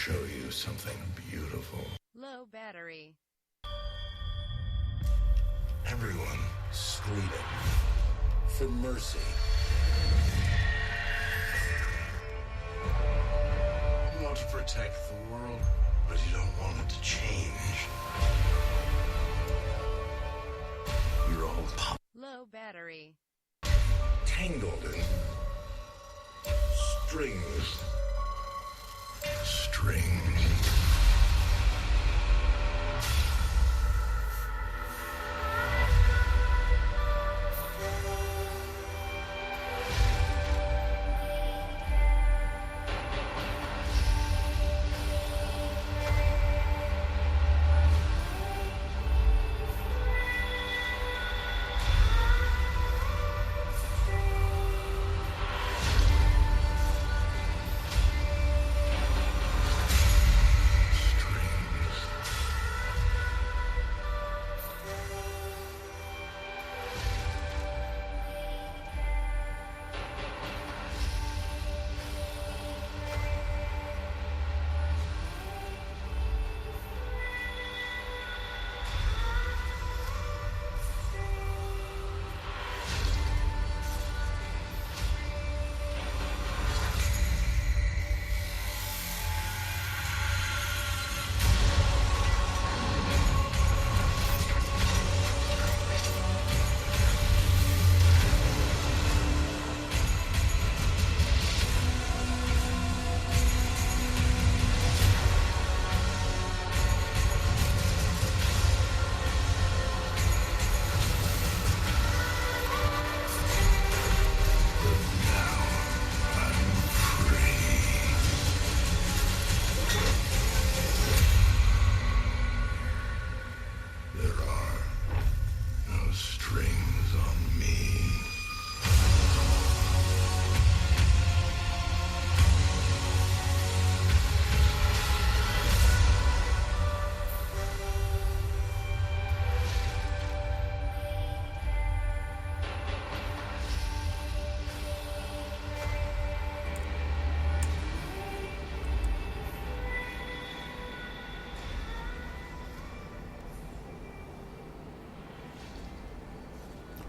show you something beautiful. Low battery. Everyone screaming for mercy. You want to protect the world, but you don't want it to change. You're all Low battery. tangled in strings.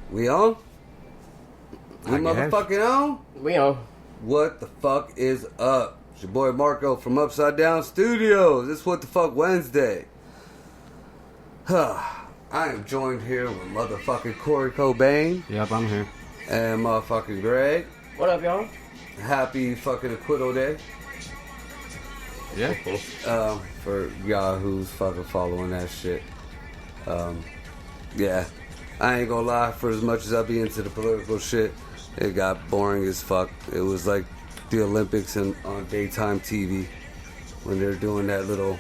We on? We motherfucking on? We on. What the fuck is up? It's your boy Marco from Upside Down Studios. This What the Fuck Wednesday. I am joined here with motherfucking Corey Cobain. Yep, I'm here. And motherfucking Greg. What up, y'all? Happy fucking Acquittal Day. Yeah. For y'all who's fucking following that shit. Yeah. I ain't gonna lie, for as much as I be into the political shit, it got boring as fuck. It was like the Olympics on daytime TV when they're doing that little,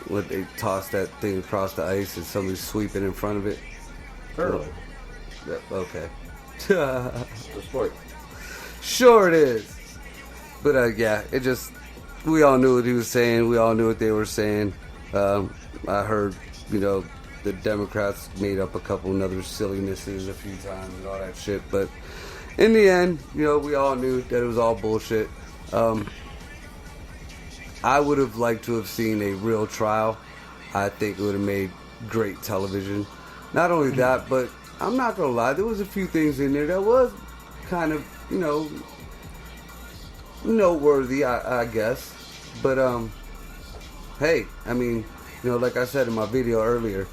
when they toss that thing across the ice and somebody's sweeping in front of it. Curling. Okay. The sport. Sure it is. But yeah, it just, we all knew what he was saying. We all knew what they were saying. I heard, the Democrats made up a couple of other sillinesses a few times and all that shit. But in the end, we all knew that it was all bullshit. I would have liked to have seen a real trial. I think it would have made great television. Not only that, but I'm not going to lie, there was a few things in there that was kind of, noteworthy, I guess. But, hey, I mean, like I said in my video earlier,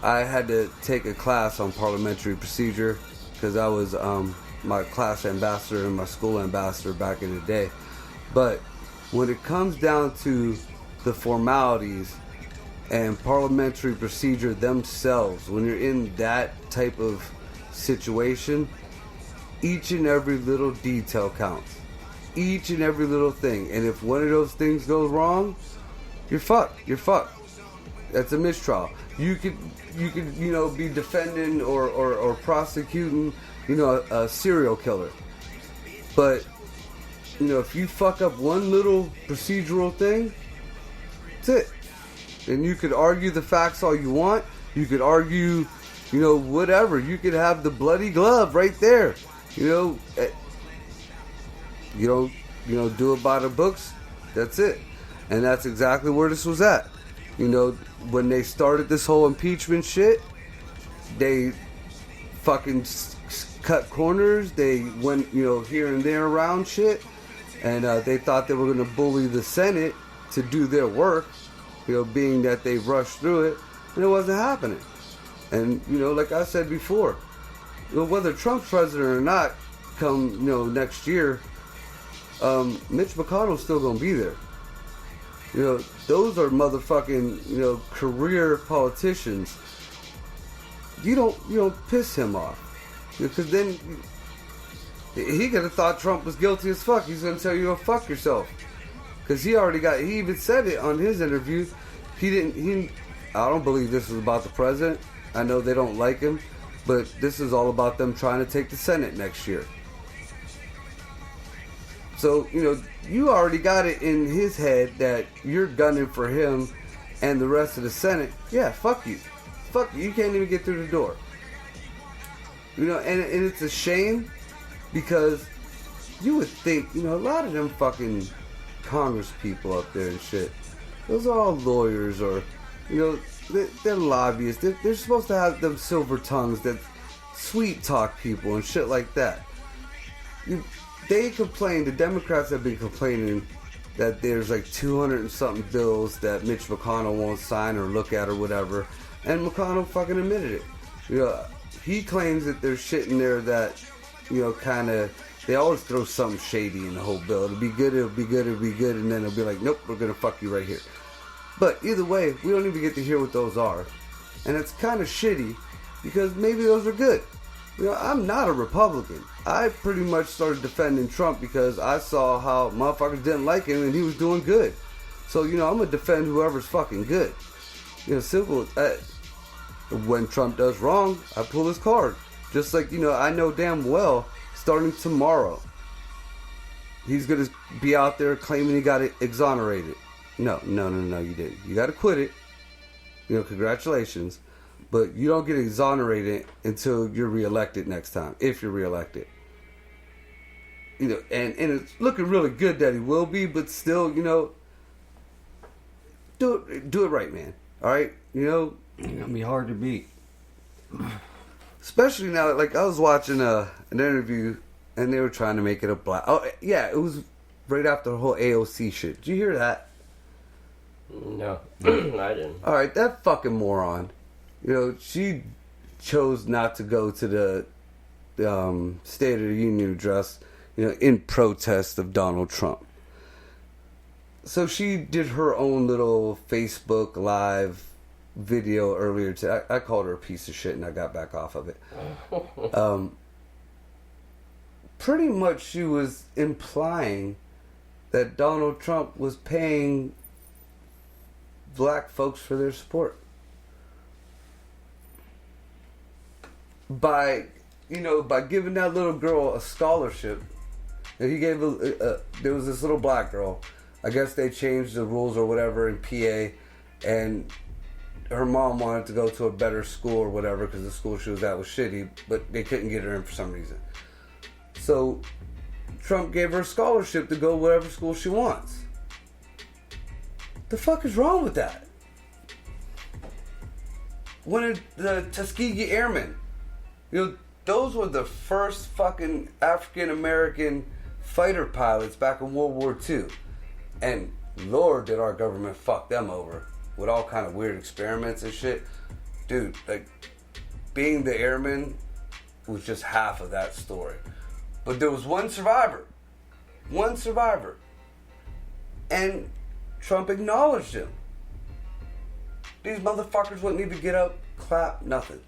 I had to take a class on parliamentary procedure because I was my class ambassador and my school ambassador back in the day. But when it comes down to the formalities and parliamentary procedure themselves, when you're in that type of situation, each and every little detail counts. Each and every little thing. And if one of those things goes wrong, you're fucked. You're fucked. That's a mistrial. You could be defending or prosecuting, a serial killer. But, if you fuck up one little procedural thing, that's it. And you could argue the facts all you want. You could argue, whatever. You could have the bloody glove right there. You don't do it by the books. That's it. And that's exactly where this was at. You know, when they started this whole impeachment shit, they fucking cut corners. They went, you know, here and there around shit. And they thought they were going to bully the Senate to do their work, you know, being that they rushed through it. And it wasn't happening. And, you know, like I said before, you know, whether Trump's president or not, come, you know, next year, Mitch McConnell's still going to be there. You know, those are motherfucking, you know, career politicians. You don't piss him off. Because then he could have thought Trump was guilty as fuck. He's going to tell you to go fuck yourself. Because he even said it on his interview. I don't believe this was about the president. I know they don't like him. But this is all about them trying to take the Senate next year. So, you know, you already got it in his head that you're gunning for him and the rest of the Senate. Yeah, fuck you. Fuck you. You can't even get through the door. You know, and it's a shame because you would think, you know, a lot of them fucking Congress people up there and shit, those are all lawyers or, you know, they're lobbyists. They're supposed to have them silver tongues that sweet talk people and shit like that. They complain, the Democrats have been complaining that there's like 200 and something bills that Mitch McConnell won't sign or look at or whatever. And McConnell fucking admitted it. You know, he claims that there's shit in there that, you know, kind of, they always throw something shady in the whole bill. It'll be good, it'll be good, it'll be good, and then it'll be like, nope, we're going to fuck you right here. But either way, we don't even get to hear what those are. And it's kind of shitty because maybe those are good. You know, I'm not a Republican. I pretty much started defending Trump because I saw how motherfuckers didn't like him and he was doing good. So, you know, I'm going to defend whoever's fucking good. You know, simple. When Trump does wrong, I pull his card. Just like, you know, I know damn well, starting tomorrow, he's going to be out there claiming he got exonerated. No, you didn't. You got to quit it. You know, congratulations. But you don't get exonerated until you're reelected next time, if you're reelected. You know, and it's looking really good that he will be, but still, you know, do it right, man. All right, you know, It's gonna be hard to beat. Especially now, like I was watching an interview, and they were trying to make it a black. Oh yeah, it was right after the whole AOC shit. Did you hear that? No, I didn't. All right, that fucking moron. You know, she chose not to go to the State of the Union address, you know, in protest of Donald Trump. So she did her own little Facebook Live video earlier today. I called her a piece of shit and I got back off of it. Pretty much she was implying that Donald Trump was paying black folks for their support. By giving that little girl a scholarship, and he gave there was this little black girl. I guess they changed the rules or whatever in PA, and her mom wanted to go to a better school or whatever because the school she was at was shitty, but they couldn't get her in for some reason. So Trump gave her a scholarship to go whatever school she wants. The fuck is wrong with that? When the Tuskegee Airmen, you know, those were the first fucking African-American fighter pilots back in World War II. And Lord, did our government fuck them over with all kind of weird experiments and shit. Dude, like, being the airman was just half of that story. But there was one survivor. One survivor. And Trump acknowledged him. These motherfuckers wouldn't even get up, clap, nothing.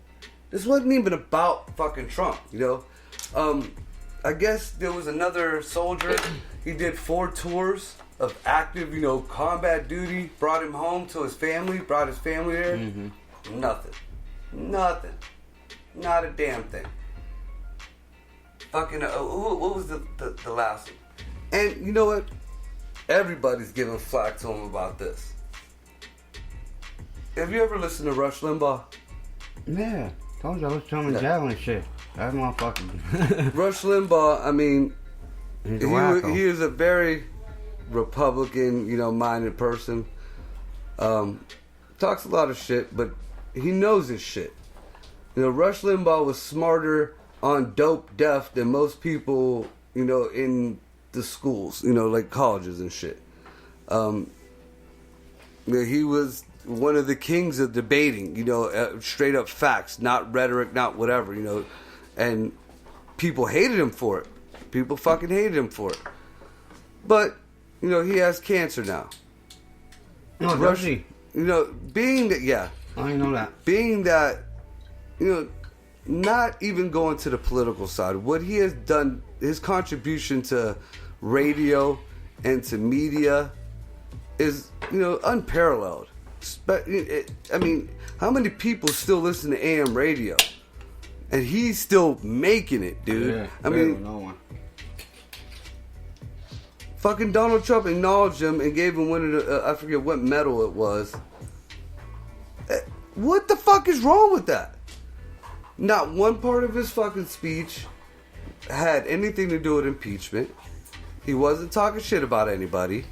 This wasn't even about fucking Trump, you know. I guess there was another soldier. He did 4 tours of active, you know, combat duty. Brought him home to his family. Brought his family there. Mm-hmm. Nothing. Not a damn thing. Fucking, what was the last one? And you know what? Everybody's giving flack to him about this. Have you ever listened to Rush Limbaugh? Yeah, told you I was Tom and Javelin and shit. That motherfucker. Rush Limbaugh, I mean, He's a wacko. he is a very, Republican, minded person. Talks a lot of shit, but he knows his shit. Rush Limbaugh was smarter on dope death than most people, in the schools, like colleges and shit. He was one of the kings of debating, straight up facts, not rhetoric, not whatever, and people hated him for it. People fucking hated him for it. But, he has cancer now. No, does he? Being that, yeah. I didn't know that. Being that, not even going to the political side, what he has done, his contribution to radio and to media is, unparalleled. I mean, how many people still listen to AM radio? And he's still making it, dude. Yeah, I mean, no one. Fucking Donald Trump acknowledged him and gave him one of the, I forget what medal it was. What the fuck is wrong with that? Not one part of his fucking speech had anything to do with impeachment. He wasn't talking shit about anybody.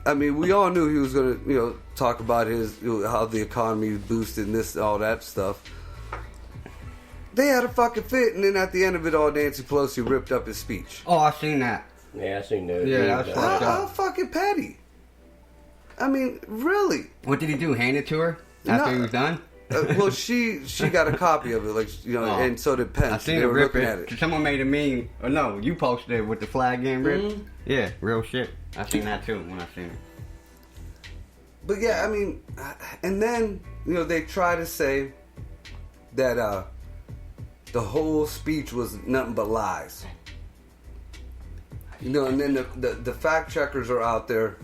I mean, we all knew he was going to, talk about his, how the economy is boosted and this, all that stuff. They had a fucking fit, and then at the end of it all, Nancy Pelosi ripped up his speech. Oh, I seen that. Yeah, I seen that. Yeah, that's fucked How up. fucking petty. I mean, really. What did he do? Hand it to her after No. he was done? Well, she got a copy of it, and so did I Pence. seen They it were rip looking at it. Someone made a meme. Or no, you posted it with the flag getting ripped. Mm-hmm. Yeah, real shit. I seen that too when I seen it. But yeah, I mean, and then, they try to say that the whole speech was nothing but lies. And then the fact checkers are out there.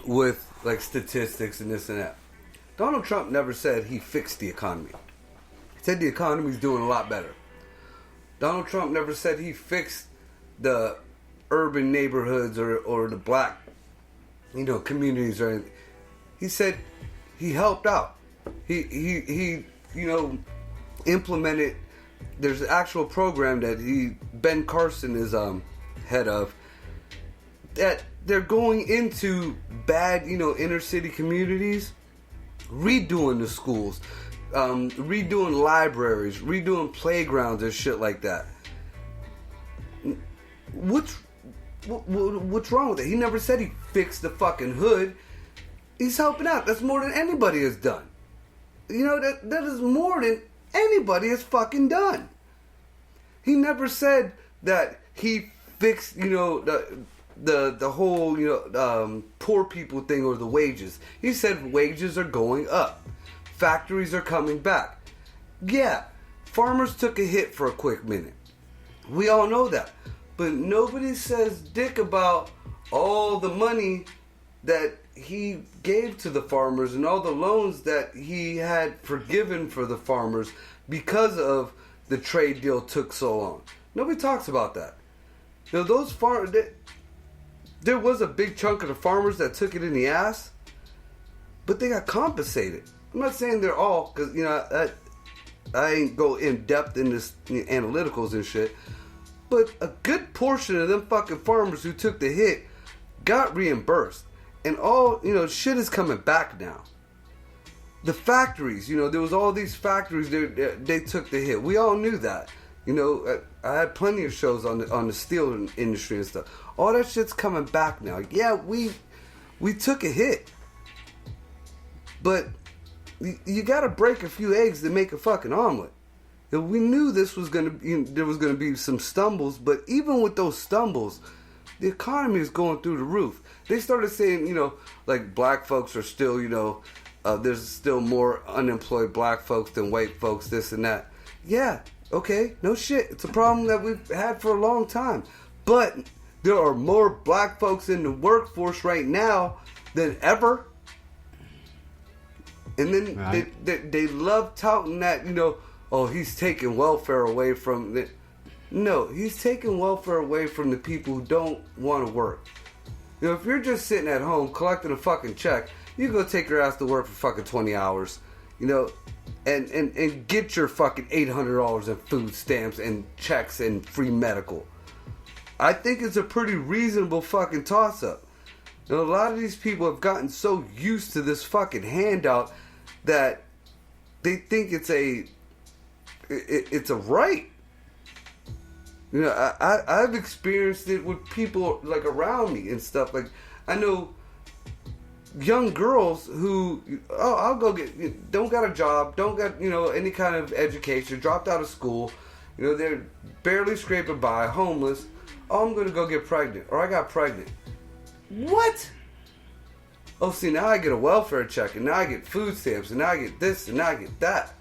With like statistics and this and that. Donald Trump never said he fixed the economy. He said the economy's doing a lot better. Donald Trump never said he fixed the urban neighborhoods or the black, communities or anything. He said he helped out. He implemented. There's an actual program that Ben Carson is head of, that they're going into bad, inner city communities, redoing the schools, redoing libraries, redoing playgrounds and shit like that. What's wrong with it? He never said he fixed the fucking hood. He's helping out. That's more than anybody has done. That is more than anybody has fucking done. He never said that he fixed, the whole, poor people thing or the wages. He said wages are going up. Factories are coming back. Yeah, farmers took a hit for a quick minute. We all know that. But nobody says dick about all the money that he gave to the farmers and all the loans that he had forgiven for the farmers because of the trade deal took so long. Nobody talks about that. Those farmers, there was a big chunk of the farmers that took it in the ass, but they got compensated. I'm not saying they're all, because, I ain't go in depth in this analyticals and shit, but a good portion of them fucking farmers who took the hit got reimbursed. And all, shit is coming back now. The factories, there was all these factories, they took the hit. We all knew that. I had plenty of shows on the steel industry and stuff. All that shit's coming back now. Yeah, we took a hit. But you gotta break a few eggs to make a fucking omelet. We knew this was gonna there was gonna be some stumbles, but even with those stumbles, the economy is going through the roof. They started saying, like black folks are still, there's still more unemployed black folks than white folks, this and that. Yeah, okay, no shit. It's a problem that we've had for a long time. But there are more black folks in the workforce right now than ever. And then right. they love touting that, oh, he's taking welfare away from the... No, he's taking welfare away from the people who don't want to work. If you're just sitting at home collecting a fucking check, you go take your ass to work for fucking 20 hours. and get your fucking $800 in food stamps and checks and free medical. I think it's a pretty reasonable fucking toss-up. And a lot of these people have gotten so used to this fucking handout that they think it's a right. You know, I've experienced it with people like around me and stuff. Like, I know young girls who, I'll go get, don't got a job, don't got, any kind of education, dropped out of school, they're barely scraping by, homeless. Oh, I'm going to go get pregnant, or I got pregnant. What? Oh, see, now I get a welfare check, and now I get food stamps, and now I get this, and now I get that.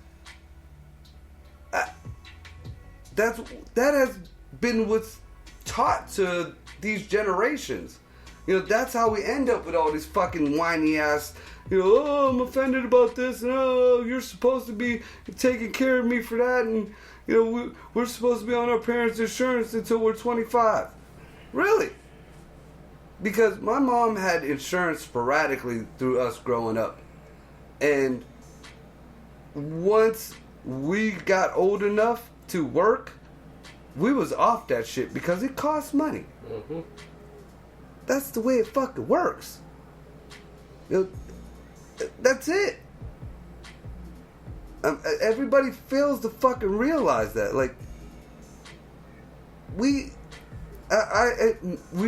That has been what's taught to these generations. That's how we end up with all these fucking whiny ass, oh, I'm offended about this, and oh, you're supposed to be taking care of me for that, and, we're supposed to be on our parents' insurance until we're 25. Really? Because my mom had insurance sporadically through us growing up. And once we got old enough to work, we was off that shit because it costs money. Mm-hmm. That's the way it fucking works. That's it. Everybody fails to fucking realize that. Like, we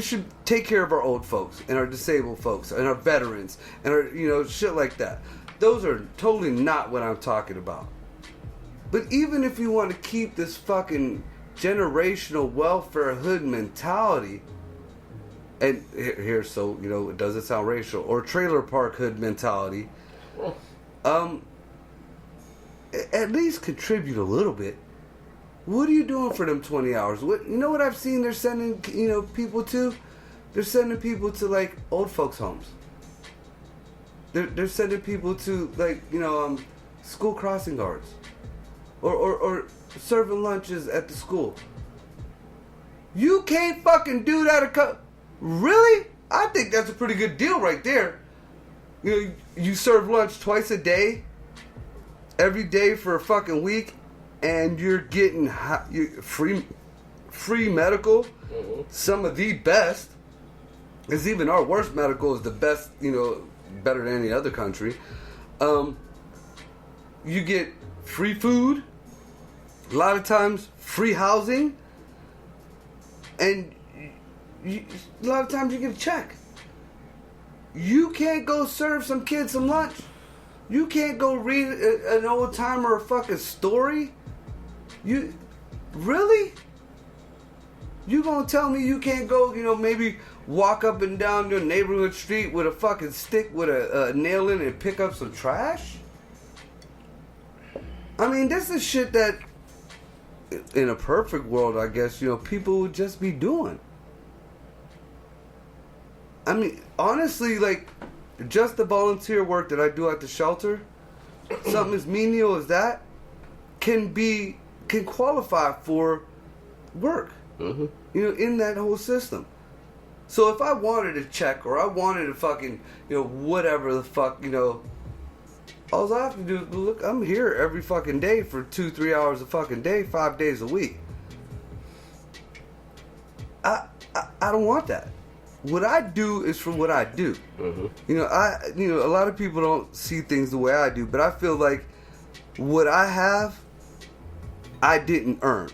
should take care of our old folks and our disabled folks and our veterans and our, shit like that. Those are totally not what I'm talking about. But even if you want to keep this fucking generational welfare hood mentality, and here, so, it doesn't sound racial, or trailer park hood mentality, at least contribute a little bit. What are you doing for them 20 hours? What I've seen they're sending, people to? They're sending people to, like, old folks' homes. They're sending people to, like, school crossing guards. Or serving lunches at the school. You can't fucking do that. Really? I think that's a pretty good deal right there. You serve lunch twice a day, every day for a fucking week, and you're getting free medical. Mm-hmm. Some of the best. Because even our worst medical is the best, better than any other country. You get free food, a lot of times free housing, and a lot of times you get a check. You can't go serve some kids some lunch. You can't go read an old timer a fucking story. You really? You gonna tell me you can't go, maybe walk up and down your neighborhood street with a fucking stick with a nail in it and pick up some trash? I mean, this is shit that, in a perfect world, I guess, people would just be doing. I mean, honestly, like, just the volunteer work that I do at the shelter, something as menial as that, can qualify for work. Mm-hmm. In that whole system. So if I wanted a check or I wanted a fucking, whatever the fuck, all I have to do is look, I'm here every fucking day for 2-3 hours a fucking day, 5 days a week. I don't want that. What I do is for what I do. Mm-hmm. A lot of people don't see things the way I do, but I feel like what I have, I didn't earn.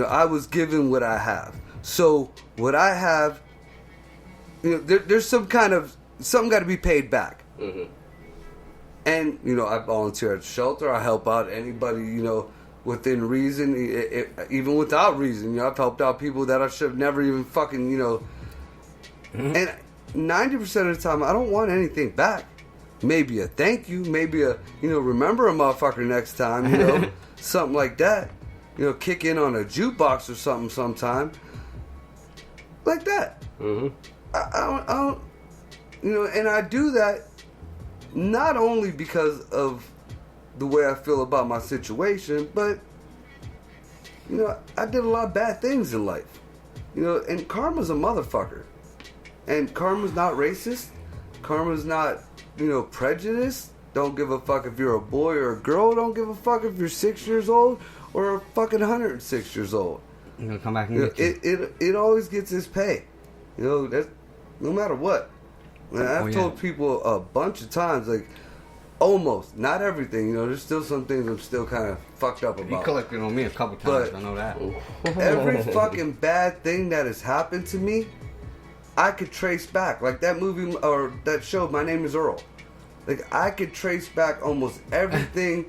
I was given what I have. So what I have, there's something got to be paid back. Mm-hmm. And, I volunteer at the shelter. I help out anybody, within reason, even without reason. I've helped out people that I should have never even fucking, Mm-hmm. And 90% of the time, I don't want anything back. Maybe a thank you, maybe a, remember a motherfucker next time, something like that. Kick in on a jukebox or something sometime. Like that. Mm-hmm. I don't, and I do that not only because of the way I feel about my situation, but, I did a lot of bad things in life. And karma's a motherfucker. And karma's not racist. Karma's not, prejudiced. don't give a fuck if you're a boy or a girl. Don't give a fuck if you're 6 years old or fucking 106 years old. You're gonna come back and get you. It always gets its pay. You know, that's no matter what. And I've told people a bunch of times, like, almost, not everything. You know, there's still some things I'm still kind of fucked up about. You collected on me a couple times. But I know that. every fucking bad thing that has happened to me, I could trace back. Like that movie or that show, My Name is Earl. Like, I could trace back almost everything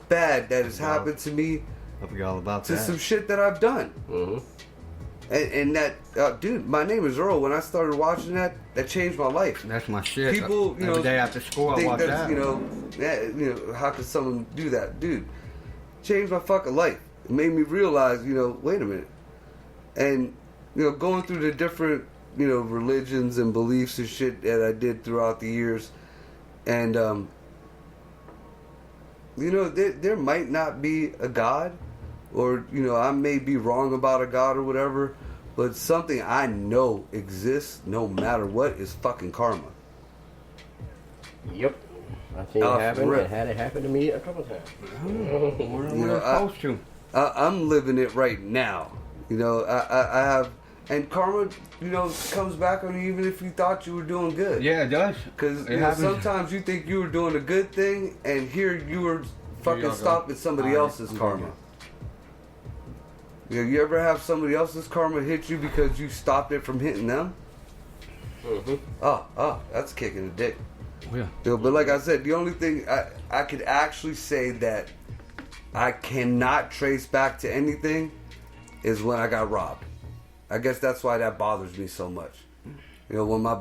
bad that has happened to me I forgot all about to that. some shit that I've done. Mm-hmm. And that, dude, My Name is Earl, when I started watching that changed my life. That's my shit. People, you know, every day after school, I think watch that's, that. you know, how could someone do that? Dude, changed my fucking life. It made me realize, you know, wait a minute. And, you know, going through the different, you know, religions and beliefs and shit that I did throughout the years. And, you know, there might not be a God, or, you know, I may be wrong about a God or whatever, but something I know exists no matter what is fucking karma. Yep. I've seen it happen. It had it happen to me a couple times. We're supposed to. I'm living it right now. You know, I have, and karma, you know, comes back on you even if you thought you were doing good. Yeah, it does. Because you know, sometimes you think you were doing a good thing, and here you were fucking stopping somebody else's karma. You know, you ever have somebody else's karma hit you because you stopped it from hitting them? Mm-hmm. Oh, that's kicking the dick. Yeah. You know, but like I said, the only thing I could actually say that I cannot trace back to anything is when I got robbed. I guess that's why that bothers me so much. You know, when my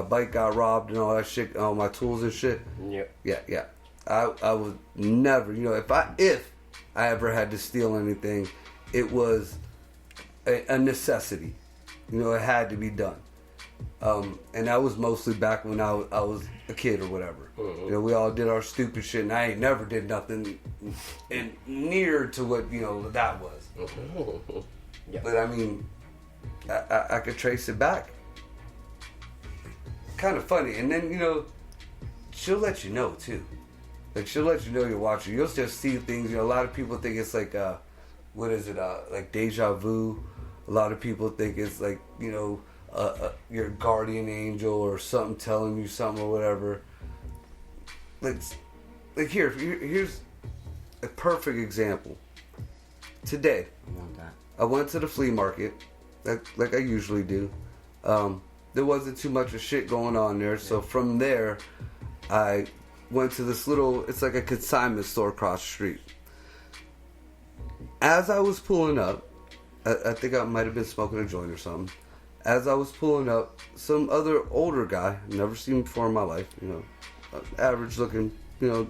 bike got robbed and all that shit, all my tools and shit. Yep. Yeah. I would never, you know, if I ever had to steal anything, it was a necessity. You know, it had to be done. And that was mostly back when I was a kid or whatever. Mm-hmm. You know, we all did our stupid shit, and I ain't never did nothing near to what, you know, that was. Mm-hmm. Yeah. But I mean, I could trace it back. Kind of funny. And then, you know, she'll let you know too. Like, she'll let you know you're watching. You'll just see things. You know, a lot of people think it's like, what is it? Like deja vu. A lot of people think it's like, you know, your guardian angel or something telling you something or whatever. Like here's a perfect example. Today, I went to the flea market, like I usually do. There wasn't too much of shit going on there, so from there, I went to this little, it's like a consignment store across the street. As I was pulling up, I think I might have been smoking a joint or something. As I was pulling up, some other older guy, never seen before in my life, you know, average looking, you know,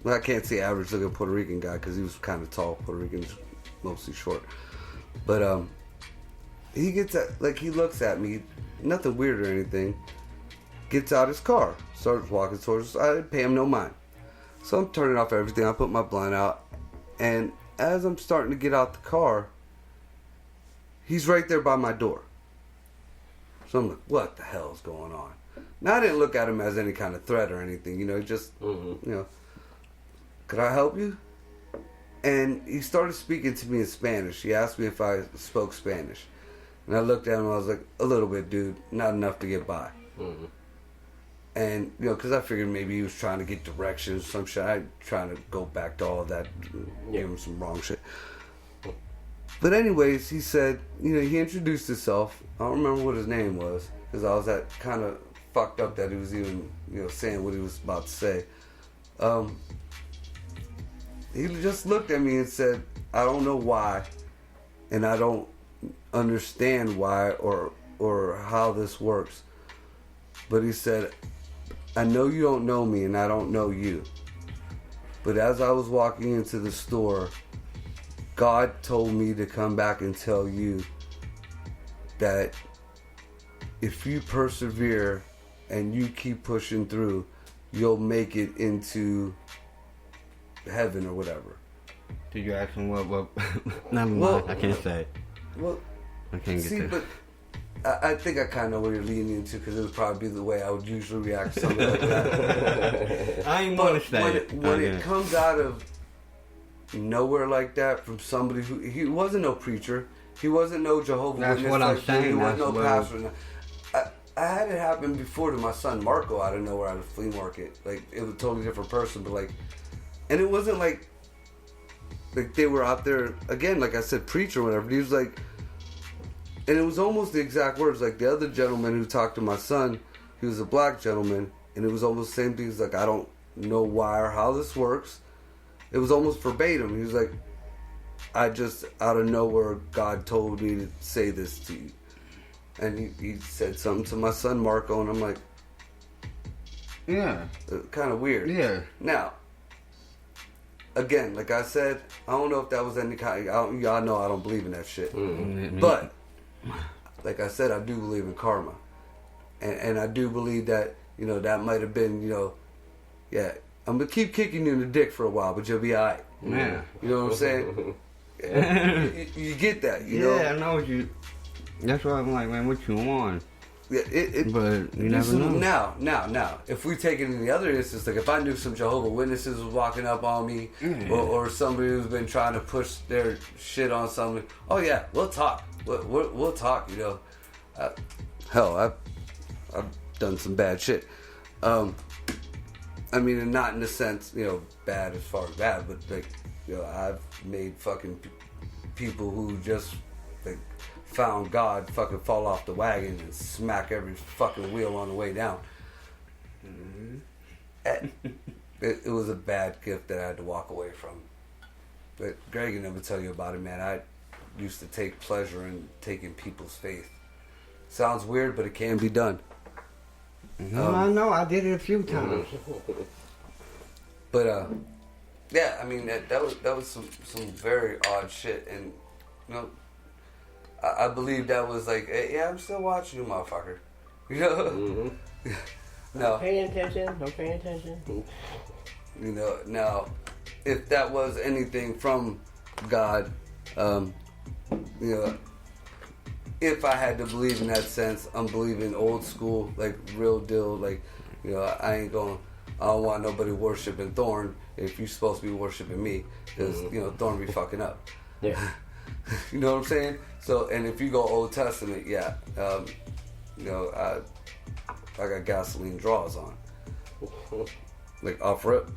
well, I can't say average looking Puerto Rican guy because he was kind of tall. Puerto Ricans mostly short. But he gets at, like, he looks at me, nothing weird or anything, gets out his car, starts walking towards us. I didn't pay him no mind. So I'm turning off everything. I put my blunt out, and as I'm starting to get out the car, he's right there by my door. So I'm like, what the hell is going on? Now, I didn't look at him as any kind of threat or anything, you know, just, you know, could I help you? And he started speaking to me in Spanish. He asked me if I spoke Spanish. And I looked at him and I was like, a little bit, dude, not enough to get by. Mm-hmm. And, you know, because I figured maybe he was trying to get directions, some shit. I ain't trying to go back to all of that, give him some wrong shit. But anyways, he said, you know, he introduced himself. I don't remember what his name was, because I was that kind of fucked up that he was even, you know, saying what he was about to say. He just looked at me and said, I don't know why, and I don't understand why or how this works. But he said, I know you don't know me and I don't know you. But as I was walking into the store, God told me to come back and tell you that if you persevere and you keep pushing through, you'll make it into heaven or whatever. Did you ask him what never mind, I can't say. Well, I can't get see, this. but I think I kind of know where you're leaning into because it would probably be the way I would usually react to something like that. I ain't want to say when it comes out of nowhere like that from somebody who he wasn't no preacher, he wasn't no Jehovah's Witness. That's what I'm saying. He wasn't no That's pastor. I had it happen before to my son Marco out of nowhere at a flea market. Like it was a totally different person, but like, and it wasn't like they were out there again. Like I said, preacher or whatever. He was like. And it was almost the exact words. Like the other gentleman who talked to my son, he was a black gentleman, and it was almost the same thing. He's like, I don't know why or how this works. It was almost verbatim. He was like, I just, out of nowhere, God told me to say this to you. And he said something to my son Marco, and I'm like, yeah. Kind of weird. Yeah. Now, again, like I said, I don't know if that was any kind y'all know I don't believe in that shit. Mm-hmm. But like I said, I do believe in karma, and I do believe that that might have been yeah. I'm gonna keep kicking you in the dick for a while, but you'll be alright. Yeah. You know what I'm saying? you get that, you know? Yeah, I know what you. That's why I'm like, man, what you want? Yeah, but you never know. Now, if we take it in the other instance, like if I knew some Jehovah's Witnesses was walking up on me, or somebody who's been trying to push their shit on somebody, oh yeah, we'll talk. We'll talk, hell, I've done some bad shit. I mean, and not in the sense, bad as far as bad, but like, I've made fucking people who just like found God fucking fall off the wagon and smack every fucking wheel on the way down. Mm-hmm. It was a bad gift that I had to walk away from. But Greg can never tell you about it, man. I used to take pleasure in taking people's faith. Sounds weird, but it can be done. I know. I did it a few times. But yeah, I mean that was some very odd shit, and I believe that was like, hey, yeah, I'm still watching you, motherfucker. Mm-hmm. No. Don't pay attention. Now, if that was anything from God, if I had to believe in that sense, I'm believing old school, like real deal, like, I don't want nobody worshiping Thorn if you're supposed to be worshiping me, because, Thorn be fucking up. Yeah. You know what I'm saying? So, and if you go Old Testament, yeah, I got gasoline draws on. Like off rip.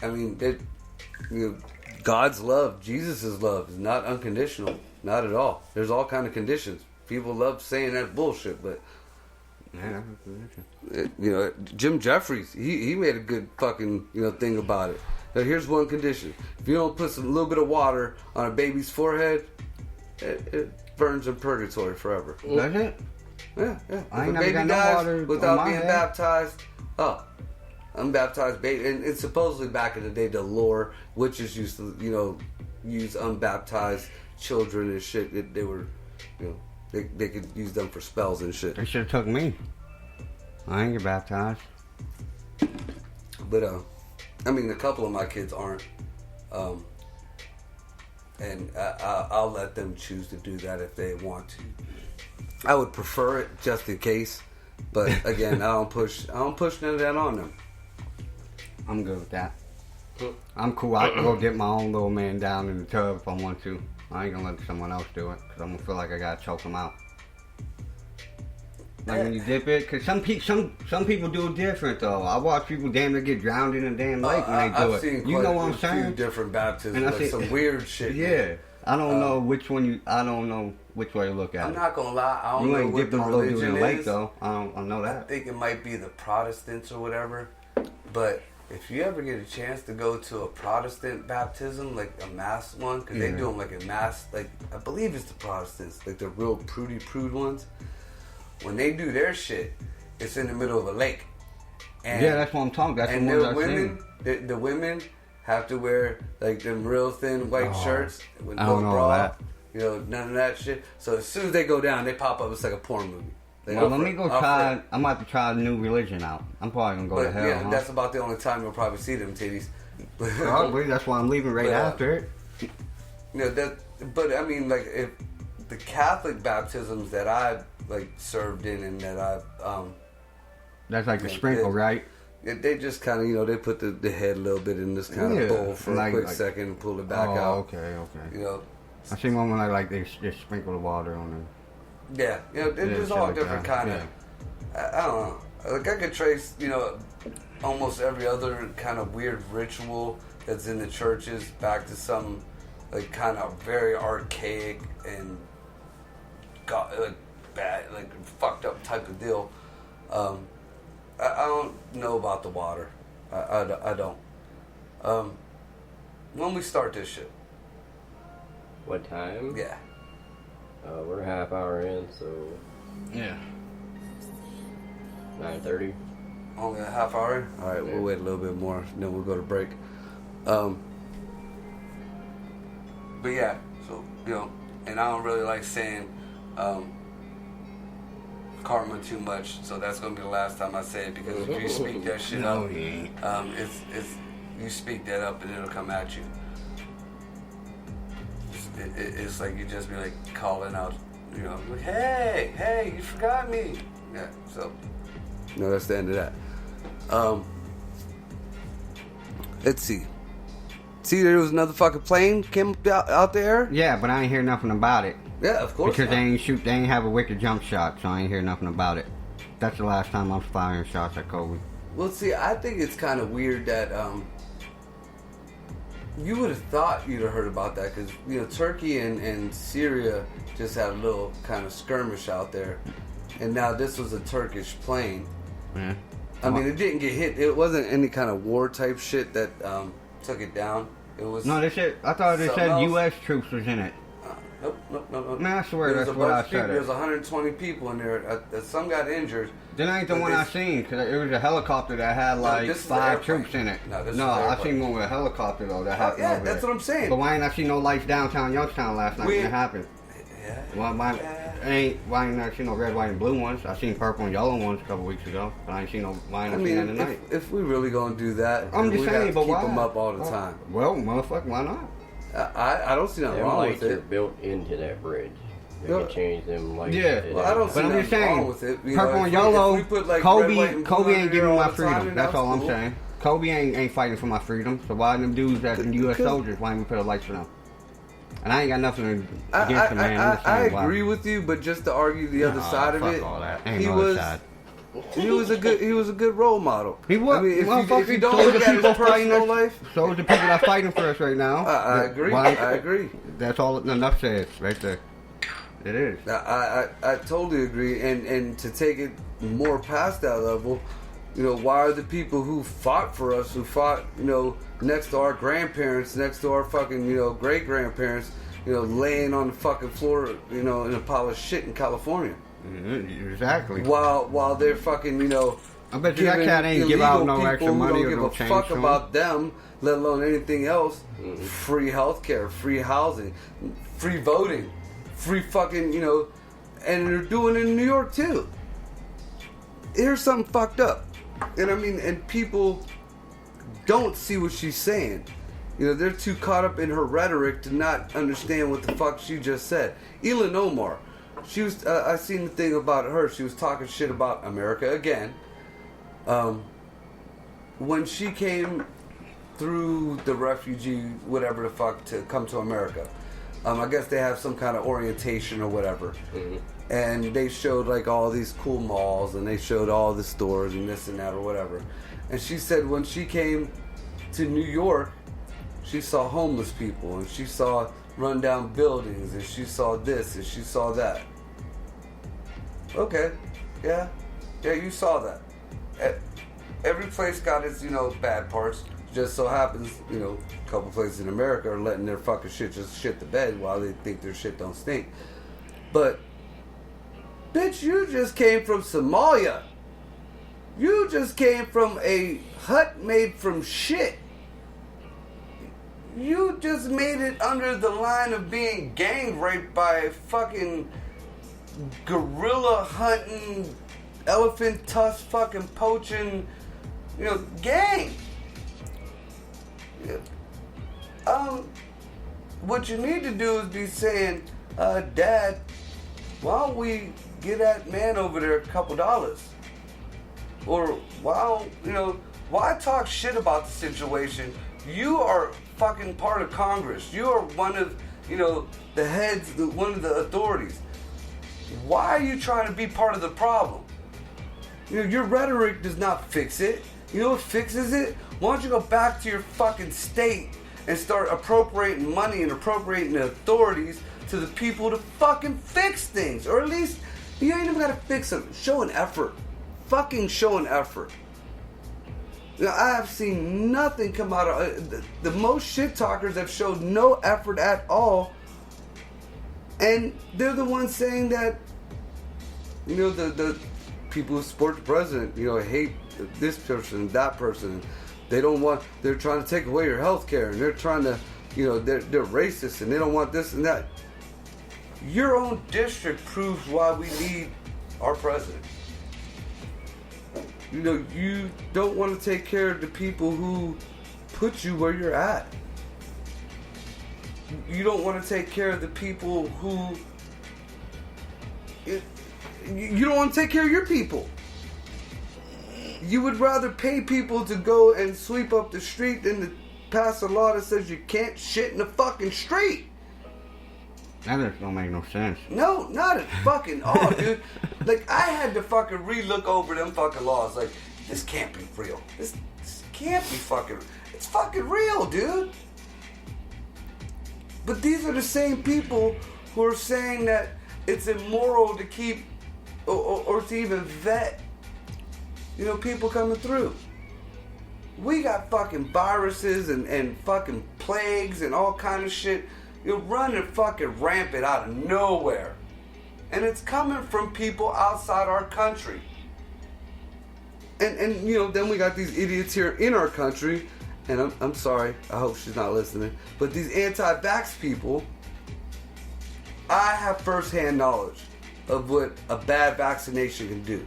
I mean, God's love, Jesus' love is not unconditional. Not at all. There's all kind of conditions. People love saying that bullshit, but Jim Jeffries, he made a good fucking thing about it. Now, here's one condition: if you don't put a little bit of water on a baby's forehead, it burns in purgatory forever. Does it? Yeah. I If ain't a never baby got no dies water without on my being head. baptized, unbaptized baby, and supposedly back in the day, the lore, witches used to, use unbaptized children and shit. They were, they could use them for spells and shit. They should have took me. I ain't get baptized. But I mean, a couple of my kids aren't, and I'll let them choose to do that if they want to. I would prefer it just in case, but again, I don't push none of that on them. I'm good with that. I'm cool. I can go get my own little man down in the tub if I want to. I ain't gonna let someone else do it because I'm gonna feel like I gotta choke them out. Like when you dip it, because some people do it different though. I watch people damn near get drowned in a damn lake when they do I've it. seen You know what I'm a saying? few different baptisms, And I like see- some weird shit. Yeah, I don't know which one I don't know which way to look at I'm it. not gonna lie, I don't You know ain't what dipping the my little dude religion in a lake is. though. I know I that. think it might be the Protestants or whatever, but if you ever get a chance to go to a Protestant baptism, like a mass one, because they do them like a mass, like I believe it's the Protestants, like the real prude ones. When they do their shit, it's in the middle of a lake. And, Yeah, that's what I'm talking. That's and the the ones I've women, seen. the women have to wear like them real thin white shirts with I no don't know bra. that. None of that shit. So as soon as they go down, they pop up. It's like a porn movie. Well, let me go try. I'm about to try a new religion out. I'm probably gonna go to But hell. yeah, huh? that's about the only time you'll probably see them titties. Probably. That's why I'm leaving right But, after it. But I mean, like if the Catholic baptisms that I've like served in and that I've That's like the sprinkle, right? They just kind of, they put the head a little bit in this kind of bowl for a quick second and pull it back out. Okay. I seen one when they just sprinkle the water on it. Yeah, there's all different kind of. I don't know. Like I could trace, almost every other kind of weird ritual that's in the churches back to some like kind of very archaic and bad, like fucked up type of deal. I don't know about the water. I don't. When we start this shit? What time? Yeah. We're a half hour in, so... Yeah. 9:30. Only a half hour? Alright, we'll wait a little bit more, and then we'll go to break. But yeah, so, and I don't really like saying karma too much, so that's gonna be the last time I say it, because if you speak that shit up, it's you speak that up and it'll come at you. It's like you just be like calling out, like, hey, you forgot me. Yeah, so no, that's the end of that. Let's see. See, there was another fucking plane came out there. Yeah, but I ain't hear nothing about it. Yeah, of course. Because they ain't have a wicked jump shot, so I ain't hear nothing about it. That's the last time I was firing shots at Kobe. Well, see, I think it's kind of weird that you would have thought you'd have heard about that, because Turkey and Syria just had a little kind of skirmish out there, and now this was a Turkish plane. Yeah. I mean, it didn't get hit. It wasn't any kind of war type shit that took it down. It was I thought they said else. U.S. troops was in it. Nope. Man, I swear There's that's a what I bunch of people. said. There's 120 people in there. Some got injured. That ain't the one I seen, because it was a helicopter that had like 5 troops in it. No, I seen one with a helicopter though that happened over that's there. what I'm saying. But why ain't I seen no lights downtown Youngstown last night when it happened? Yeah. Why ain't I seen no red, white, and blue ones? I seen purple and yellow ones a couple weeks ago, but I ain't seen no. Why ain't I seen that tonight? If we really gonna do that, I'm just saying, but keep why? them up all the time. Well, motherfucker, why not? I don't see nothing Them wrong lights with are it. built into that bridge. They can change them lights. Yeah, Well, I don't see but I'm just nothing wrong saying, with it. purple and yellow. If we put, like, Kobe, red, white, and blue Kobe ain't under giving there my all the time, freedom. then That's all I'm cool. saying. Kobe ain't fighting for my freedom. So why them dudes that in U.S. soldiers? Why ain't we put a lights for them? And I ain't got nothing against the man. I agree with you, but just to argue the other side of it, all that. Ain't he no was side. he was a good role model. He was. I mean, if you don't so look the at his people fighting personal us, life, so is the people that fighting for us right now. I agree. Why- I agree. That's all enough says right there. It is. I totally agree, and to take it more past that level, why are the people who fought for us, who fought, next to our grandparents, next to our fucking, great grandparents, laying on the fucking floor, in a pile of shit in California, Exactly. while they're fucking, I bet you that cat ain't give out no extra money or who no don't give change a fuck to him. about them, let alone anything else. Free healthcare, free housing, free voting, free fucking, and they're doing it in New York too. Here's something fucked up. And I mean, and people don't see what she's saying. They're too caught up in her rhetoric to not understand what the fuck she just said. Elin Omar, she was, I seen the thing about her, she was talking shit about America again. When she came through the refugee, whatever the fuck, to come to America, I guess they have some kind of orientation or whatever. And they showed like all these cool malls, and they showed all the stores and this and that or whatever. And she said when she came to New York, she saw homeless people, and she saw rundown buildings, and she saw this, and she saw that. Okay, yeah, you saw that. Every place got its, bad parts. Just so happens, a couple places in America are letting their fucking shit just shit the bed while they think their shit don't stink. But, bitch, you just came from Somalia. You just came from a hut made from shit. You just made it under the line of being gang raped by a fucking gorilla hunting, elephant tusk fucking poaching, gang. What you need to do is be saying, Dad, why don't we give that man over there a couple dollars? Or why talk shit about the situation? You are fucking part of Congress. You are one of, the heads, one of the authorities. Why are you trying to be part of the problem? Your rhetoric does not fix it. You know what fixes it? Why don't you go back to your fucking state and start appropriating money and appropriating the authorities to the people to fucking fix things? Or at least, you ain't even gotta fix them. Show an effort. Fucking show an effort. I have seen nothing come out of the most shit talkers have showed no effort at all, and they're the ones saying that the people who support the president hate this person and that person. They're trying to take away your health care, and they're trying to they're racist and they don't want this and that. Your own district proves why we need our president. You don't want to take care of the people who put you where you're at. You don't want to take care of the people who... You don't want to take care of your people. You would rather pay people to go and sweep up the street than to pass a law that says you can't shit in the fucking street. That just don't make no sense. No, not at fucking all, dude. Like, I had to fucking relook over them fucking laws. Like, this can't be real. This can't be fucking... It's fucking real, dude. But these are the same people who are saying that it's immoral to keep... Or to even vet, people coming through. We got fucking viruses and fucking plagues and all kind of shit. Running fucking rampant out of nowhere. And it's coming from people outside our country. And then we got these idiots here in our country, and I'm sorry, I hope she's not listening, but these anti-vax people, I have first-hand knowledge of what a bad vaccination can do.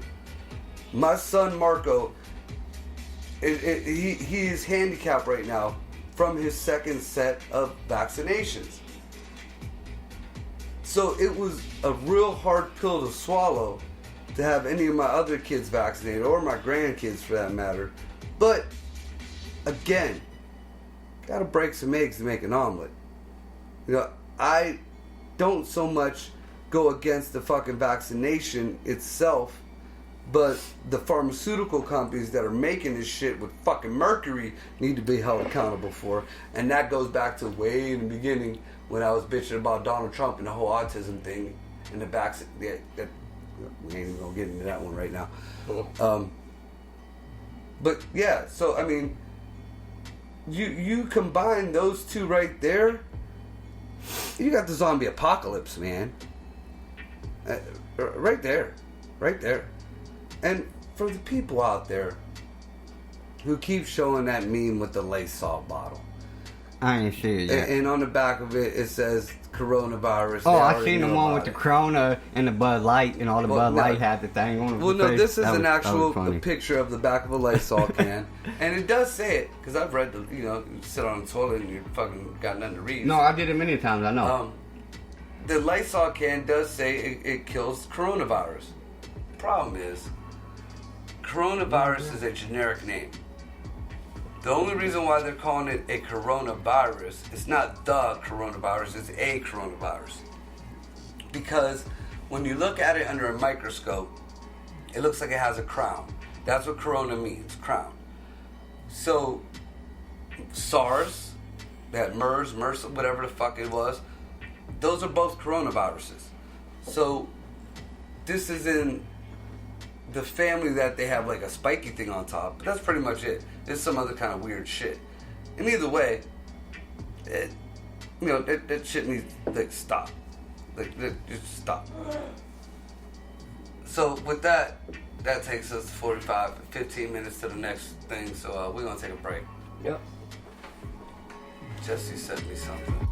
My son Marco, he is handicapped right now from his second set of vaccinations. So it was a real hard pill to swallow to have any of my other kids vaccinated, or my grandkids for that matter. But again, gotta break some eggs to make an omelet. I don't so much go against the fucking vaccination itself, but the pharmaceutical companies that are making this shit with fucking mercury need to be held accountable for. And that goes back to way in the beginning when I was bitching about Donald Trump and the whole autism thing and the vaccine. We ain't even gonna get into that one right now. But yeah, so I mean, you combine those two right there, you got the zombie apocalypse, man. Right there. And for the people out there who keep showing that meme with the Lysol bottle, I ain't see it yet. And on the back of it, it says coronavirus. Oh, I seen the one with the Corona and the Bud Light, and all the Bud Light had the thing on it. Well, no, this is an actual picture of the back of a Lysol can, and it does say it, because I've read you sit on the toilet and you fucking got nothing to read. No, I did it many times, I know. The Lysol can does say it kills coronavirus. Problem is, coronavirus is a generic name. The only reason why they're calling it a coronavirus, it's not the coronavirus, it's a coronavirus. Because when you look at it under a microscope, it looks like it has a crown. That's what corona means, crown. So, SARS, that MERS, whatever the fuck it was, those are both coronaviruses. So, this is in the family that they have like a spiky thing on top, but that's pretty much it. There's some other kind of weird shit. And either way, that shit needs to stop. Just stop. So with that takes us 15 minutes to the next thing. So we're gonna take a break. Yep. Jesse sent me something.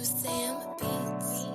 Sam Beats.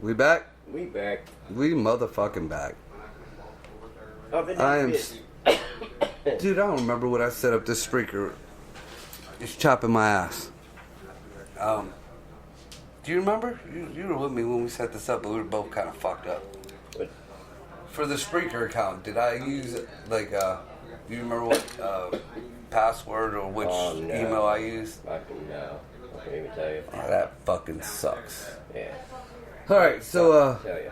We back? We back. We motherfucking back. Up in I am... this Dude, I don't remember what I set up this speaker. It's chopping my ass. Do you remember? You were with me when we set this up, but we were both kind of fucked up. What? For the Spreaker account, did I use, like, do you remember what password or which email I used? I can even tell you. Oh, that fucking sucks. Yeah. Alright, so, Tell you.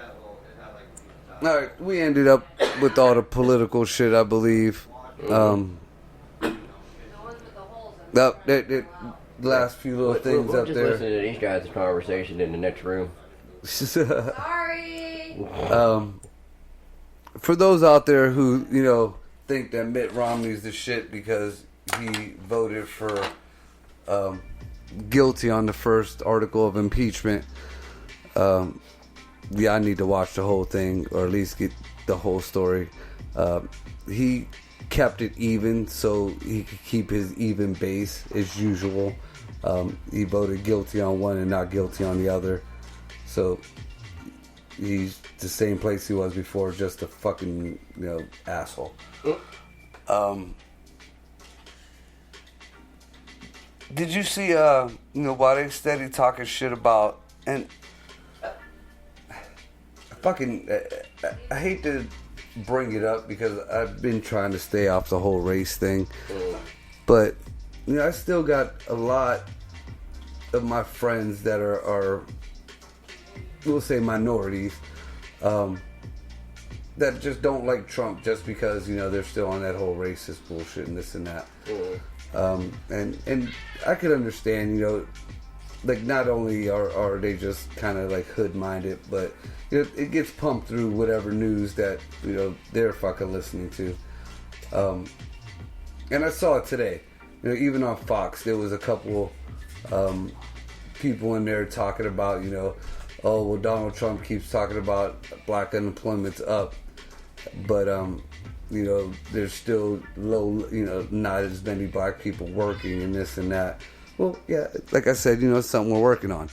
alright, we ended up with all the political shit, I believe. The last few little things we'll up just there. listen to these guys' conversation in the next room. Sorry. For those out there who, you know, think that Mitt Romney's the shit because he voted for guilty on the first article of impeachment, yeah, I need to watch the whole thing, or at least get the whole story. He kept it even so he could keep his even base as usual. He voted guilty on one and not guilty on the other. So he's the same place he was before, just a fucking, you know, asshole. Did you see, you know, why they steady talking shit about, and I hate to bring it up because I've been trying to stay off the whole race thing, but, you know, I still got a lot of my friends that are we'll say minorities, that just don't like Trump just because, you know, they're still on that whole racist bullshit and this and that. And I could understand, you know, like, not only are they just kind of like hood-minded, but, you know, it gets pumped through whatever news that, you know, they're fucking listening to. And I saw it today. You know, even on Fox, there was a couple people in there talking about, you know, oh, well, Donald Trump keeps talking about black unemployment's up, but, you know, there's still low, you know, not as many black people working and this and that. Well, yeah, like I said, you know, it's something we're working on.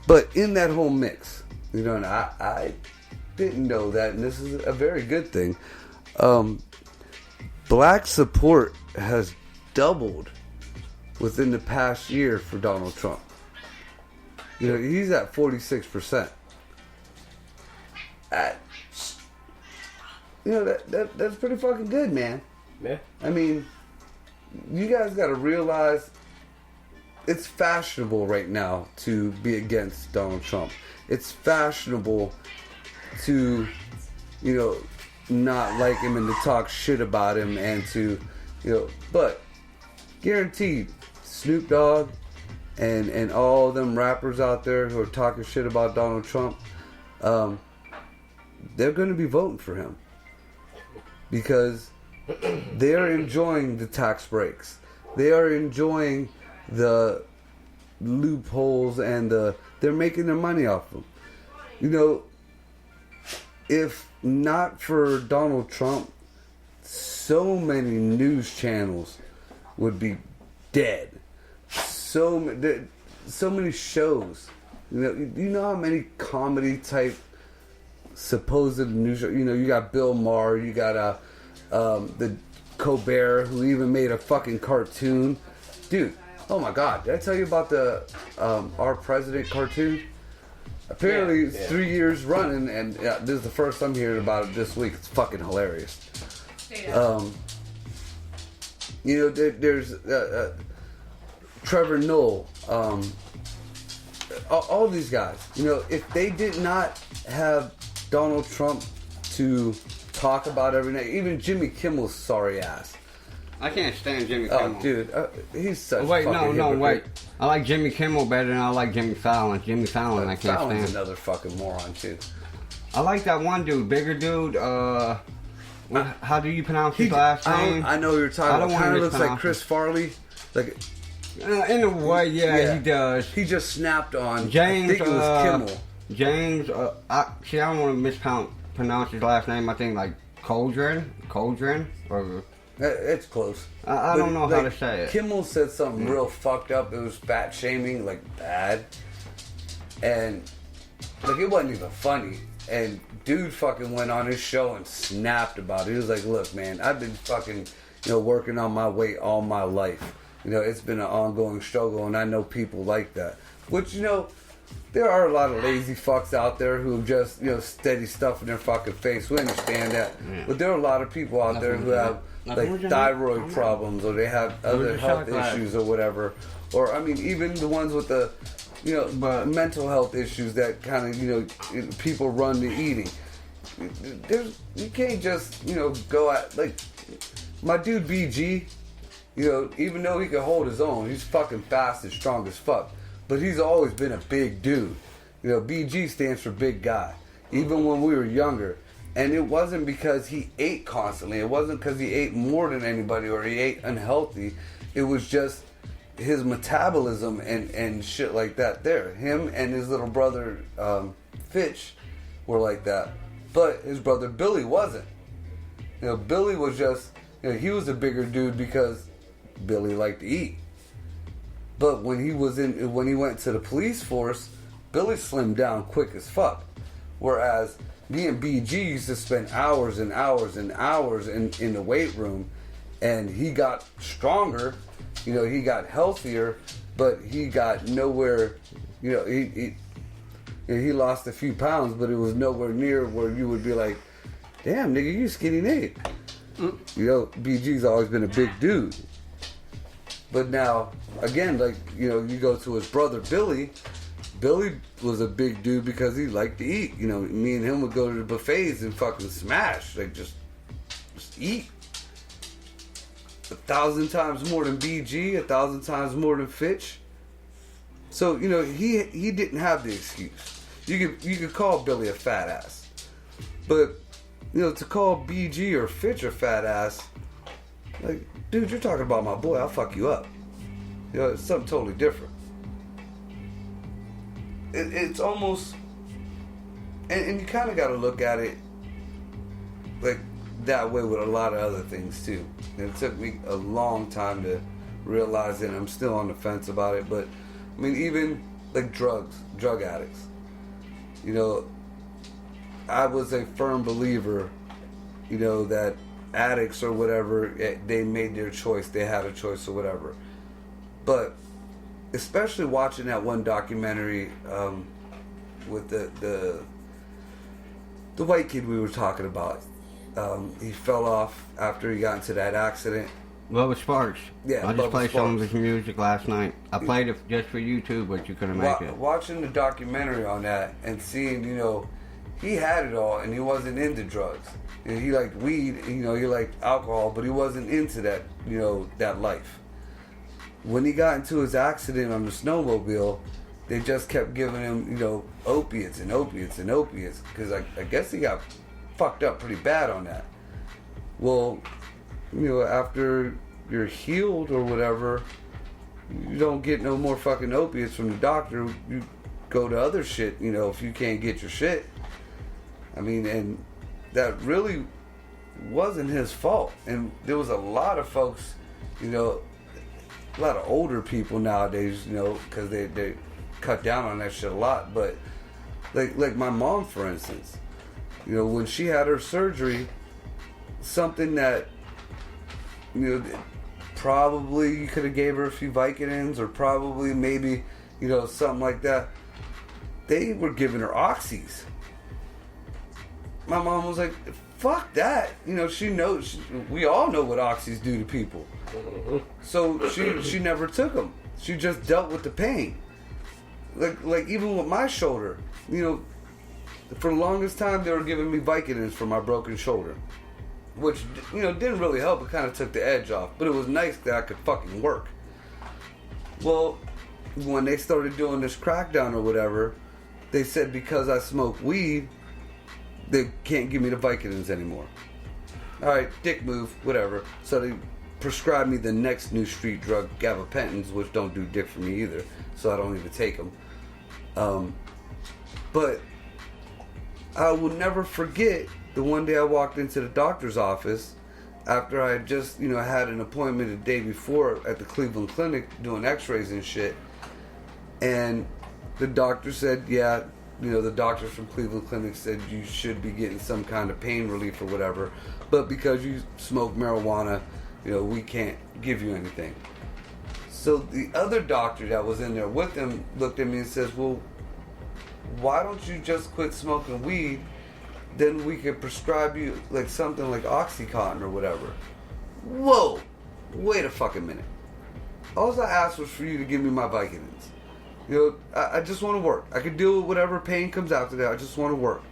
But in that whole mix, you know, and I didn't know that, and this is a very good thing. Black support has doubled within the past year for Donald Trump. You know, he's at 46%. You know, that's pretty fucking good, man. Yeah. I mean, you guys got to realize it's fashionable right now to be against Donald Trump. It's fashionable to, you know, not like him and to talk shit about him and to, you know, but guaranteed, Snoop Dogg and all them rappers out there who are talking shit about Donald Trump, they're going to be voting for him because they're enjoying the tax breaks. They are enjoying the loopholes and they're making their money off them. You know, if not for Donald Trump, so many news channels would be dead. So many shows. You know how many comedy type supposed news shows. You know, you got Bill Maher, you got the Colbert, who even made a fucking cartoon. Dude, oh my God, did I tell you about the Our President cartoon? Apparently, it's 3 years running, and this is the first I'm hearing about it this week. It's fucking hilarious. You know, there's Trevor Noah, all these guys. You know, if they did not have Donald Trump to talk about every night, even Jimmy Kimmel's sorry ass. I can't stand Jimmy Kimmel. Oh, dude, he's such wait, fucking no, hypocrite. wait. I like Jimmy Kimmel better than I like Jimmy Fallon. Jimmy Fallon, I can't Fallon's stand. another fucking moron too. I like that one dude, bigger dude. How do you pronounce his last name? I know who you're talking about. Kind of looks like Chris Farley. Like, in a way, yeah, he does. He just snapped on James. I think it was Kimmel. James. I don't want to mispronounce his last name. I think like Coldren, or. It's close. I don't know how to say it. Kimmel said something real fucked up. It was fat shaming, like bad. And like, it wasn't even funny. And dude fucking went on his show and snapped about it. He was like, look, man, I've been fucking, working on my weight all my life. It's been an ongoing struggle, and I know people like that. Which, there are a lot of lazy fucks out there who just, steady stuff in their fucking face. We understand that. Yeah. But there are a lot of people out there who have, like, thyroid problems, or they have other health issues or whatever. Or, I mean, even the ones with the, but mental health issues that kind of, people run to eating. You can't just, go at, like, my dude BG, even though he can hold his own, he's fucking fast and strong as fuck. But he's always been a big dude. BG stands for big guy. Even when we were younger. And it wasn't because he ate constantly. It wasn't because he ate more than anybody or he ate unhealthy. It was just his metabolism and shit like that there. Him and his little brother, Fitch, were like that. But his brother Billy wasn't. Billy was just, he was a bigger dude because Billy liked to eat. But when he went to the police force, Billy slimmed down quick as fuck. Whereas me and BG used to spend hours and hours and hours in the weight room, and he got stronger, he got healthier, but he got nowhere, he lost a few pounds, but it was nowhere near where you would be like, damn, nigga, you skinny nigga. BG's always been a big dude. But now, again, like, you go to his brother Billy. Billy was a big dude because he liked to eat. Me and him would go to the buffets and fucking smash. Like, just eat. 1,000 times more than BG, 1,000 times more than Fitch. So, he didn't have the excuse. You could call Billy a fat ass. But, to call BG or Fitch a fat ass, like, dude, you're talking about my boy, I'll fuck you up. It's something totally different. It's almost, and you kind of got to look at it like that way with a lot of other things too. And it took me a long time to realize it, and I'm still on the fence about it. But I mean, even like drug addicts. I was a firm believer, that addicts or whatever, they made their choice, they had a choice or whatever. But especially watching that one documentary with the white kid we were talking about, he fell off after he got into that accident. Bubba Sparks. Yeah, I just played some of his music last night. I played it just for you too, but you couldn't make it. Watching the documentary on that and seeing, he had it all and he wasn't into drugs. And he liked weed, he liked alcohol, but he wasn't into that, that life. When he got into his accident on the snowmobile, they just kept giving him, opiates and opiates and opiates. Because I guess he got fucked up pretty bad on that. Well, after you're healed or whatever, you don't get no more fucking opiates from the doctor. You go to other shit, if you can't get your shit. I mean, and that really wasn't his fault. And there was a lot of folks, a lot of older people nowadays, because they cut down on that shit a lot. But like my mom, for instance, when she had her surgery, something that, probably you could have gave her a few Vicodins or probably maybe, something like that. They were giving her oxys. My mom was like, fuck that. She knows, we all know what oxys do to people. So she never took them. She just dealt with the pain. Like even with my shoulder, for the longest time they were giving me Vicodins for my broken shoulder, which didn't really help. It kind of took the edge off, but it was nice that I could fucking work. Well, when they started doing this crackdown or whatever, they said because I smoke weed, they can't give me the Vicodins anymore. Alright, dick move, whatever. So they prescribed me the next new street drug, gabapentins, which don't do dick for me either, so I don't even take them. But I will never forget the one day I walked into the doctor's office after I had just, had an appointment the day before at the Cleveland Clinic doing x-rays and shit. And the doctor said, yeah, the doctors from Cleveland Clinic said you should be getting some kind of pain relief or whatever. But because you smoke marijuana, we can't give you anything. So the other doctor that was in there with him looked at me and says, well, why don't you just quit smoking weed? Then we could prescribe you like something like Oxycontin or whatever. Whoa! Wait a fucking minute. All I asked was for you to give me my Vicodins. I just want to work. I can deal with whatever pain comes after that. I just want to work.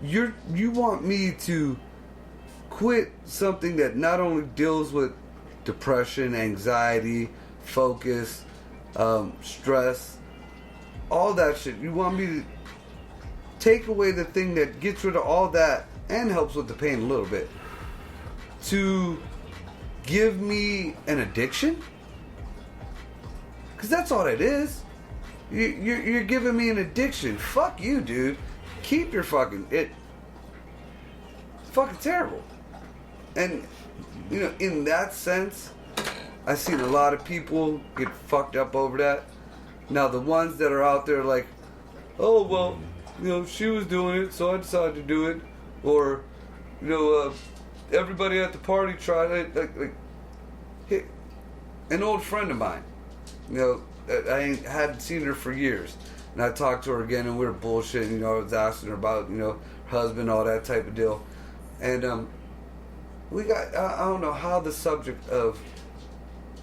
You want me to quit something that not only deals with depression, anxiety, focus, stress, all that shit. You want me to take away the thing that gets rid of all that and helps with the pain a little bit, to give me an addiction? Because that's all it is. You're giving me an addiction. Fuck you, dude. Keep your fucking... It's fucking terrible. And, in that sense, I've seen a lot of people get fucked up over that. Now, the ones that are out there like, oh, well, she was doing it, so I decided to do it. Or, everybody at the party tried it. Like, an old friend of mine, I hadn't seen her for years. And I talked to her again, and we were bullshitting. I was asking her about, her husband, all that type of deal. And we got, I don't know how the subject of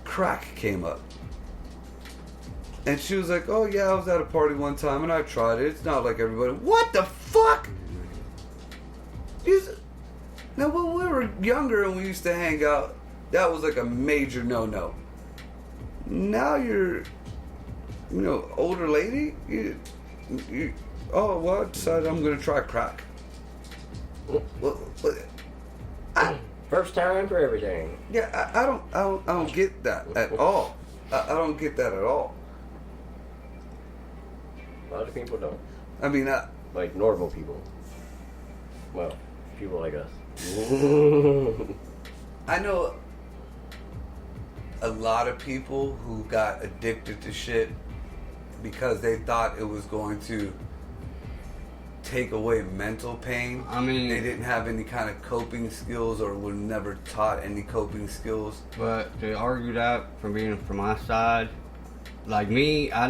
crack came up. And she was like, oh yeah, I was at a party one time and I tried it. It's not like everybody. What the fuck? Now, when we were younger and we used to hang out, that was like a major no-no. Now you're, older lady. Oh, well, I decided I'm going to try crack. First time for everything. Yeah, I don't get that at all. I don't get that at all. A lot of people don't. I mean, like normal people. Well, people like us. I know a lot of people who got addicted to shit because they thought it was going to take away mental pain. I mean, they didn't have any kind of coping skills or were never taught any coping skills. But to argue that from my side, like me, a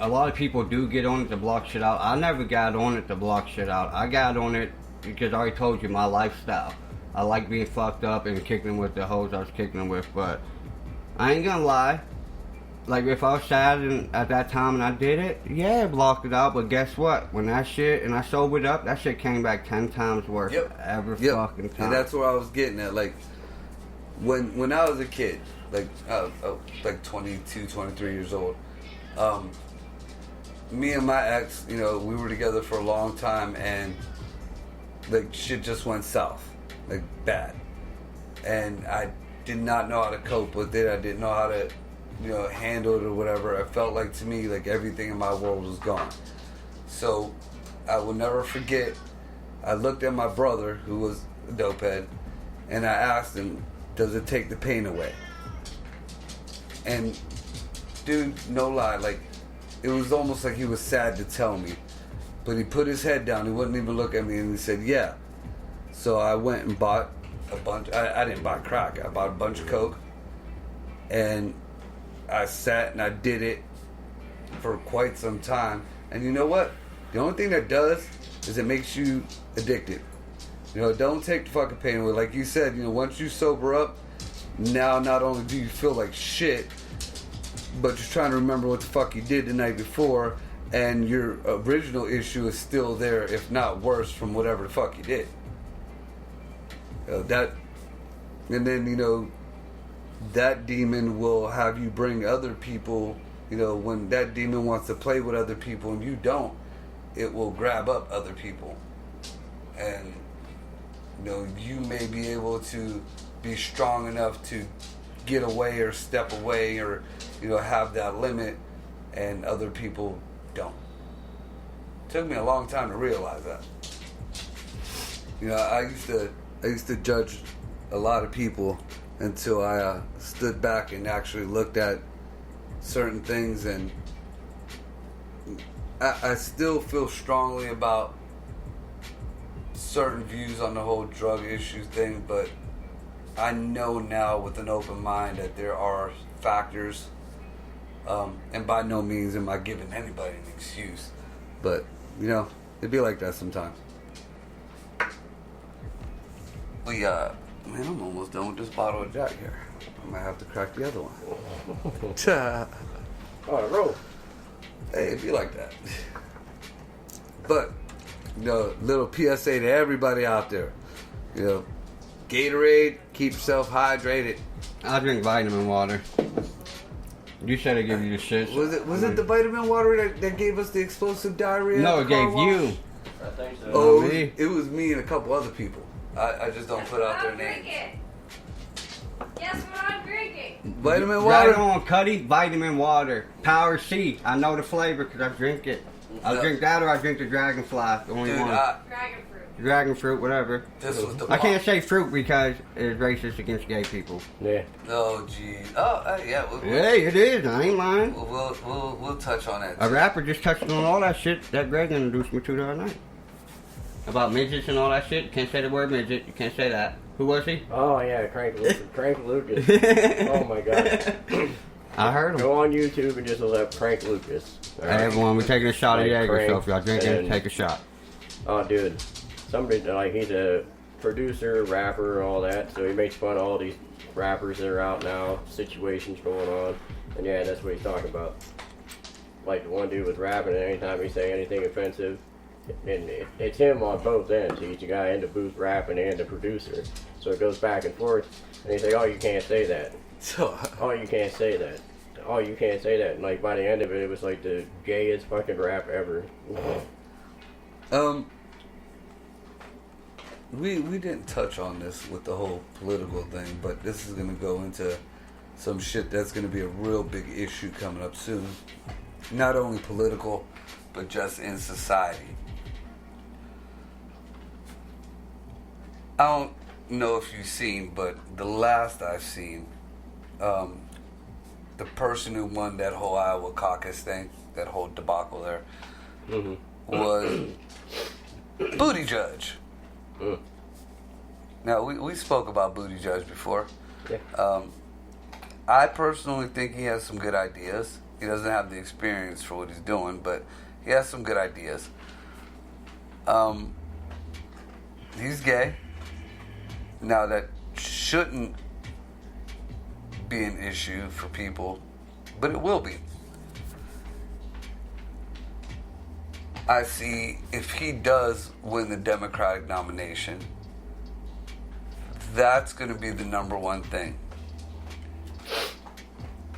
lot of people do get on it to block shit out. I never got on it to block shit out. I got on it because I already told you my lifestyle. I like being fucked up and kicking them with the hoes I was kicking them with, but I ain't gonna lie. Like, if I was sad at that time and I did it, yeah, I blocked it out, but guess what? When that shit, and I sobered up, that shit came back 10 times worse every fucking time. And that's where I was getting at. Like, when I was a kid, like 22, 23 years old, me and my ex, we were together for a long time, and like shit just went south, like bad, and I did not know how to cope with it. I didn't know how to handle it or whatever. I felt like, to me, like everything in my world was gone. So I will never forget, I looked at my brother, who was a dopehead, and I asked him, does it take the pain away? And dude, no lie, like, it was almost like he was sad to tell me. But he put his head down, he wouldn't even look at me, and he said, yeah. So I went and bought a bunch, I didn't buy crack, I bought a bunch of coke, and I sat and I did it for quite some time. And you know what? The only thing that does is it makes you addicted. Don't take the fucking pain away. Like you said, once you sober up, now not only do you feel like shit, but you're trying to remember what the fuck you did the night before, and your original issue is still there, if not worse, from whatever the fuck you did. And then, that demon will have you bring other people, when that demon wants to play with other people and you don't, it will grab up other people. And, you may be able to be strong enough to get away or step away or, have that limit, and other people don't. It took me a long time to realize that. I used to judge a lot of people until I stood back and actually looked at certain things, and I still feel strongly about certain views on the whole drug issue thing, but I know now with an open mind that there are factors, and by no means am I giving anybody an excuse, but you know, it'd be like that sometimes. Man, I'm almost done with this bottle of Jack here. I might have to crack the other one. Oh, roll. Hey, it'd be like that. But, you know, little PSA to everybody out there. You know, Gatorade, keep yourself hydrated. I drink vitamin water. You said I give you the shit. Was it the vitamin water that gave us the explosive diarrhea? No, it gave you. I think so. Oh, Me? it was me and a couple other people. I just don't put out their I'm names. drinking. Guess what I'm drinking? Vitamin water. Right on, Cuddy. Vitamin water. Power C. I know the flavor because I drink it. I drink that or I drink the Dragonfly. The only Dude, one. Dragon fruit. Dragon fruit, whatever. this was the I can't say fruit because it's racist against gay people. Yeah. Oh, gee. Oh, yeah. Hey, it is. I ain't lying. We'll touch on that. A rapper just touched on all that shit that Greg introduced me to the other night. About midgets and all that shit. You can't say the word midget. You can't say that. Who was he? Oh, yeah, Crank Lucas. Oh, my God. I heard him. Go on YouTube and just look up Crank Lucas. All Hey, right? everyone, we're taking a shot of Like Jaeger, Crank so if y'all drinking, and- take a shot. Oh, dude. Somebody, like, he's a producer, rapper, all that, so he makes fun of all these rappers that are out now, situations going on, and yeah, that's what he's talking about. Like, the one dude was rapping, and anytime he say anything offensive, and it's him on both ends. He's the guy in the booth rapping and the producer, so it goes back and forth, and he's like, oh, you can't say that. Oh, you can't say that. Oh, you can't say that. And, like, by the end of it, it was, like, the gayest fucking rap ever. We didn't touch on this with the whole political thing, but this is going to go into some shit that's going to be a real big issue coming up soon. Not only political, but just in society. I don't know if you've seen, but the last I've seen, the person who won that whole Iowa caucus thing, that whole debacle there, was Booty Judge. Now, we spoke about Booty Judge before. Yeah. I personally think he has some good ideas. He doesn't have the experience for what he's doing, but he has some good ideas. He's gay. Now, that shouldn't be an issue for people, but it will be. I see if he does win the Democratic nomination, that's going to be the number one thing.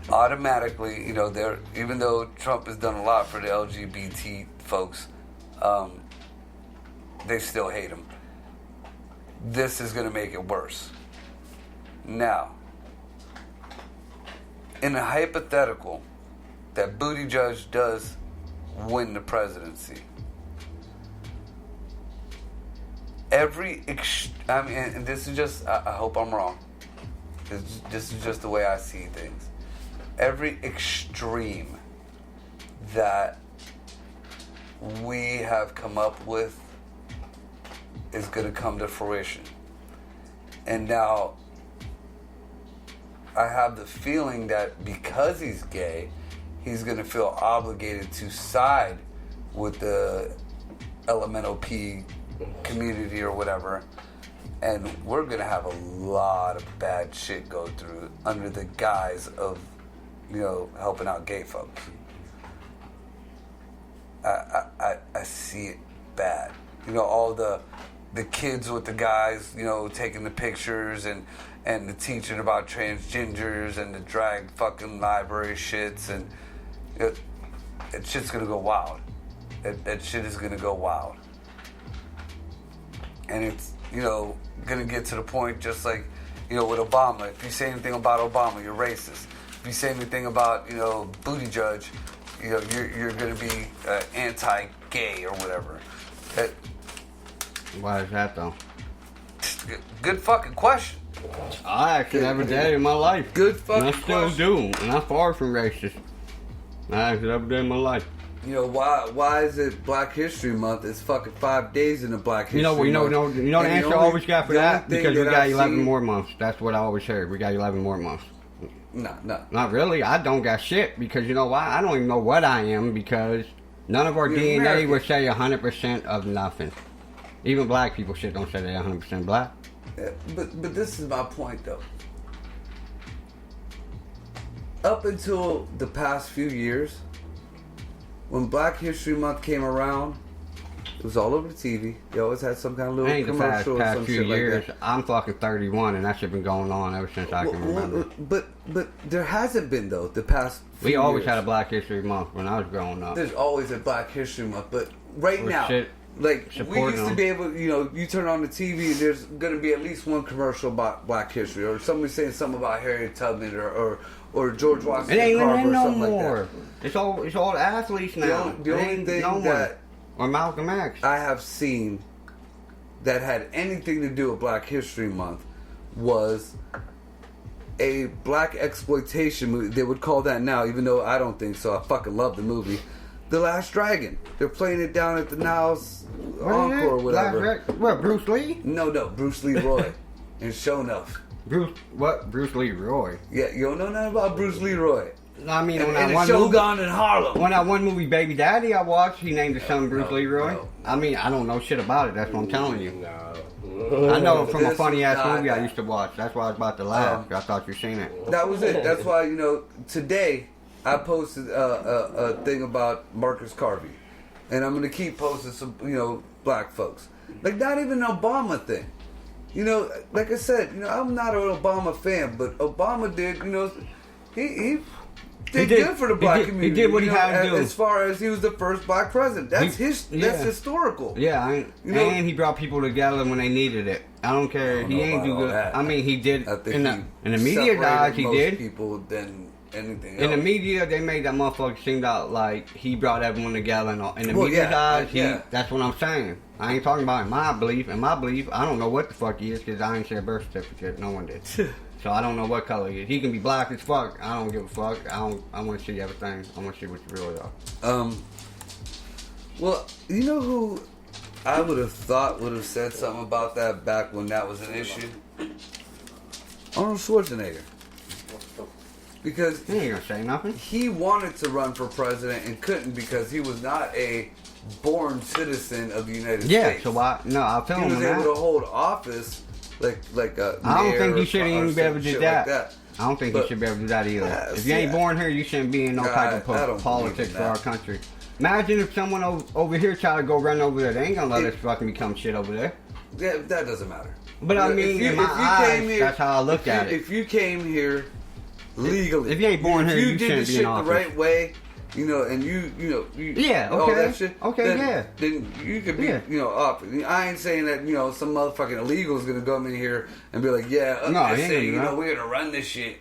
Automatically, you know, even though Trump has done a lot for the LGBT folks, they still hate him. This is going to make it worse. Now, in a hypothetical that Booty Judge does win the presidency, and this is just, I hope I'm wrong. This is just the way I see things. Every extreme that we have come up with is going to come to fruition. And now, I have the feeling that because he's gay, he's going to feel obligated to side with the LMNOP community or whatever, and we're going to have a lot of bad shit go through under the guise of, you know, helping out gay folks. I see it bad. You know, all the kids with the guys, you know, taking the pictures and the teaching about transgenders and the drag fucking library shits, and that shit's gonna go wild. That shit is gonna go wild. And it's, you know, gonna get to the point just like, you know, with Obama. If you say anything about Obama, you're racist. If you say anything about, you know, Booty Judge, you know, you're gonna be anti-gay or whatever. Why is that though? Good fucking question. I actually never did in my life. Good fucking And I still question. do. And I'm far from racist. I actually never did in my life. You know why is it Black History Month? It's fucking 5 days in the Black History Month. You know the And answer I always got for the only that? thing Because we that got I've 11 seen- more months. That's what I always heard. We got 11 more months. No. Not really. I don't got shit because you know why? I don't even know what I am because none of our You're DNA American. would say 100% of nothing. Even black people shit don't say they're 100% black. Yeah, but this is my point though. Up until the past few years, when Black History Month came around, it was all over the TV. You always had some kind of little Ain't the past commercial or some few shit years. like that. I'm fucking 31 and that shit been going on ever since I can remember. But there hasn't been though the past. We few always years. had a Black History Month when I was growing up. There's always a Black History Month, but right We're now, shit like we supporting used to them. be able, you turn on the TV and there's going to be at least one commercial about Black history, or somebody saying something about Harriet Tubman or George It Washington ain't even Carver in or no something more. like It's all athletes now. The It only ain't thing no one. that Or Malcolm X. I have seen that had anything to do with Black History Month was a black exploitation movie. They would call that now, even though I don't think so. I fucking love the movie. The Last Dragon. They're playing it down at the Now's Encore or whatever. What, Bruce Lee? No, Bruce Leroy and Shonuff. Bruce Leroy? Yeah, you don't know nothing about Bruce Leroy. I mean, And, on that and one Shogun movie, in Harlem. when that one movie Baby Daddy I watched, he named his son Bruce no, Leroy. no. I mean, I don't know shit about it. That's what I'm telling you. No. I know it from a This funny is ass not movie I that. used to watch. That's why I was about to laugh. I thought you seen it. That was it. That's why, today I posted a thing about Marcus Garvey. And I'm going to keep posting some, black folks. Like, not even an Obama thing. Like I said, I'm not an Obama fan, but Obama did, he did good for the black community. He did what he had to do. As far as he was the first black president. That's that's historical. Yeah, and he brought people together when they needed it. I don't care. He ain't do good. I mean, he did. I think In the media's eyes, he most did. people than anything else. In the media, they made that motherfucker seem out like he brought everyone together. And all. In the Well, media's yeah, eyes, yeah. That's what I'm saying. I ain't talking about in my belief. In my belief, I don't know what the fuck he is because I ain't see a birth certificate. No one did. So I don't know what color he is. He can be black as fuck. I don't give a fuck. I want to see everything. I want to see what you really are. Well, you know who I would have thought would have said something about that back when that was an issue? Arnold Schwarzenegger. Because He ain't gonna say nothing. he wanted to run for president and couldn't because he was not a born citizen of the United Yeah. States. So why? No, I'll tell He him was that. able to hold office like a I don't mayor think he or shouldn't even be able to do shit that. like that. I don't think But- he should be able to do that either. Yeah, If you ain't see, born here, you shouldn't be in no type of I don't politics believe in for our that. country. Imagine if someone over here tried to go run over there. They ain't gonna let us fucking become shit over there. Yeah, that doesn't matter. But I mean, in my eyes, that's how I look at it. If you came here legally, If you ain't born if here, you you did shouldn't the be in shit the office. right way, and you Yeah, all okay. that shit. Okay, then, yeah. Then you could be, Yeah. up. I ain't saying that some motherfucking illegal is gonna come in here and be like, yeah, No, I he ain't say, gonna do that. we're gonna run this shit.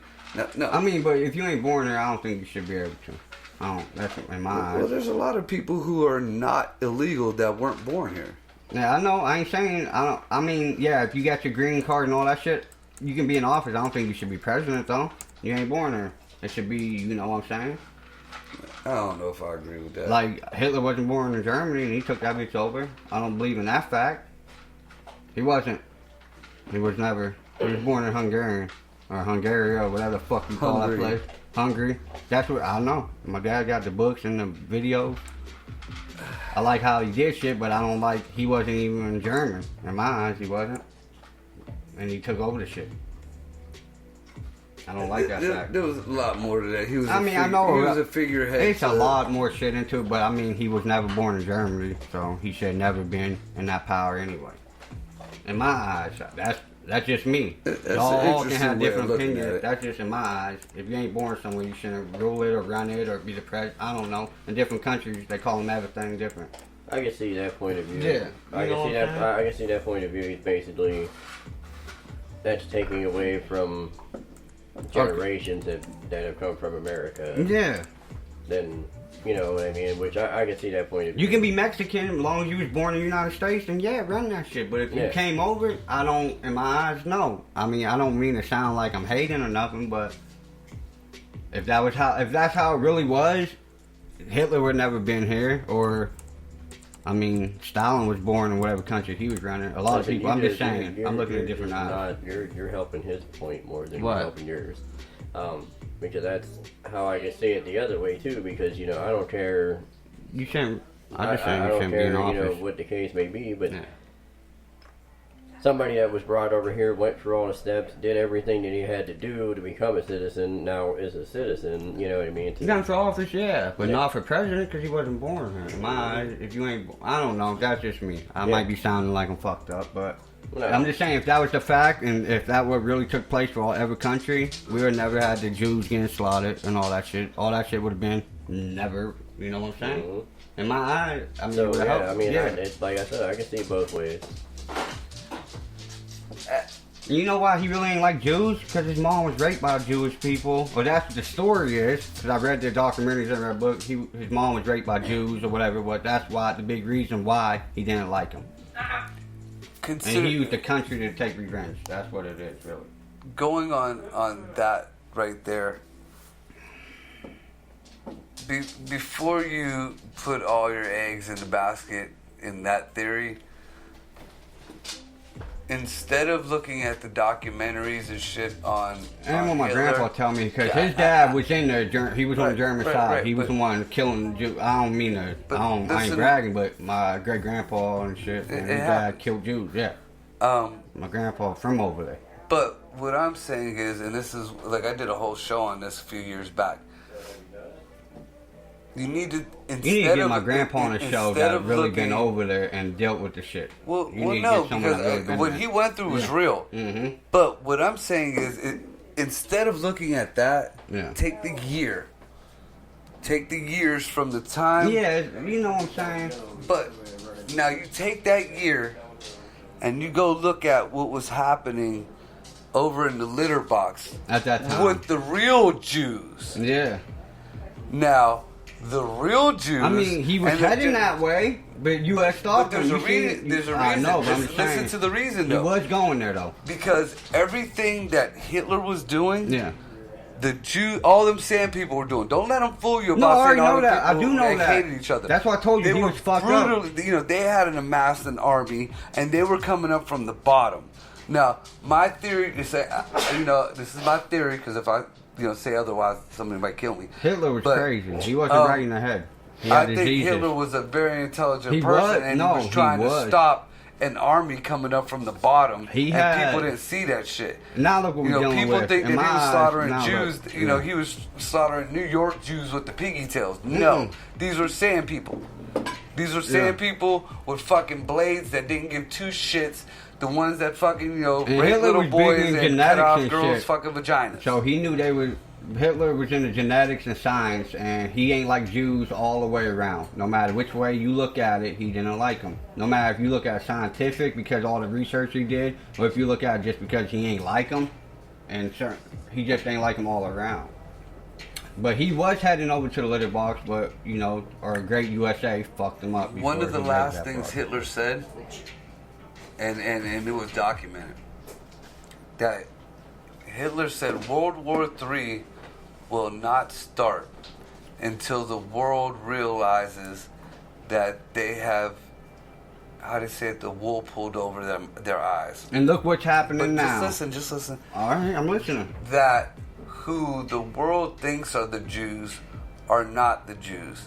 No. I mean, but if you ain't born there, I don't think you should be able to. I don't. That's in my well, eyes. there's a lot of people who are not illegal that weren't born here. Yeah, I know. I ain't saying. I don't. I mean, yeah. If you got your green card and all that shit, you can be in office. I don't think you should be president though. You ain't born there. It should be. You know what I'm saying? I don't know if I agree with that. Like Hitler wasn't born in Germany and he took that bitch over. I don't believe in that fact. He wasn't. He was never. He was born in Hungary or Hungary or whatever the fuck you call Hungary. that place. Hungary. That's what I know. My dad got the books and the videos. I like how he did shit, but I don't like he wasn't even German. In my eyes, he wasn't. And he took over the shit. I don't like that fact. There was a lot more to that. He was. I mean, I know. He was a figurehead. It's a to- lot more shit into it, but I mean, he was never born in Germany, so he should have never been in that power anyway. In my eyes, that's just me. That's an Y'all can interesting have way of different looking at opinions. it. That's just in my eyes. If you ain't born somewhere, you shouldn't rule it or run it or be the president. I don't know. In different countries, they call them everything different. I can see that point of view. Yeah, I you know can see what that. I'm saying? I can see that point of view. He's basically that's taking away from generations that have come from America. Yeah. Then you know what I mean. Which I can see that point of view. You can be Mexican as long as you was born in the United States, then yeah, run that shit. But if you Yeah. came over, I don't, in my eyes, no. I mean, I don't mean to sound like I'm hating or nothing, but if that's how it really was, Hitler would never been here, or I mean, Stalin was born in whatever country he was running. A lot of people. I'm just saying. I'm looking at different eyes. You're helping his point more than What? you're helping yours. Because that's how I can say it the other way too. Because I don't care. You shouldn't. I'm just saying I you don't shouldn't be care, in office. what the case may be, but Yeah. somebody that was brought over here went through all the steps, did everything that he had to do to become a citizen. Now is a citizen. You know what I mean? He got for office, yeah, but not for president because he wasn't born here. In my eyes, if you ain't, I don't know. That's just me. I might be sounding like I'm fucked up, but No. I'm just saying if that was the fact, and if that what really took place for every country, we would never had the Jews getting slaughtered and all that shit. All that shit would have been never. You know what I'm saying? Mhm. In my eyes, I mean, So it would've yeah, helped. I mean, yeah. it's like I said, I can see both ways. You know why he really ain't like Jews? Because his mom was raped by Jewish people. Well, that's what the story is. Because I read the documentaries and read book. His mom was raped by Jews or whatever. But that's why the big reason why he didn't like him. And he used the country to take revenge. That's what it is, really. Going on that right there. Before you put all your eggs in the basket in that theory, instead of looking at the documentaries and shit on And what my Hitler, grandpa tell me, because his dad was in the, he was on the German right, side. right, He was but- the one killing Jews. I don't mean to, But I ain't listen- bragging, but my great grandpa and shit, and his dad happened. killed Jews. Yeah, Um, my grandpa from over there. but what I'm saying is, and this is like I did a whole show on this a few years back. You need to You need to get my grandpa on a show instead that of really looking- been over there and dealt with the shit. Well, You well, need to no, get someone because that really been what there. he went through was Yeah. real. Mm-hmm. But what I'm saying is, instead of looking at that, Yeah. take the year. Take the years from the time. Yeah, you know what I'm saying? But now you take that year, and you go look at what was happening over in the litter box At that time. with the real Jews. Yeah. Now, the real Jews. I mean, he was and the heading Ju- that way, but U.S. thought But there's a reason. There's a reason. I know, but I'm Listen, saying. listen to the reason, He though. was going there, though. Because everything that Hitler was doing, Yeah. the Jew, all them sand people were doing. Don't let them fool you No, about I saying already all know the that. I people do know that. hated each other. That's why I told you they he were was fucked up. brutally, they had an amassed an army, and they were coming up from the bottom. Now, my theory is that, this is my theory, because if I, say otherwise, somebody might kill me. Hitler was But, crazy. He wasn't right in the head. He I had think diseases. Hitler was a very intelligent He person, was? and No, he was trying he to was. stop an army coming up from the bottom. He and had- people didn't see that shit. Now look what we're dealing people with. think that In he my was eyes, slaughtering now Jews. look, He was slaughtering New York Jews with the piggy tails. No, these were sand people. These were sand people with fucking blades that didn't give two shits. The ones that fucking rape Hitler little was big boys in and cut genetics off and girls' shit. fucking vaginas. So he knew they were. Hitler was into genetics and science, and he ain't like Jews all the way around. No matter which way you look at it, he didn't like them. No matter if you look at it scientific because all the research he did, or if you look at it just because he ain't like them, and he just ain't like them all around. But he was heading over to the litter box, but our great USA fucked him up. One of the before he last made that things part. Hitler said, and it was documented, that Hitler said World War III will not start until the world realizes that they have, how do you say it, the wool pulled over their eyes. And look what's happening But now. just listen. All right, I'm listening. That who the world thinks are the Jews are not the Jews.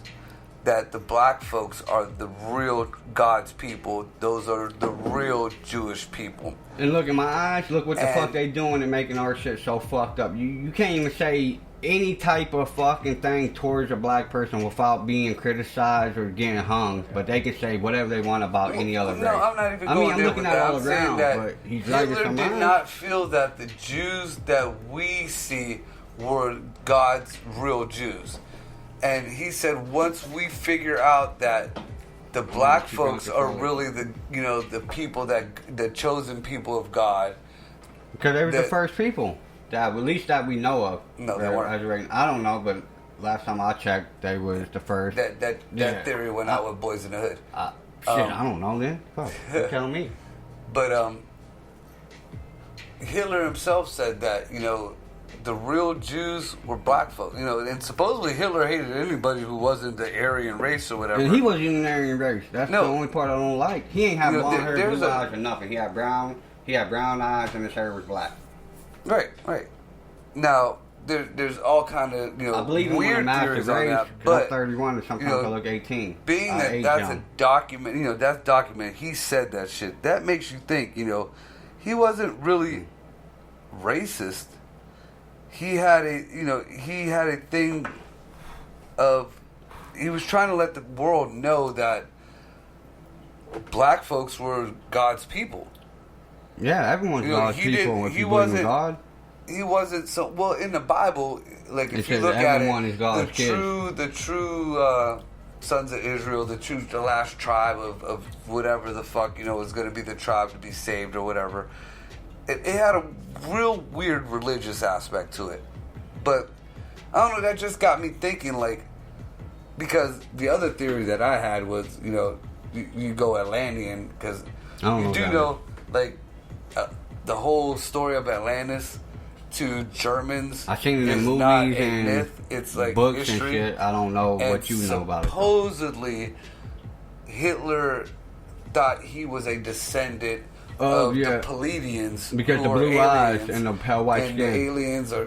That the black folks are the real God's people. Those are the real Jewish people. And look in my eyes, look what the And- fuck they doing and making our shit so fucked up. You can't even say any type of fucking thing towards a black person without being criticized or getting hung. But they can say whatever they want about any other race. No, I'm not even I going mean, I'm there looking with at that. all I'm saying around, that but he's right in Hitler some did eyes. not feel that the Jews that we see were God's real Jews. And he said once we figure out that the black folks are really the people the chosen people of God. Because they were the that- first people. That, at least that we know of. No, they weren't. As of right- I don't know, but last time I checked, they was the first. That Yeah. theory went out with Boys in the Hood. Shit, I don't know then. Fuck, you tell me. But Hitler himself said that the real Jews were black folk. And supposedly Hitler hated anybody who wasn't the Aryan race or whatever. And he wasn't even an Aryan race. That's the only part I don't like. He ain't have blonde hair, blue eyes, or nothing. He had brown eyes, and his hair was black. Right. Now, there's all kind of I believe weird theories on that, but I'm 31 and sometimes I look 18. Being that's a document, that's documented. He said that shit. That makes you think, he wasn't really racist. He had a thing of, he was trying to let the world know that black folks were God's people. Yeah, everyone's God's people. If you believe in God. He wasn't so well in the Bible. Like if you look at it, the true sons of Israel, the last tribe of whatever the fuck was going to be the tribe to be saved or whatever. It had a real weird religious aspect to it, but I don't know. That just got me thinking, like, because the other theory that I had was, you go Atlantean because you do know, like, the whole story of Atlantis. To Germans, I seen it in movies and myth. It's like books history. And shit. I don't know what you know about it. Supposedly, Hitler thought he was a descendant of the Palladians because the blue eyes and the pale white skin. The aliens are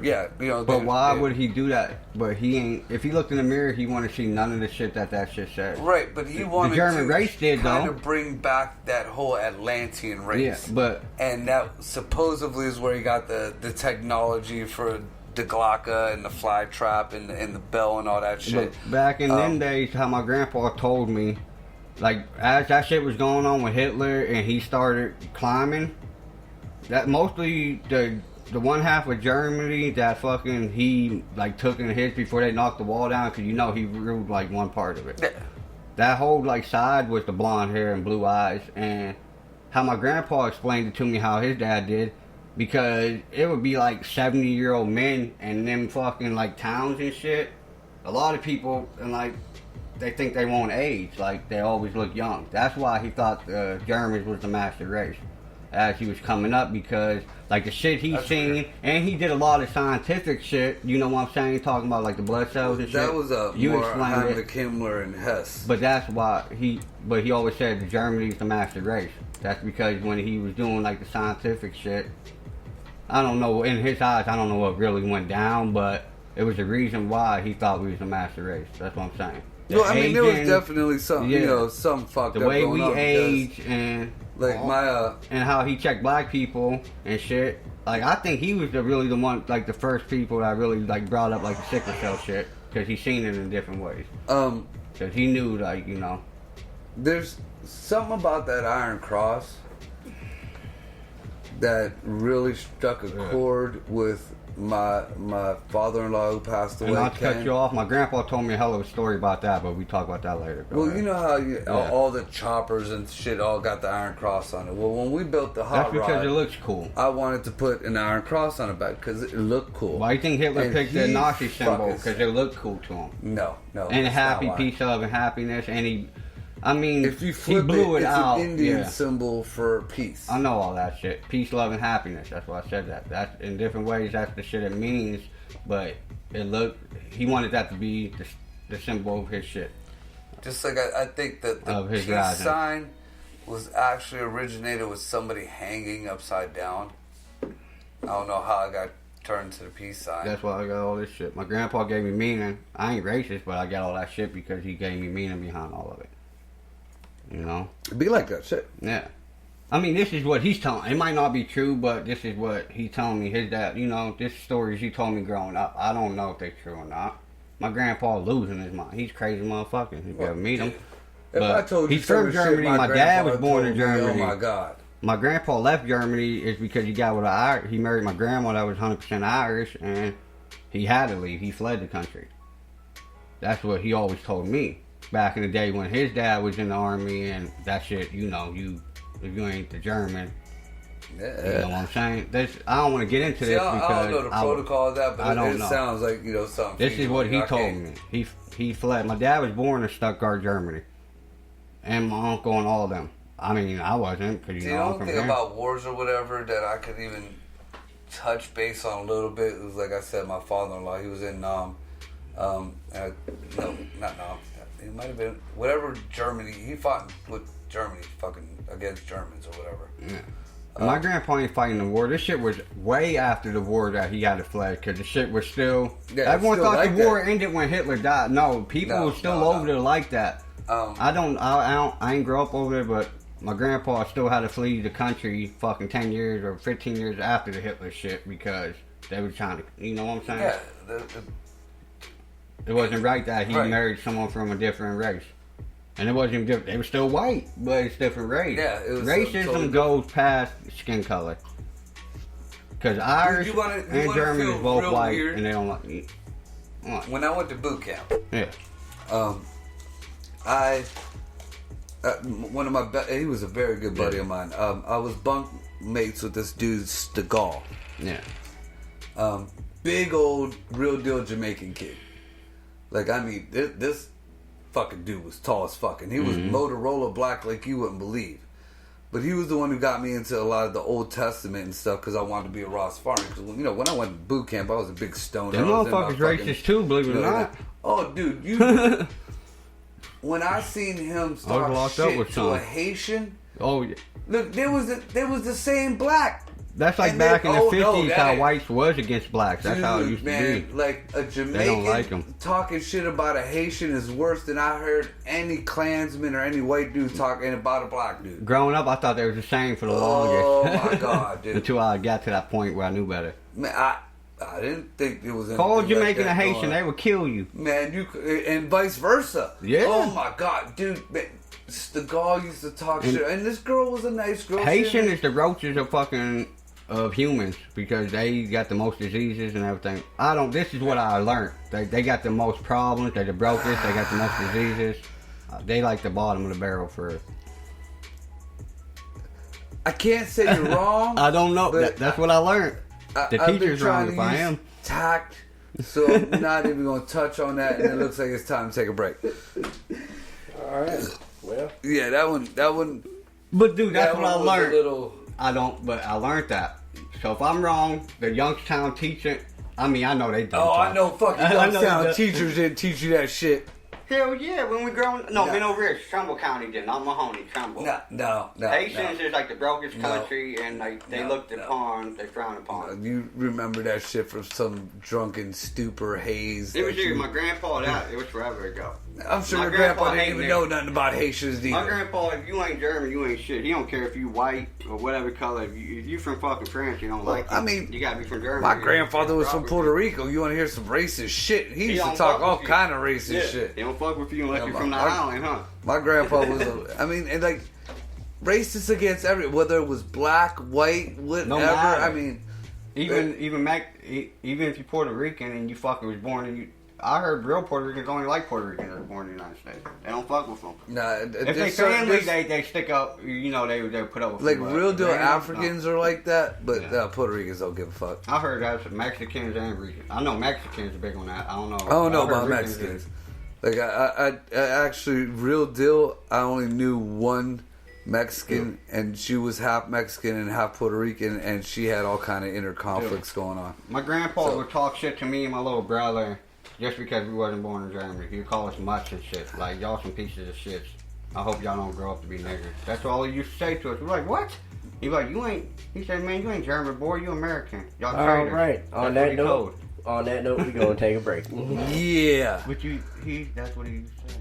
But why would he do that? But he ain't. If he looked in the mirror, he wanted to see none of the shit that shit said. Right, but he wanted the German race did kind of bring back that whole Atlantean race. Yeah, and that supposedly is where he got the technology for the Glocka and the fly trap and the bell and all that shit. But back in them days, how my grandpa told me. Like, as that shit was going on with Hitler and he started climbing, that mostly the one half of Germany that fucking he, like, took in his before they knocked the wall down, because he ruled, like, one part of it. Yeah. That whole, like, side was the blonde hair and blue eyes, and how my grandpa explained it to me how his dad did, because it would be, like, 70-year-old men and them fucking, like, towns and shit. A lot of people, and, like, they think they won't age, like they always look young. That's why he thought the Germans was the master race as he was coming up, because like the shit he's seen, and he did a lot of scientific shit. You know what I'm saying? Talking about like the blood cells and shit. That was more Heinrich Himmler and Hess. But that's why he always said the Germany's the master race. That's because when he was doing like the scientific shit, I don't know, in his eyes, I don't know what really went down, but it was the reason why he thought we was the master race. That's what I'm saying. Well, I mean, there was definitely some, some fucked up. The way we age and like and how he checked black people and shit. Like, I think he was really the one, like the first people that really like brought up like the sickle cell shit, because he seen it in different ways. Because he knew, like, there's something about that Iron Cross that really struck a chord with my father-in-law who passed away. And not to cut you off, my grandpa told me a hell of a story about that, but we talk about that later. Well, you know how all the choppers and shit all got the Iron Cross on it. Well, when we built the hot rod, that's because it looks cool. I wanted to put an Iron Cross on the back because it looked cool. Why do you think Hitler picked the Nazi symbol? Because it looked cool to him. No. And a happy, peace, love, and happiness. And if you flip he blew it out. It's an Indian symbol for peace. I know all that shit. Peace, love, and happiness. That's why I said that. That's in different ways. That's the shit it means. But he wanted that to be the symbol of his shit. Just like I think that the peace sign was actually originated with somebody hanging upside down. I don't know how I got turned to the peace sign. That's why I got all this shit. My grandpa gave me meaning. I ain't racist, but I got all that shit because he gave me meaning behind all of it. It'd be like that shit. Yeah. I mean, this is what he's telling. It might not be true, but this is what he's telling me. His dad, this stories he told me growing up. I don't know if they're true or not. My grandpa losing his mind. He's crazy motherfucker. You gotta meet him. If I told you he's from Germany. My dad was born in Germany. Oh my God. My grandpa left Germany is because he got with he married my grandma that was 100% Irish, and he had to leave. He fled the country. That's what he always told me. Back in the day when his dad was in the army and that shit, if you ain't the German, you know what I'm saying? I don't want to get into this because I don't know the protocol of that, but it know. Sounds like something. This is what he told me. He fled. My dad was born in Stuttgart, Germany, and my uncle and all of them. I mean, I wasn't because I don't think about wars or whatever that I could even touch base on a little bit. It was like I said, my father-in-law. He was in no, not Nam. It might have been whatever Germany. He fought with Germany, fucking against Germans or whatever. Yeah. My grandpa ain't fighting the war. This shit was way after the war that he had to fled, because the shit was still. Yeah, everyone still thought like the war that. ended when Hitler died. No, people were still over there like that. I ain't grow up over there, but my grandpa still had to flee the country fucking 10 years or 15 years after the Hitler shit because they were trying to, you know what I'm saying? Yeah. It wasn't right that he married someone from a different race. And it wasn't even different. They were still white, but it's different race. Yeah, it was racism totally goes past skin color. Because Irish and Germans both white, weird. and they don't like me. When I went to boot camp, Yeah. One of my he was a very good buddy of mine. I was bunk mates with this dude Stegall. Yeah. Big old real deal Jamaican kid. Like, I mean, this fucking dude was tall as fuck, and he was Motorola black like you wouldn't believe. But he was the one who got me into a lot of the Old Testament and stuff because I wanted to be a Rastafarian. Because when I went to boot camp, I was a big stoner. Them motherfuckers racist too, believe it or not. Oh, dude, you. When I seen him start locked up shit with to some. a Haitian, Oh, yeah. look, there was the same black. That's like And back then- in the oh, no, 50s that how ain't- whites was against blacks. That's how it used to be. Like a Jamaican like 'em. talking shit about a Haitian is worse than I heard any Klansman or any white dude talking about a black dude. Growing up, I thought they was the same for the Oh longest. my god, dude! Until I got to that point where I knew better. Man, I didn't think it was. Call anything like Jamaican that a Haitian, going they on. would kill you. Man, and vice versa. Yeah. Oh my god, dude! Man, Stegall used to talk shit, and this girl was a nice girl. Haitian is the roaches of humans because they got the most diseases and everything. This is what I learned. They got the most problems. They're the brokest. They got the most diseases. They like the bottom of the barrel for. I can't say you're wrong. I don't know. But That's what I learned. The I've been teacher's trying wrong to if I use am. tact, so I'm not even going to touch on that. And it looks like it's time to take a break. All right. Well, Yeah, that one. But dude, that's that what I one was a learned. little. But I learned that. So if I'm wrong, the Youngstown teacher. I mean, I know they don't. Oh, I know. Fucking I know Youngstown that. teachers didn't teach you that shit. Hell yeah, when we growing. No, No. Middle Ridge, Trumbull County did, not Mahoney, Trumbull. No. Haitians is like the brokest No. country, and they No, looked no. upon, they frowned upon. You remember that shit from some drunken stupor haze? It was that you- my grandpa. It was forever ago. I'm sure my your grandpa didn't hated even it. know nothing about Haitians My either. grandpa, if you ain't German, you ain't shit. He don't care if you white or whatever color. If you from fucking France, you don't like it. I mean, you gotta be from Germany. My grandfather was from Robert. Puerto Rico. You want to hear some racist shit? He used to don't talk fuck all with you. kind of racist Yeah, shit. They don't fuck with you unless Yeah, you're from the my- island, huh? My grandpa was, and like, racist against whether it was black, white, whatever. matter. I mean, Even if you're Puerto Rican and you fucking was born in I heard real Puerto Ricans only like Puerto Ricans that are born in the United States. They don't fuck with them. nah. If they family, they stick up. You know, they put up with like them, but real deal they don't- Africans are like that, but Yeah. Puerto Ricans don't give a fuck. I heard that's Mexicans and Ricans. I know Mexicans are big on that. I don't know. I don't know I heard about Ricans Mexicans. Like I actually, real deal. I only knew one Mexican, and she was half Mexican and half Puerto Rican, and she had all kind of inner conflicts going on. My grandpa So- would talk shit to me and my little brother just because we wasn't born in Germany. He would call us mutts and shit. Like, y'all some pieces of shit. I hope y'all don't grow up to be niggers. That's all he used to say to us. We're like, what? He was like, he said, man, you ain't German, boy, you American. Y'all all traitors. right. On That's what that he note, told. we're gonna take a break. Yeah. But that's what he used to say.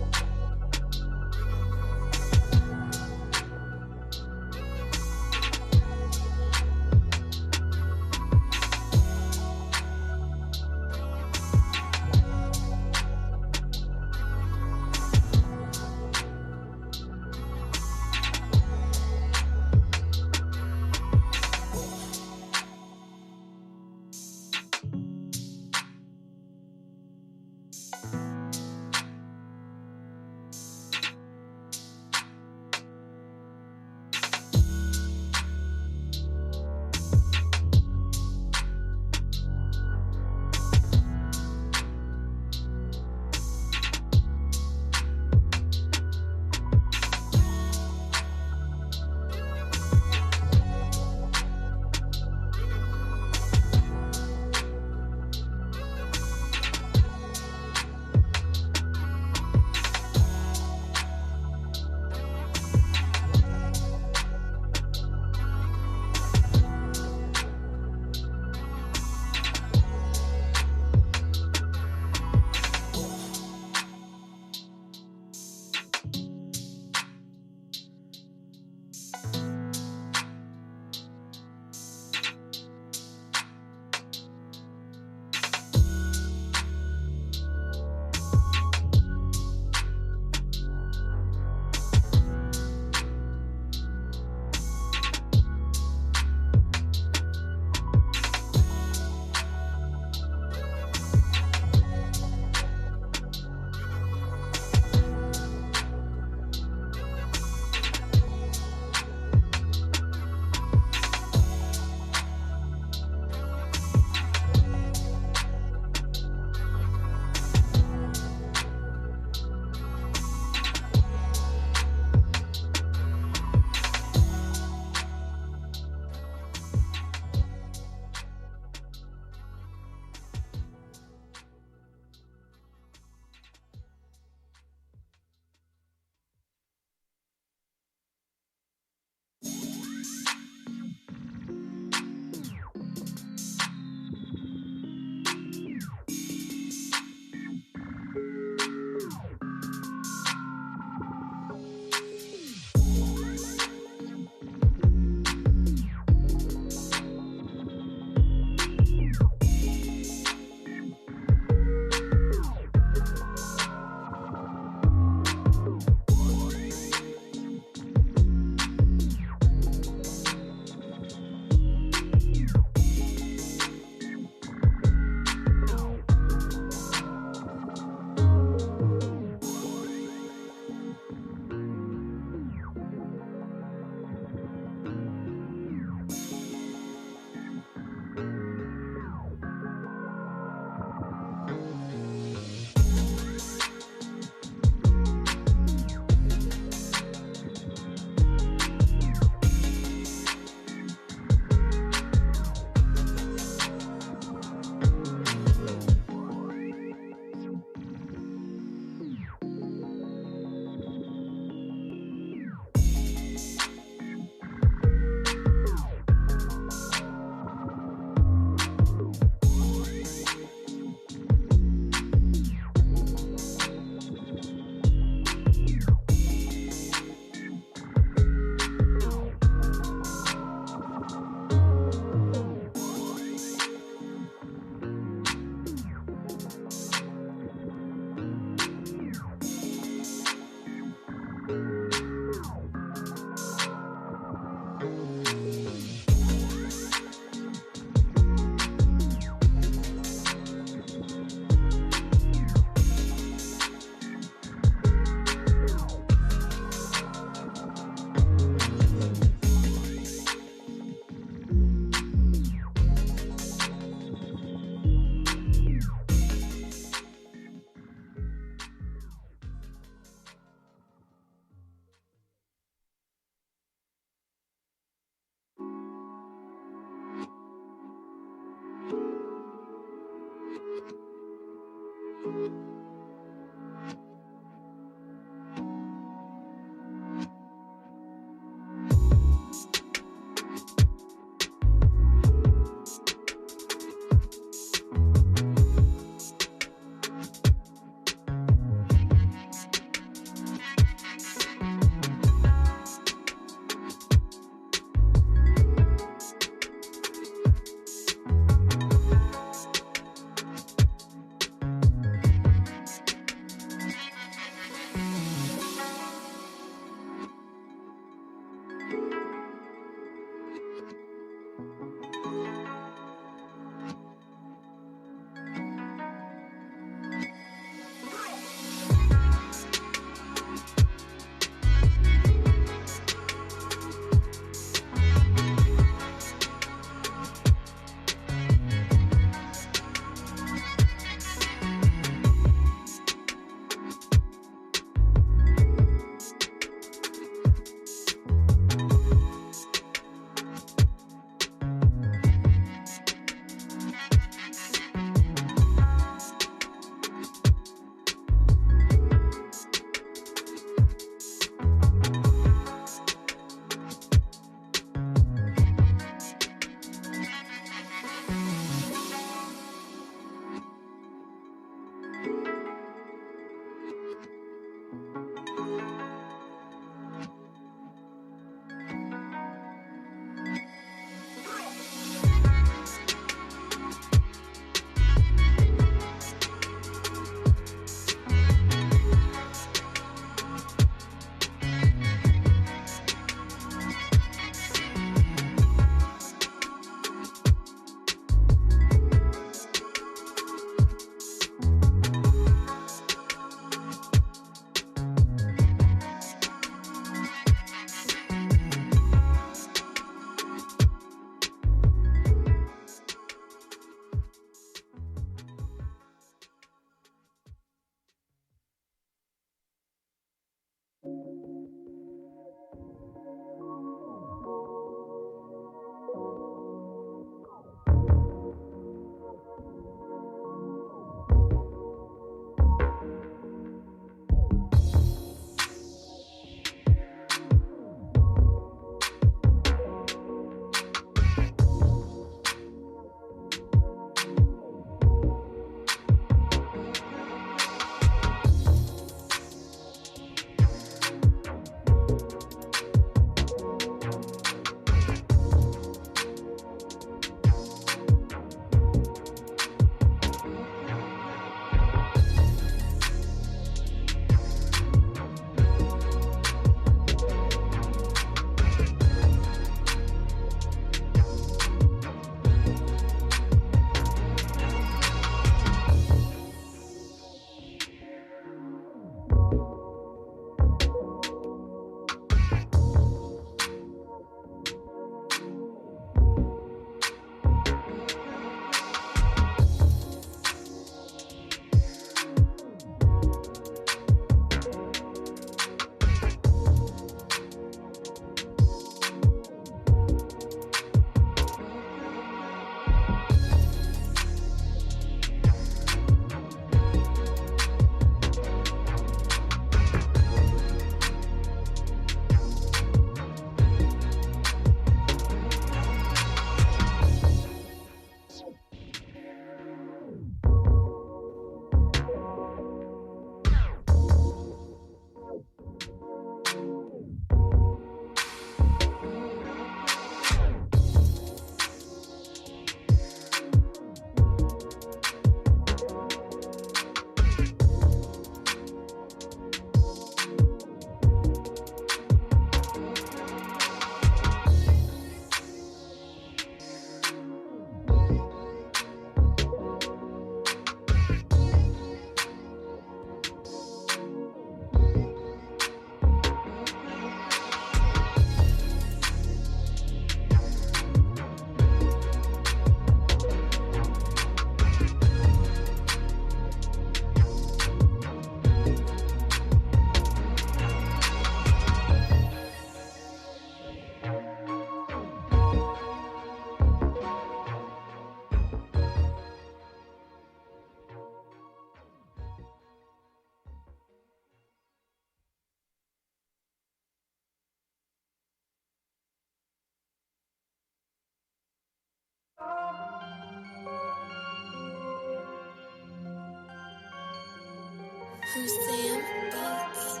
Sam Beats.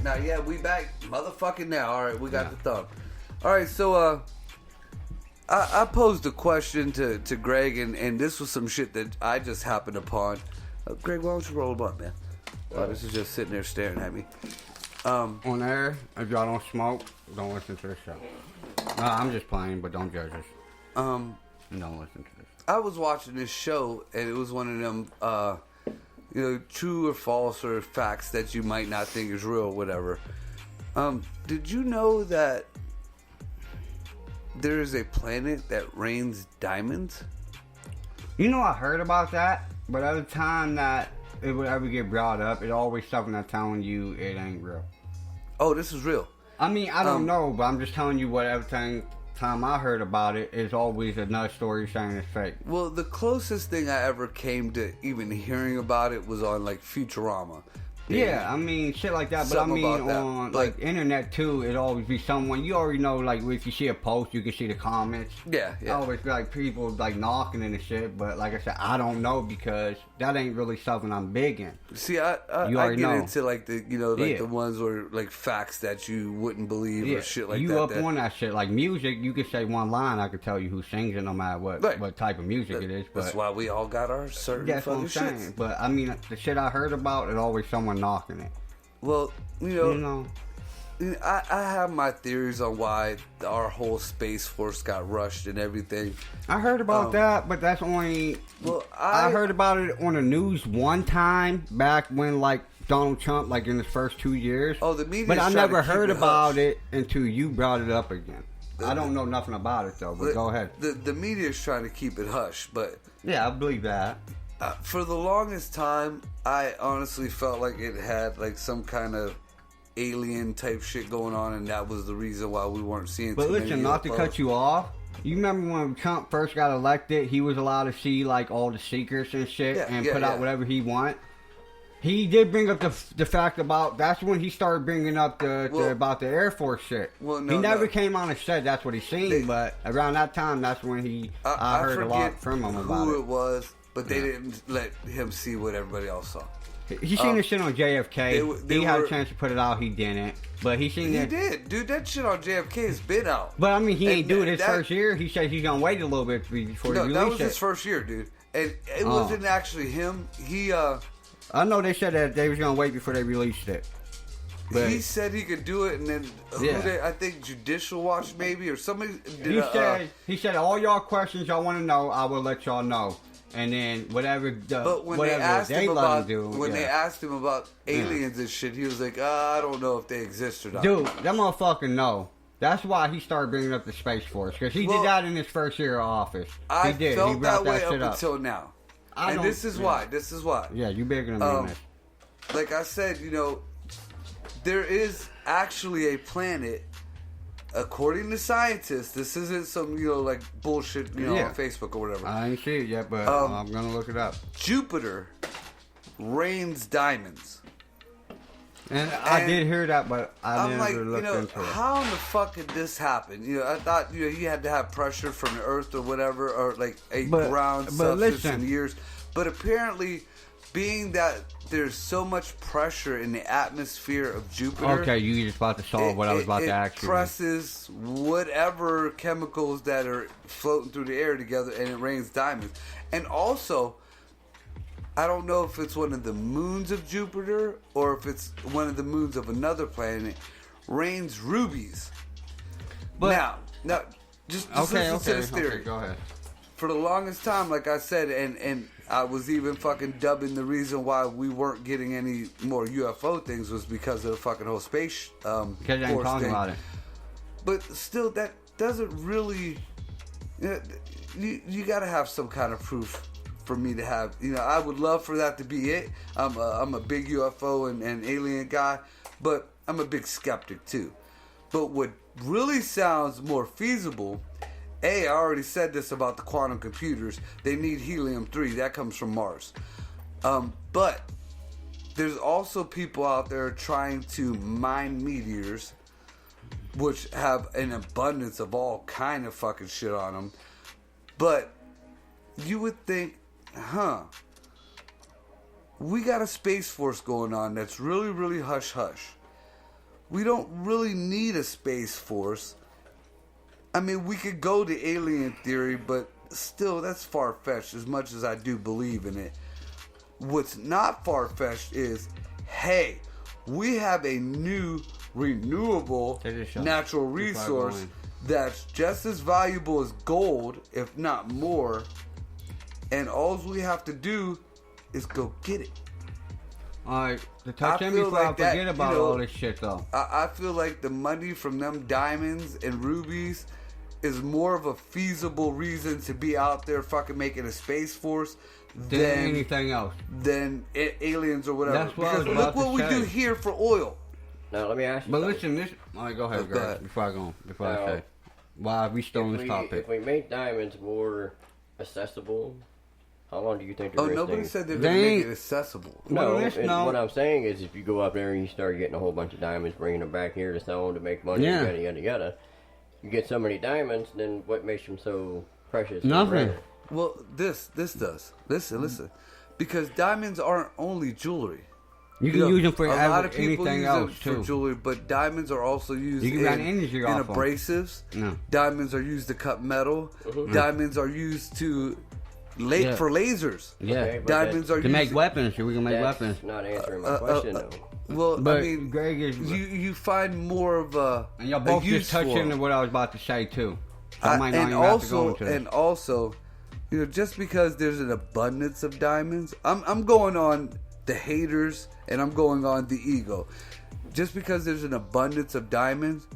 Not yet. We back, motherfucking now. All right, we got the thumb. All right, so I posed a question to Greg, and this was some shit that I just happened upon. Greg, why don't you roll them up, man? This is just sitting there staring at me. On air, if y'all don't smoke, don't listen to the show. No, I'm just playing, but don't judge us. Don't listen to this. I was watching this show, and it was one of them, true or false or facts that you might not think is real or whatever. Did you know that there is a planet that rains diamonds? You know, I heard about that, but every time that it would ever get brought up, it always something that's telling you it ain't real. Oh, this is real. I mean, I don't know, but I'm just telling you what every time I heard about it is always another story saying it's fake. Well, the closest thing I ever came to even hearing about it was on, like, Futurama. Yeah, I mean, shit like that. But I mean, on, like, internet, too, it always be someone, you already know, like, if you see a post, you can see the comments. Yeah. Always be, like, people, like, knocking and shit. But, like I said, I don't know because that ain't really something I'm big in. See, I get into, like, the, the ones where, like, facts that you wouldn't believe or shit like that. You up on that shit. Like, music, you could say one line, I could tell you who sings it no matter what type of music it is. But that's why we all got our certain fucking shit. But, I mean, the shit I heard about, it always someone knocking it. Well, I have my theories on why our whole Space Force got rushed and everything. I heard about that, but that's only... Well, I heard about it on the news one time back when, like, Donald Trump, like, in his first 2 years. Oh, the media. But I never heard about it until you brought it up again. I don't know nothing about it, though, but go ahead. The media is trying to keep it hush, but... Yeah, I believe that. For the longest time, I honestly felt like it had like some kind of alien type shit going on, and that was the reason why we weren't seeing. But listen, not to cut you off, you remember when Trump first got elected, he was allowed to see like all the secrets and shit and put out whatever he want. He did bring up the fact about that's when he started bringing up about the Air Force shit. Well, he never came on and said that's what he seen, but around that time, that's when I heard a lot from him about who it was. But they didn't let him see what everybody else saw. He seen the shit on JFK. He had a chance to put it out. He didn't. But he seen it. He did. Dude, that shit on JFK has been out. But, I mean, he ain't do it his first year. He said he's going to wait a little bit before he released it. No, that was his first year, dude. And it wasn't actually him. I know they said that they was going to wait before they released it. But he said he could do it, and then I think Judicial Watch maybe, or somebody did he said, all y'all questions y'all want to know, I will let y'all know. And then whatever they asked him about aliens and shit, he was like, I don't know if they exist or not. Dude, that motherfucker know. That's why he started bringing up the Space Force, because he did that in his first year of office. I did. felt he that way up until now. And this is why. Yeah, you bigger than me on this. Like I said, there is actually a planet, according to scientists. This isn't some, like bullshit, on Facebook or whatever. I ain't see it yet, but I'm gonna look it up. Jupiter rains diamonds. And I did hear that, but I never looked into it. How in the fuck did this happen? I thought you had to have pressure from the Earth or whatever, or like ground substance in years. But apparently, being that there's so much pressure in the atmosphere of Jupiter. Okay, you just about to solve what I was about to ask you. It presses whatever chemicals that are floating through the air together, and it rains diamonds. And also, I don't know if it's one of the moons of Jupiter or if it's one of the moons of another planet, rains rubies. But now, just listen to this theory. Okay, go ahead. for the longest time, like I said, and I was even fucking dubbing the reason why we weren't getting any more UFO things was because of the fucking whole space Because they ain't force talking thing. about it. But still, that doesn't really. You got to have some kind of proof for me to have. I would love for that to be it. I'm a big UFO and alien guy, but I'm a big skeptic too. But what really sounds more feasible, I already said this about the quantum computers. They need helium-3. That comes from Mars. But there's also people out there trying to mine meteors, which have an abundance of all kind of fucking shit on them. But you would think, we got a Space Force going on that's really, really hush-hush. We don't really need a Space Force. I mean, we could go to alien theory, but still, that's far-fetched as much as I do believe in it. What's not far-fetched is, hey, we have a new renewable natural resource that's just as valuable as gold, if not more, and all we have to do is go get it. Alright, to touch in before I forget about all this shit though. I feel like the money from them diamonds and rubies is more of a feasible reason to be out there fucking making a Space Force than anything else. Than aliens or whatever. That's what because look what we do here for oil. Now let me ask you. But listen, this. Alright, go ahead, guys. Before I say, why are we still on this topic? If we make diamonds more accessible, how long do you think? Nobody said they're going to make it accessible. No, what I'm saying is, if you go up there and you start getting a whole bunch of diamonds, bringing them back here to sell them to make money, yada yada yada, you get so many diamonds, then what makes them so precious? Nothing. Well, this does. Listen, because diamonds aren't only jewelry. You can use them for a lot of people anything use else them for jewelry, but diamonds are also used in abrasives. No. Diamonds are used to cut metal. Diamonds are used to for lasers. Yeah, okay, diamonds are used to make weapons. We can make weapons. Not answering my question though. Well, but I mean, Greg is you find more of a and y'all both just touching on what I was about to say too. So and also, just because there's an abundance of diamonds, I'm going on the haters and I'm going on the ego. Just because there's an abundance of diamonds,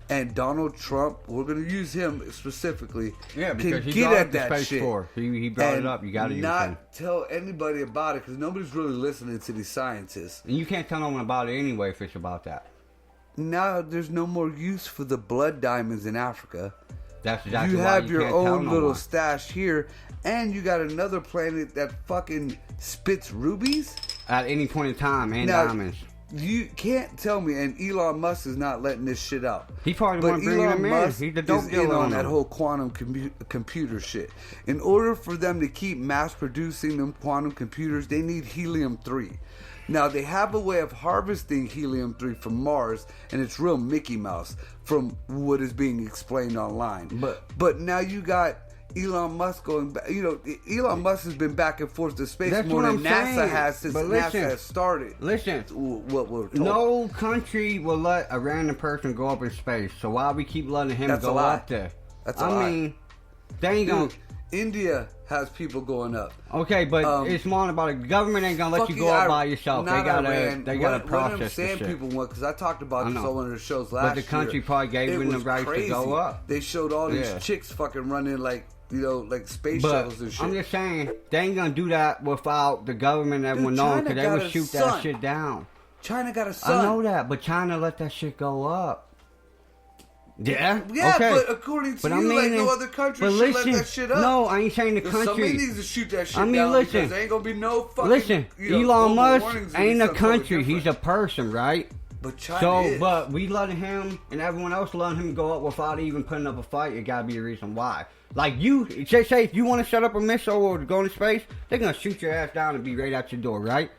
and Donald Trump, we're going to use him specifically, because can get at that shit. He brought it up. You got to use him. Not tell anybody about it because nobody's really listening to these scientists. And you can't tell no one about it anyway if it's about that. Now there's no more use for the blood diamonds in Africa. That's exactly you why have you your can't tell own no little one. stash here, and you got another planet that fucking spits rubies at any point in time and now, diamonds. You can't tell me, and Elon Musk is not letting this shit out. He probably the one bringing them in. He's the dope dealer on that whole quantum computer shit. In order for them to keep mass producing them quantum computers, they need helium-3. Now, they have a way of harvesting helium-3 from Mars, and it's real Mickey Mouse from what is being explained online. But now you got Elon Musk going back. Elon Musk has been back and forth to space more than NASA has since NASA has started. Listen, what we're told. No country will let a random person go up in space. So why we keep letting him go up there? That's a lie. I mean, they ain't gonna. India has people going up. Okay, but it's more about it. The government ain't gonna let you go up by yourself. They gotta process the shit. People went because I talked about this on one of the shows last year. But the country probably gave them the right to go up. They showed all these chicks fucking running like space shuttles and shit. I'm just saying, they ain't gonna do that without the government and everyone knowing, because they would shoot that shit down. China got a sun. I know that, but China let that shit go up. Yeah? Yeah, okay. But according to you, no other country should let that shit up. No, I ain't saying the country. Somebody needs to shoot that shit down because there ain't gonna be no fucking... Listen, Elon Musk ain't a country. He's a person, right? But China is. But we letting him and everyone else letting him go up without even putting up a fight. It gotta be a reason why. Like you, say if you want to set up a missile or go into space, they're gonna shoot your ass down and be right out your door, right?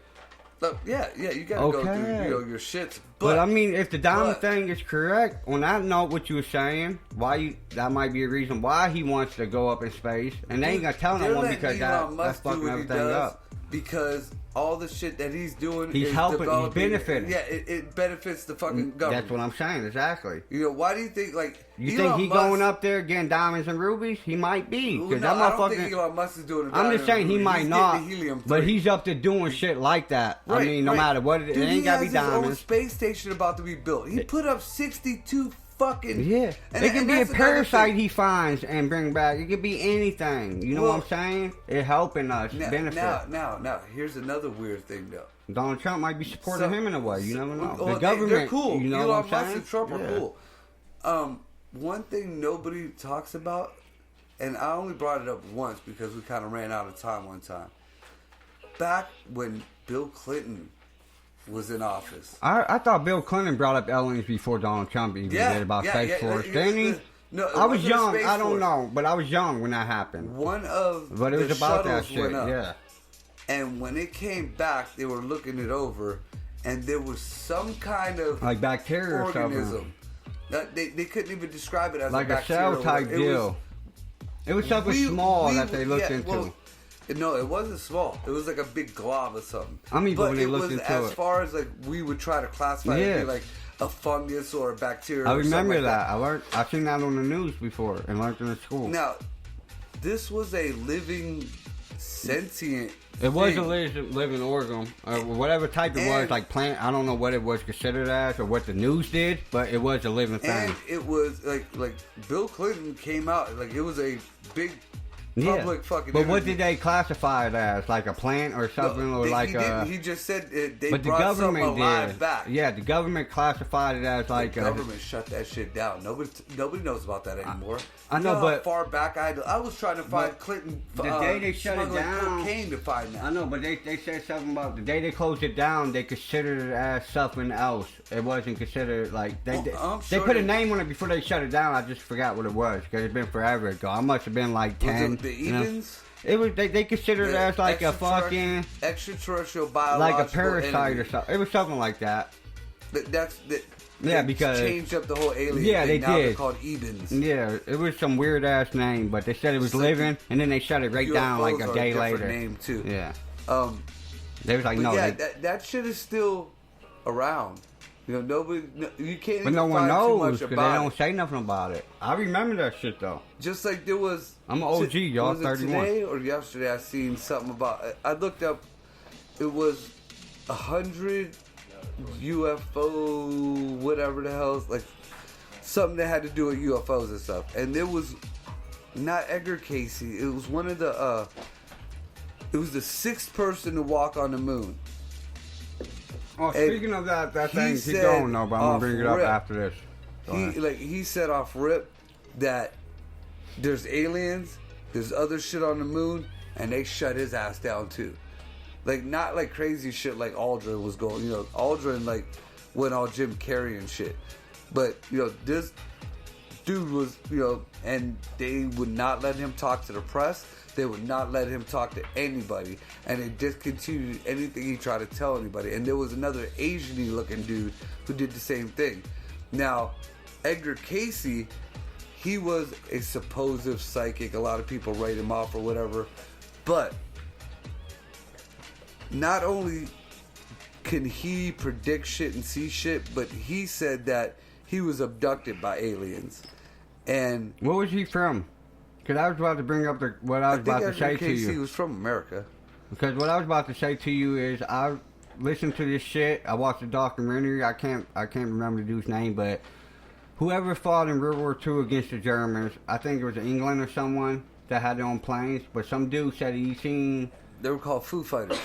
Yeah, you gotta go through your shits. But I mean, if the diamond thing is correct, on that note, what you were saying, that might be a reason why he wants to go up in space, and they ain't gonna tell no one because that's fucking everything up. because all the shit that he's doing, He's is helping, he's developing- benefiting. Yeah, it benefits the fucking government. That's what I'm saying, exactly. You know, why do you think like You Elon think he Musk- going up there getting diamonds and rubies? He might be. Well, Because no, that I don't think motherfucker. Elon Musk is doing it. I'm just saying he He's might getting not, the helium but 3. he's up to doing shit like that. I Right, mean, no right. matter what, it Dude, ain't gotta be he has his own diamonds. space station about to be built. He put up 62 fucking. Yeah, And, it can and be a that's another parasite thing. he finds and bring back. It could be anything. You know Well, what I'm saying? It helping us Now, benefit. now, here's another weird thing though. Donald Trump might be supporting So- him in a way. You never know. Well, The government, they're cool. You know Elon what I'm Musk saying? and Trump are Yeah. cool. One thing nobody talks about, and I only brought it up once because we kind of ran out of time one time. Back when Bill Clinton was in office. I thought Bill Clinton brought up aliens before Donald Trump even did about Space Force. Didn't he? No, it I was wasn't a young. Space I don't Force. know, but I was young when that happened. One of But it the was about that shuttles shit. went up. Yeah. And when it came back, they were looking it over, and there was some kind of Like bacteria or something. organism. They couldn't even describe it as Like a a bacteria cell or type whatever. deal. It was something small that they looked into. Well, no, it wasn't small. It was like a big glob or something. I mean, but when they it looked was into as it. far as like we would try to classify it, Yeah. it'd be like a fungus or a bacteria. I or something remember like that. I've seen that on the news before and learned in school. Now, this was a living, sentient. It was a thing. living organ, or whatever type it was, And- like plant. I don't know what it was considered as or what the news did, but it was a living thing. And it was like Bill Clinton came out like it was a big public fucking. But what interview. did they classify it as? Like a plant or something, or like he a? didn't. He just said they But the brought something government alive did. back. Yeah, the government classified it as like The government shut that shit down. Nobody knows about that anymore. I You know, how but- far back I was trying to find But Clinton. the day they shut it smuggling down- cocaine to find that. I know, but they said something about the day they closed it down. They considered it as something else. It wasn't considered like they I'm they sure put a they- name on it before they shut it down. I just forgot what it was because it's been forever ago. I must have been like Was 10. it the you know? Edens? It was they considered it The as like a fucking extraterrestrial like biological a parasite entity. or something. It was something like that. Yeah, because- changed up the whole alien. Yeah, thing. they Now They're did. called Edens. Yeah, it was some weird ass name, but they said it was So living, and then they shut it right down like UFOs a are day different later. Name too. Yeah, Um, they was like but no, yeah, they, that shit is still around. You know, nobody. You can't. but even no one find too knows much because they about don't it. say nothing about it. I remember that shit though. Just like there was. I'm an OG, y'all, was it 31. Today or yesterday, I seen something about. I looked up. It was 100 UFO, whatever the hell, like something that had to do with UFOs and stuff. And there was not Edgar Casey. It was one of the. It was the 6th person to walk on the moon. Oh, And speaking of that he thing, keep said going though, but I'm gonna off bring it up rip, after this. Go ahead. He said off rip that there's aliens, there's other shit on the moon, and they shut his ass down too. Like not like crazy shit like Aldrin was going. You know, Aldrin like went all Jim Carrey and shit. But you know this dude was and they would not let him talk to the press. They would not let him talk to anybody, and they discontinued anything he tried to tell anybody. And there was another Asian-y looking dude who did the same thing. Now, Edgar Casey, he was a supposed psychic. A lot of people write him off or whatever. But not only can he predict shit and see shit, but he said that he was abducted by aliens. And Where was he from? Because I was about to bring up what I was about to say to Casey you. was from America. Because what I was about to say to you is I listened to this shit. I watched a documentary. I can't remember the dude's name, but whoever fought in World War II against the Germans, I think it was England or someone that had their own planes. But some dude said he seen called Foo Fighters.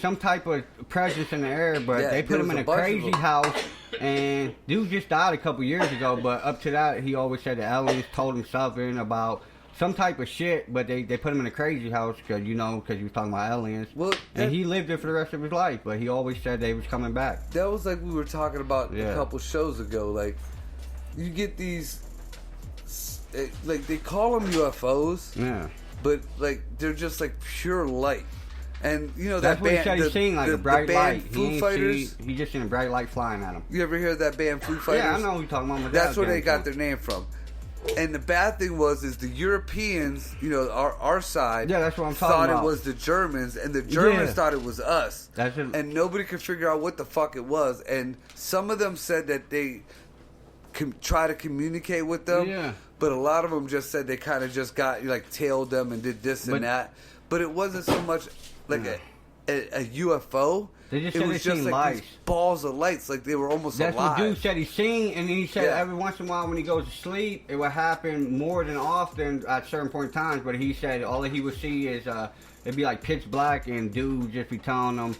some type of presence in the air, but Yeah, they there put him was in a a bunch of crazy them. house. And dude just died a couple years ago. But up to that, he always said the aliens told him something about some type of shit, but they put him in a crazy house because he was talking about aliens. Well, and he lived there for the rest of his life, but he always said they was coming back. That was like we were talking about Yeah. a couple shows ago. Like, you get these, like they call them UFOs, Yeah. but like they're just like pure light. And you know That's that what band, he said he's seen, like a bright the band light. Foo Fighters. He just seen a bright light flying at him. You ever hear that band Foo Fighters? Yeah, I know who you're talking about. My That's dad's where they getting got to. their name from. And the bad thing is the Europeans, you know, our side, Yeah, that's what I'm talking thought about. it was the Germans, and the Germans Yeah. thought it was us. That's it. And nobody could figure out what the fuck it was. And some of them said that they try to communicate with them, Yeah. but a lot of them just said they kind of just got, like, tailed them and did this But- and that. But it wasn't so much like a UFO. They just it said was they just seen like these lights. balls of lights, like they were almost That's alive. what dude said he seen, and then he said Yeah. every once in a while when he goes to sleep, it would happen more than often at certain point in times. But he said all he would see is it'd be like pitch black, and dudes just be telling them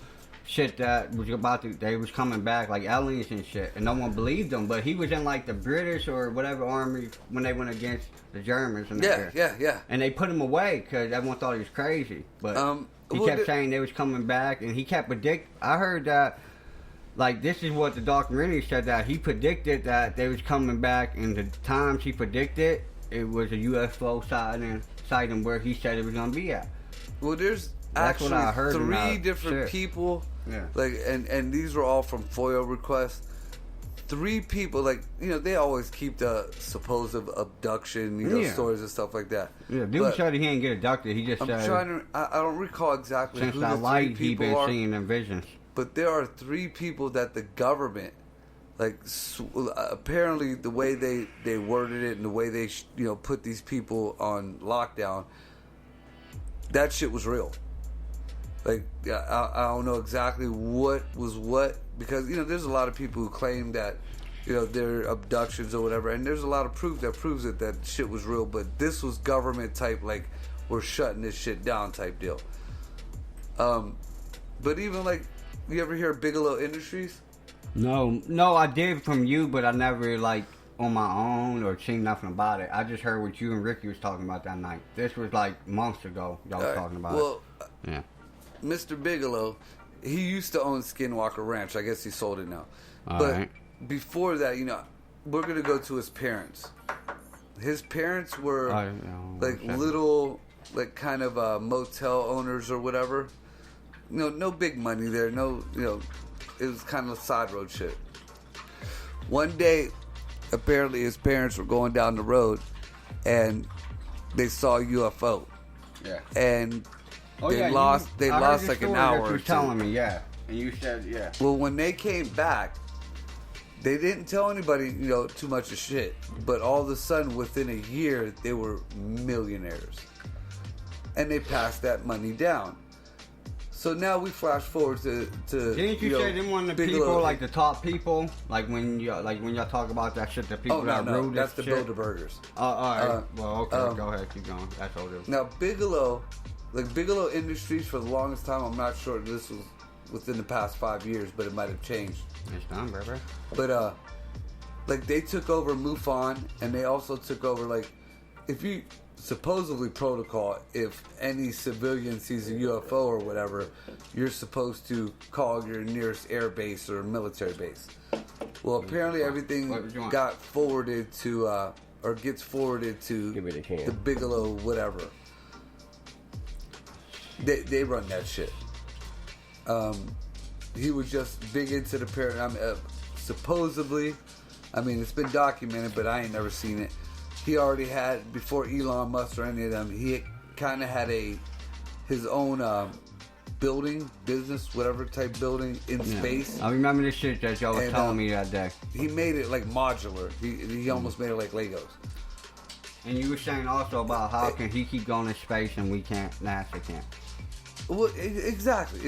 shit that was about to, they was coming back like aliens and shit, and no one believed him. But he was in like the British or whatever army when they went against the Germans. And Yeah. and they put him away because everyone thought he was crazy. But he well, kept saying they was coming back, and he kept I heard that, like, this is what the documentary said, that he predicted that they was coming back, and the times he predicted, it was a UFO sighting where he said it was going to be at. Well, there's That's what actually I heard in 3 that different shit. people, Yeah. like, and these were all from FOIA requests. 3 people, like, you know, they always keep the supposed abduction, you know, Yeah. stories and stuff like that. Yeah, dude But said he didn't get abducted. He just I'm said trying to. I don't recall exactly since who the that 3 light he people been are, seeing in visions. but there are 3 people that the government, like, apparently the way they worded it and the way they put these people on lockdown, that shit was real. Like, I don't know exactly what was what, because, you know, there's a lot of people who claim that, you know, they're abductions or whatever, and there's a lot of proof that proves it, that shit was real, but this was government type, like, we're shutting this shit down type deal. But even, like, you ever hear of Bigelow Industries? No, I did from you, but I never, like, on my own or seen nothing about it. I just heard what you and Ricky was talking about that night. This was, like, months ago y'all was talking about well, it. Yeah. Mr. Bigelow, he used to own Skinwalker Ranch. I guess he sold it now. All but right. before that, you know, we're going to go to his parents. His parents were like little, like, kind of motel owners or whatever. You know, no big money there. No, you know, it was kind of side road shit. One day, apparently his parents were going down the road and they saw a UFO. Yeah. And Oh, they yeah, lost I heard like the an story hour that you or were two. telling me, yeah. And you said, yeah. Well, when they came back, they didn't tell anybody, you know, too much of shit. But all of a sudden, within a year, they were millionaires. And they passed that money down. So now we flash forward to Didn't you know, say them one of the Bigelow. people, like the top people, like when y'all talk about that shit, the people Oh, that no, ruled that's the this shit? Bilderbergers. All right. Well, okay, go um, ahead, keep going. That's all it. Now, Bigelow, like Bigelow Industries for the longest time, I'm not sure this was within the past 5 years, but it might have changed. It's done, baby. But, like, they took over MUFON, and they also took over, like, if you, supposedly protocol, if any civilian sees a UFO or whatever, you're supposed to call your nearest air base or military base. Well, apparently everything got forwarded to, or gets forwarded to Give me the can. the Bigelow whatever. They run that shit. He was just big into the paradigm. Supposedly, I mean, it's been documented, but I ain't never seen it. He already had, before Elon Musk or any of them, he kind of had his own building, business, whatever type building in space. I remember this shit that y'all was And, telling me that day. He made it like modular. He almost made it like Legos. And you were saying also about how can he keep going in space and we can't, NASA can't. Well, exactly.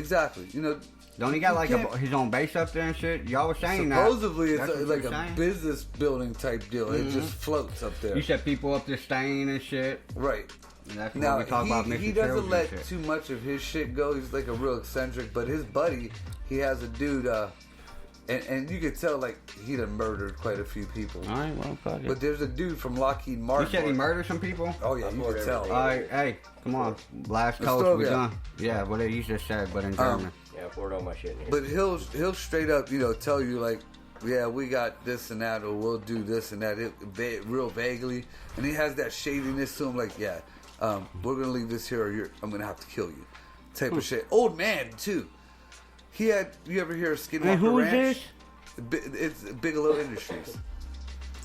You know, Don't he got you like can't- his own base up there and shit? Y'all were saying supposedly that. it's like a business building type deal. It just floats up there. You said people up there staying and shit. Right. And that's Now, what we talk about he missing doesn't children let and shit. too much of his shit go. He's like a real eccentric. But his buddy, he has a dude, and you could tell, like, he done murdered quite a few people. All right, well, fuck it. But there's a dude from Lockheed Martin. You said he murdered some people? Oh, yeah, you could tell. All right, hey, come on. Last Let's coast, throw we it done. Yeah, what you just said, but in German. Yeah, I poured all my shit in here. But he'll straight up, you know, tell you, like, yeah, we got this and that, or we'll do this and that, real vaguely. And he has that shadiness to him, like, yeah, we're going to leave this here, or I'm going to have to kill you. Type of shit. Old man, too. He had, you ever hear of Skinwalker And who is Ranch? this? It's Bigelow Industries.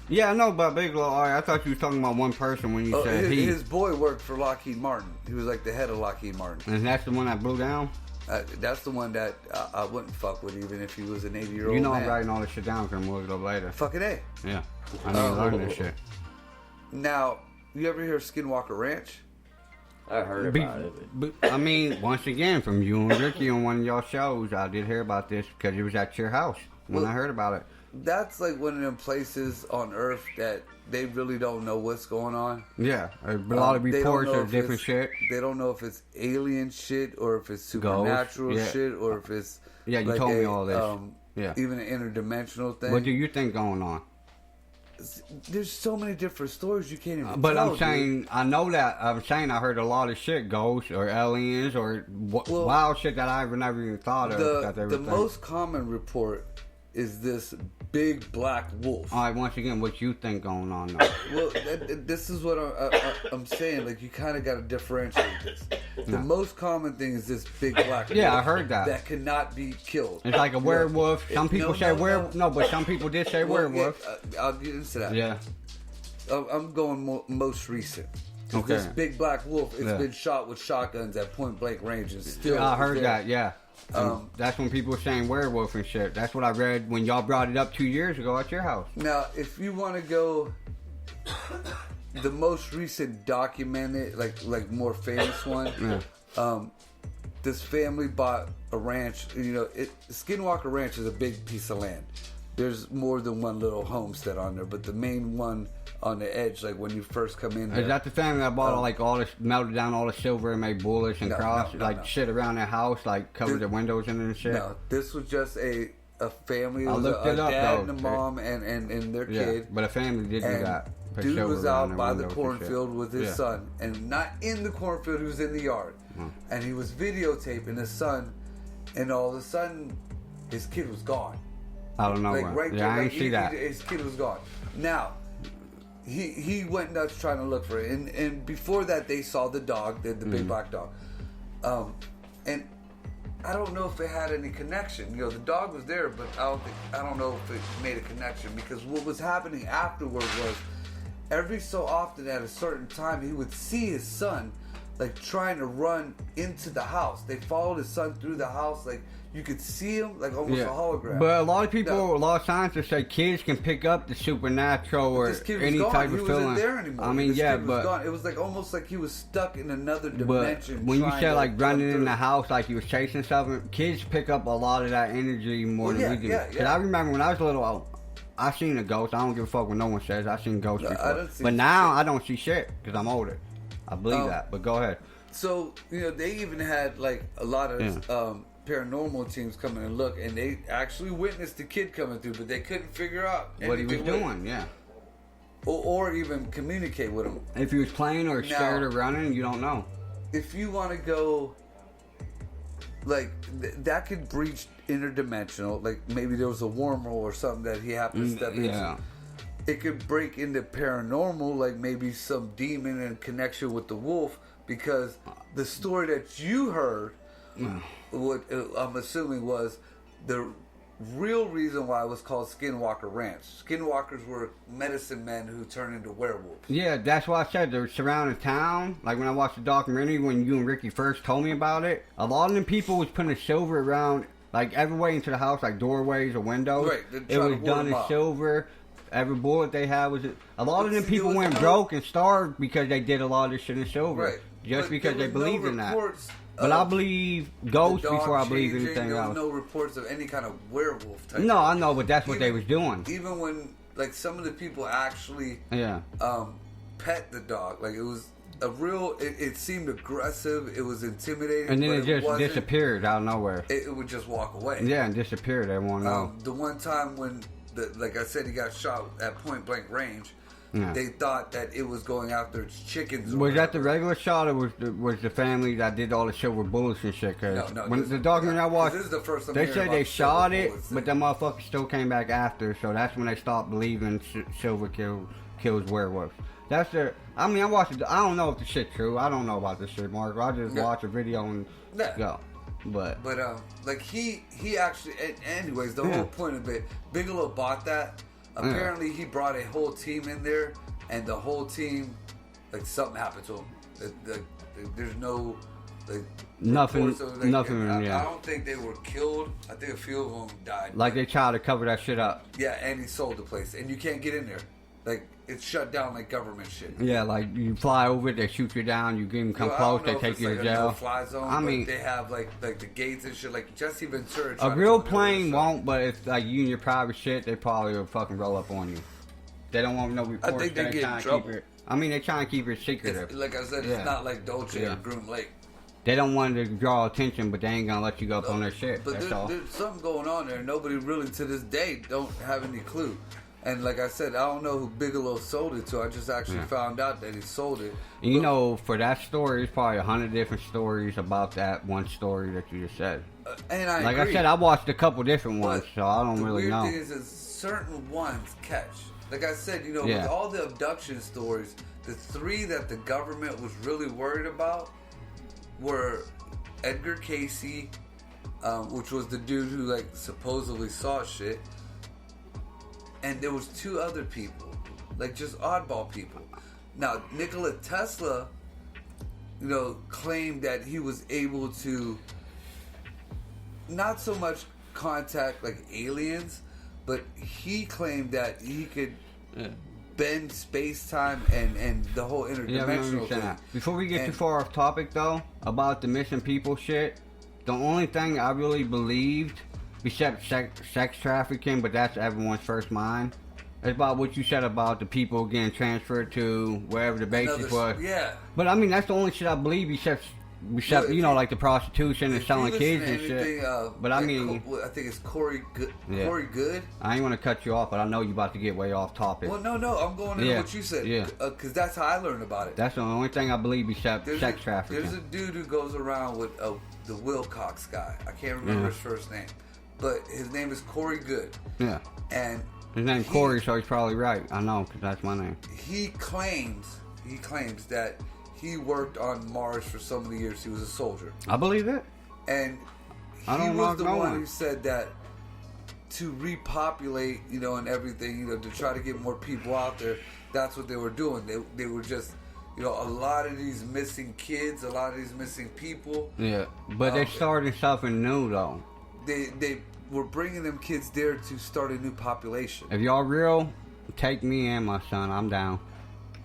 Yeah, I know about Bigelow. All right, I thought you were talking about one person when you said his boy worked for Lockheed Martin. He was like the head of Lockheed Martin. And that's the one that blew down? That's the one that I wouldn't fuck with even if he was an 80-year-old You know man. I'm writing all this shit down because I'm looking it up later. Fucking A. Yeah. I need to learn this shit. Now, you ever hear of Skinwalker Ranch? I heard about it. But, I mean, once again, from you and Ricky on one of y'all shows, I did hear about this because it was at your house when I heard about it. That's like one of them places on Earth that they really don't know what's going on. Yeah, a lot of reports of different shit. They don't know if it's alien shit or if it's supernatural shit or if it's you told me all this. Even an interdimensional thing. What do you think going on? There's so many different stories you can't even. But tell, I'm saying dude. I know that I heard a lot of shit, ghosts or aliens or wild shit that I never even thought of. The most common report is this big black wolf. All right, once again, what you think going on now? Well, this is what I'm saying. Like, you kind of got to differentiate this. The most common thing is this big black wolf. Yeah, I heard that. That cannot be killed. It's like a werewolf. Some people say werewolf. No, but some people did say werewolf. Yeah, I'll get into that. Yeah. I'm going most recent. Okay. This big black wolf has been shot with shotguns at point blank range and still. I heard that, yeah. That's when people were saying werewolf and shit. That's what I read when y'all brought it up 2 years ago at your house. Now, if you want to go the most recent documented, like more famous one, this family bought a ranch. You know, Skinwalker Ranch is a big piece of land. There's more than one little homestead on there, but the main one on the edge, like when you first come in there. Is that the family that bought all this, melted down all the silver and made bullets and shit around their house, like covered the windows in it and shit? No, this was just a family. It was looked a it up, dad though. and a mom and their kid. But a family did do that. Put Dude silver was around out their by the windows and cornfield with his shit. son, and not in the cornfield, he was in the yard. And he was videotaping his son, and all of a sudden, his kid was gone. I don't know. Like right there, I like, didn't see that. His kid was gone. Now, he went nuts trying to look for it, and before that, they saw the dog, the big black dog, and I don't know if it had any connection. You know, the dog was there, but I don't know if it made a connection, because what was happening afterward was every so often at a certain time he would see his son like trying to run into the house. They followed his son through the house, like you could see him like almost a hologram. But a lot of people, a lot of scientists say kids can pick up the supernatural or any type of feeling. He wasn't there anymore. I mean, it was like almost like he was stuck in another dimension. But when you said like running in the house, like he was chasing something, kids pick up a lot of that energy more than we do. Because I remember when I was little, I seen a ghost. I don't give a fuck what no one says. I seen ghosts before. But now I don't see shit because I'm older. I believe that. But go ahead. So, you know, they even had like a lot of paranormal teams come in and look, and they actually witnessed the kid coming through, but they couldn't figure out what he was doing. Or even communicate with him. If he was playing or scared or running, you don't know. If you want to go, like, that could breach interdimensional. Like, maybe there was a wormhole or something that he happened to step into. It could break into paranormal, like maybe some demon in connection with the wolf, because the story that you heard, what I'm assuming was the real reason why it was called Skinwalker Ranch. Skinwalkers were medicine men who turned into werewolves. Yeah, that's why I said the surrounding town. Like when I watched the documentary, when you and Ricky first told me about it, a lot of them people was putting silver around, like every way into the house, like doorways or windows. Right, it was done in silver. Every bullet they had was a lot of them people went broke and starved because they did a lot of this shit in silver, just because they believed in that. But I believe ghosts before I believe anything else. There was no reports of any kind of werewolf type. No, I know, but that's what they was doing. Even when, like, some of the people actually, pet the dog, like it was a real. It seemed aggressive. It was intimidating, and then it just disappeared out of nowhere. It would just walk away. Yeah, and disappeared. Everyone know. The one time when, like I said, he got shot at point blank range. They thought that it was going after its chickens. Was that the regular shot, or was the family that did all the silver bullets and shit? Cause when the documentary I watched, this is the first time they said they shot it, but the motherfucker still came back after. So that's when they stopped believing silver kills werewolves. That's the. I mean, I watched it. I don't know if the shit's true. I don't know about this shit, Mark. I just watch a video and go. But like he actually. Anyways, the whole point of it, Bigelow bought that. Apparently, he brought a whole team in there, and the whole team, like, something happened to him. There's no, like, Nothing. reports of, Nothing. I Yeah. don't think they were killed. I think a few of them died. Like they tried to cover that shit up. Yeah, and he sold the place, and you can't get in there. Like, it's shut down like government shit. Yeah, like you fly over it, they shoot you down. You even come close, they take you to jail. Fly zone, I mean, but they have like the gates and shit. Like Jesse Ventura. a real plane won't, but if like you and your private shit, they probably will fucking roll up on you. They don't want no reports. I think they get in trouble. They're trying to keep it secretive. Like I said, Yeah. it's not like Dolce or Groom Lake. They don't want to draw attention, but they ain't gonna let you go up on their shit. But That's all. there's something going on there. Nobody really to this day don't have any clue. And like I said, I don't know who Bigelow sold it to. I just actually found out that he sold it. And you know, for that story, there's probably 100 different stories about that one story that you just said. And I Like agree. I said, I watched a couple different ones, But so I don't really know. The weird thing is certain ones catch. Like I said, you know, Yeah. with all the abduction stories, the three that the government was really worried about were Edgar Casey, which was the dude who like supposedly saw shit, and there was two other people, like just oddball people. Now Nikola Tesla, you know, claimed that he was able to not so much contact like aliens, but he claimed that he could bend space time and the whole interdimensional thing. Before we get too far off topic though, about the missing people shit, the only thing I really believed, except sex trafficking, but that's everyone's first mind, is about what you said about the people getting transferred to wherever the basis was. Yeah. But I mean, that's the only shit I believe, except Well, you know, like the prostitution and If selling you kids listen and to anything, shit. But I like, mean, I think it's Corey Good. Yeah. Corey Good. I ain't want to cut you off, but I know you about to get way off topic. Well, no, I'm going into what you said. Yeah. Because that's how I learned about it. That's the only thing I believe except sex trafficking. There's a dude who goes around with the Wilcox guy. I can't remember his first name, but his name is Corey Good. Yeah. And his name's Corey, so he's probably right. I know, because that's my name. He claims that he worked on Mars for so many years. He was a soldier. I believe it. And he was the one who said that to repopulate, you know, and everything, you know, to try to get more people out there, that's what they were doing. They were just, you know, a lot of these missing kids, a lot of these missing people. Yeah, but they started something new, though. They were bringing them kids there to start a new population. If y'all real, take me and my son. I'm down.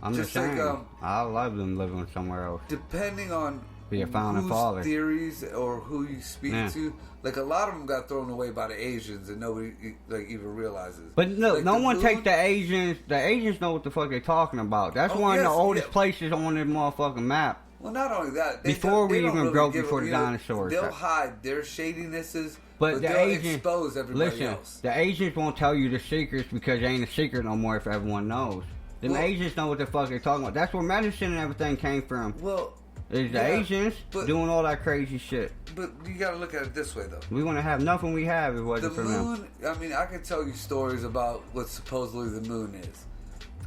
I'm just saying. I love them living somewhere else. Depending on be a founding father theories or who you speak to, like a lot of them got thrown away by the Asians and nobody like even realizes. But no, like no one takes the Asians. The Asians know what the fuck they're talking about. That's one of the oldest places on this motherfucking map. Well, not only that, before we even broke before the dinosaurs. They'll hide their shadinesses, but they'll Asians expose everybody else. The Asians won't tell you the secrets because they ain't a secret no more if everyone knows. The Asians know what the fuck they're talking about. That's where medicine and everything came from. Well, is the Asians doing all that crazy shit. But you gotta look at it this way, though. We want to have nothing we have. It wasn't for them. I mean, I can tell you stories about what supposedly the moon is.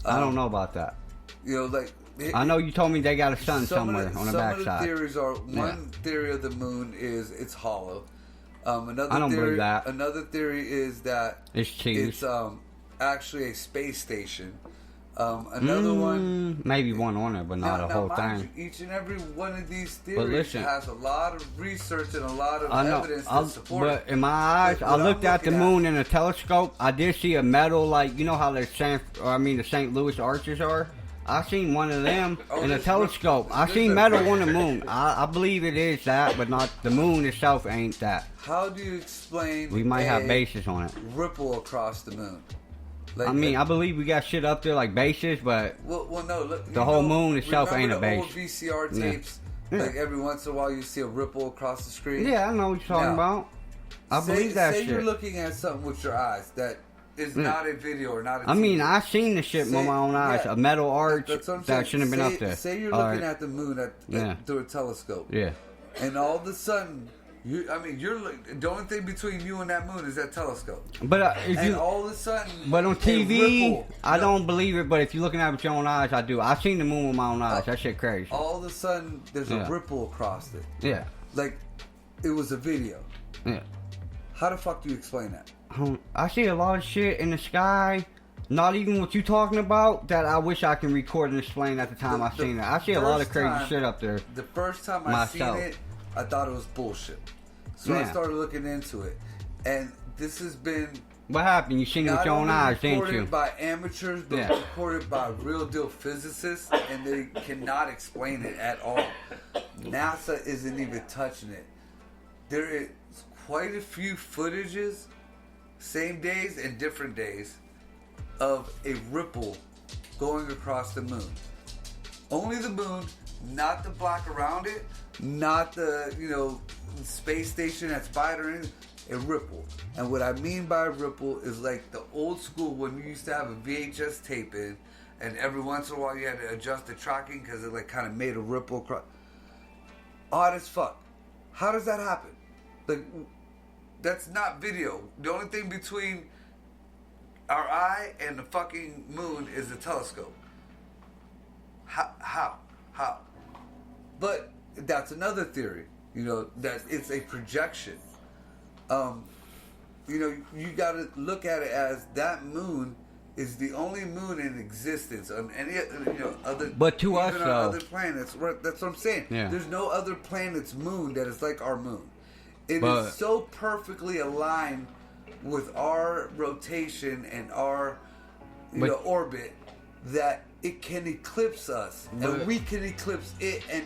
I don't know about that. You know, like I know you told me they got a sun somewhere on the backside. Some of the theories are one theory of the moon is it's hollow. Another I don't theory, believe that. Another theory is that it's cheese. It's actually a space station. Another one, maybe one on there, but not a whole thing. Each and every one of these theories has a lot of research and a lot of evidence to support it. But in my eyes, I looked at the moon in a telescope. I did see a metal, like you know how the St. Louis arches are. I seen one of them in a telescope. I seen metal on the moon. I believe it is that, but not the moon itself. Ain't that? How do you explain? We might have bases on it. Ripple across the moon. Like, I mean, I believe we got shit up there like bases, but well, no. Look, the whole moon itself ain't a base. Old VCR tapes, like every once in a while you see a ripple across the screen. Yeah, I know what you're talking about. I believe that shit. Say you're looking at something with your eyes that is not a video or not a TV. I mean, I seen the shit with my own eyes. A metal arch that shouldn't have been up there. Say you're looking at the moon through a telescope. Yeah. And all of a sudden, the only thing between you and that moon is that telescope. But all of a sudden, but on TV, I don't believe it. But if you're looking at it with your own eyes, I do. I've seen the moon with my own eyes. That shit crazy. All of a sudden, there's a ripple across it. Yeah. Like it was a video. Yeah. How the fuck do you explain that? I see a lot of shit in the sky Not even what you talking about. That I wish I can record and explain at the time I seen it. I see a lot of crazy shit up there. The first time I seen it, I thought it was bullshit. So I started looking into it, and this has been. What happened? You seen it with your own eyes, didn't you? Recorded by amateurs, but recorded by real deal physicists, and they cannot explain it at all. NASA isn't even touching it. There is quite a few footages, same days and different days, of a ripple going across the moon. Only the moon, not the block around it, not the space station that's by it or anything. A ripple. And what I mean by a ripple is like the old school when you used to have a VHS tape in, and every once in a while you had to adjust the tracking because it like kind of made a ripple across. Odd as fuck. How does that happen? Like, that's not video. The only thing between our eye and the fucking moon is the telescope. How? But that's another theory. That it's a projection. You got to look at it as that moon is the only moon in existence on any other. But to us, on other planets, that's what I'm saying. Yeah. There's no other planet's moon that is like our moon. It is so perfectly aligned with our rotation and our orbit that it can eclipse us, and we can eclipse it, and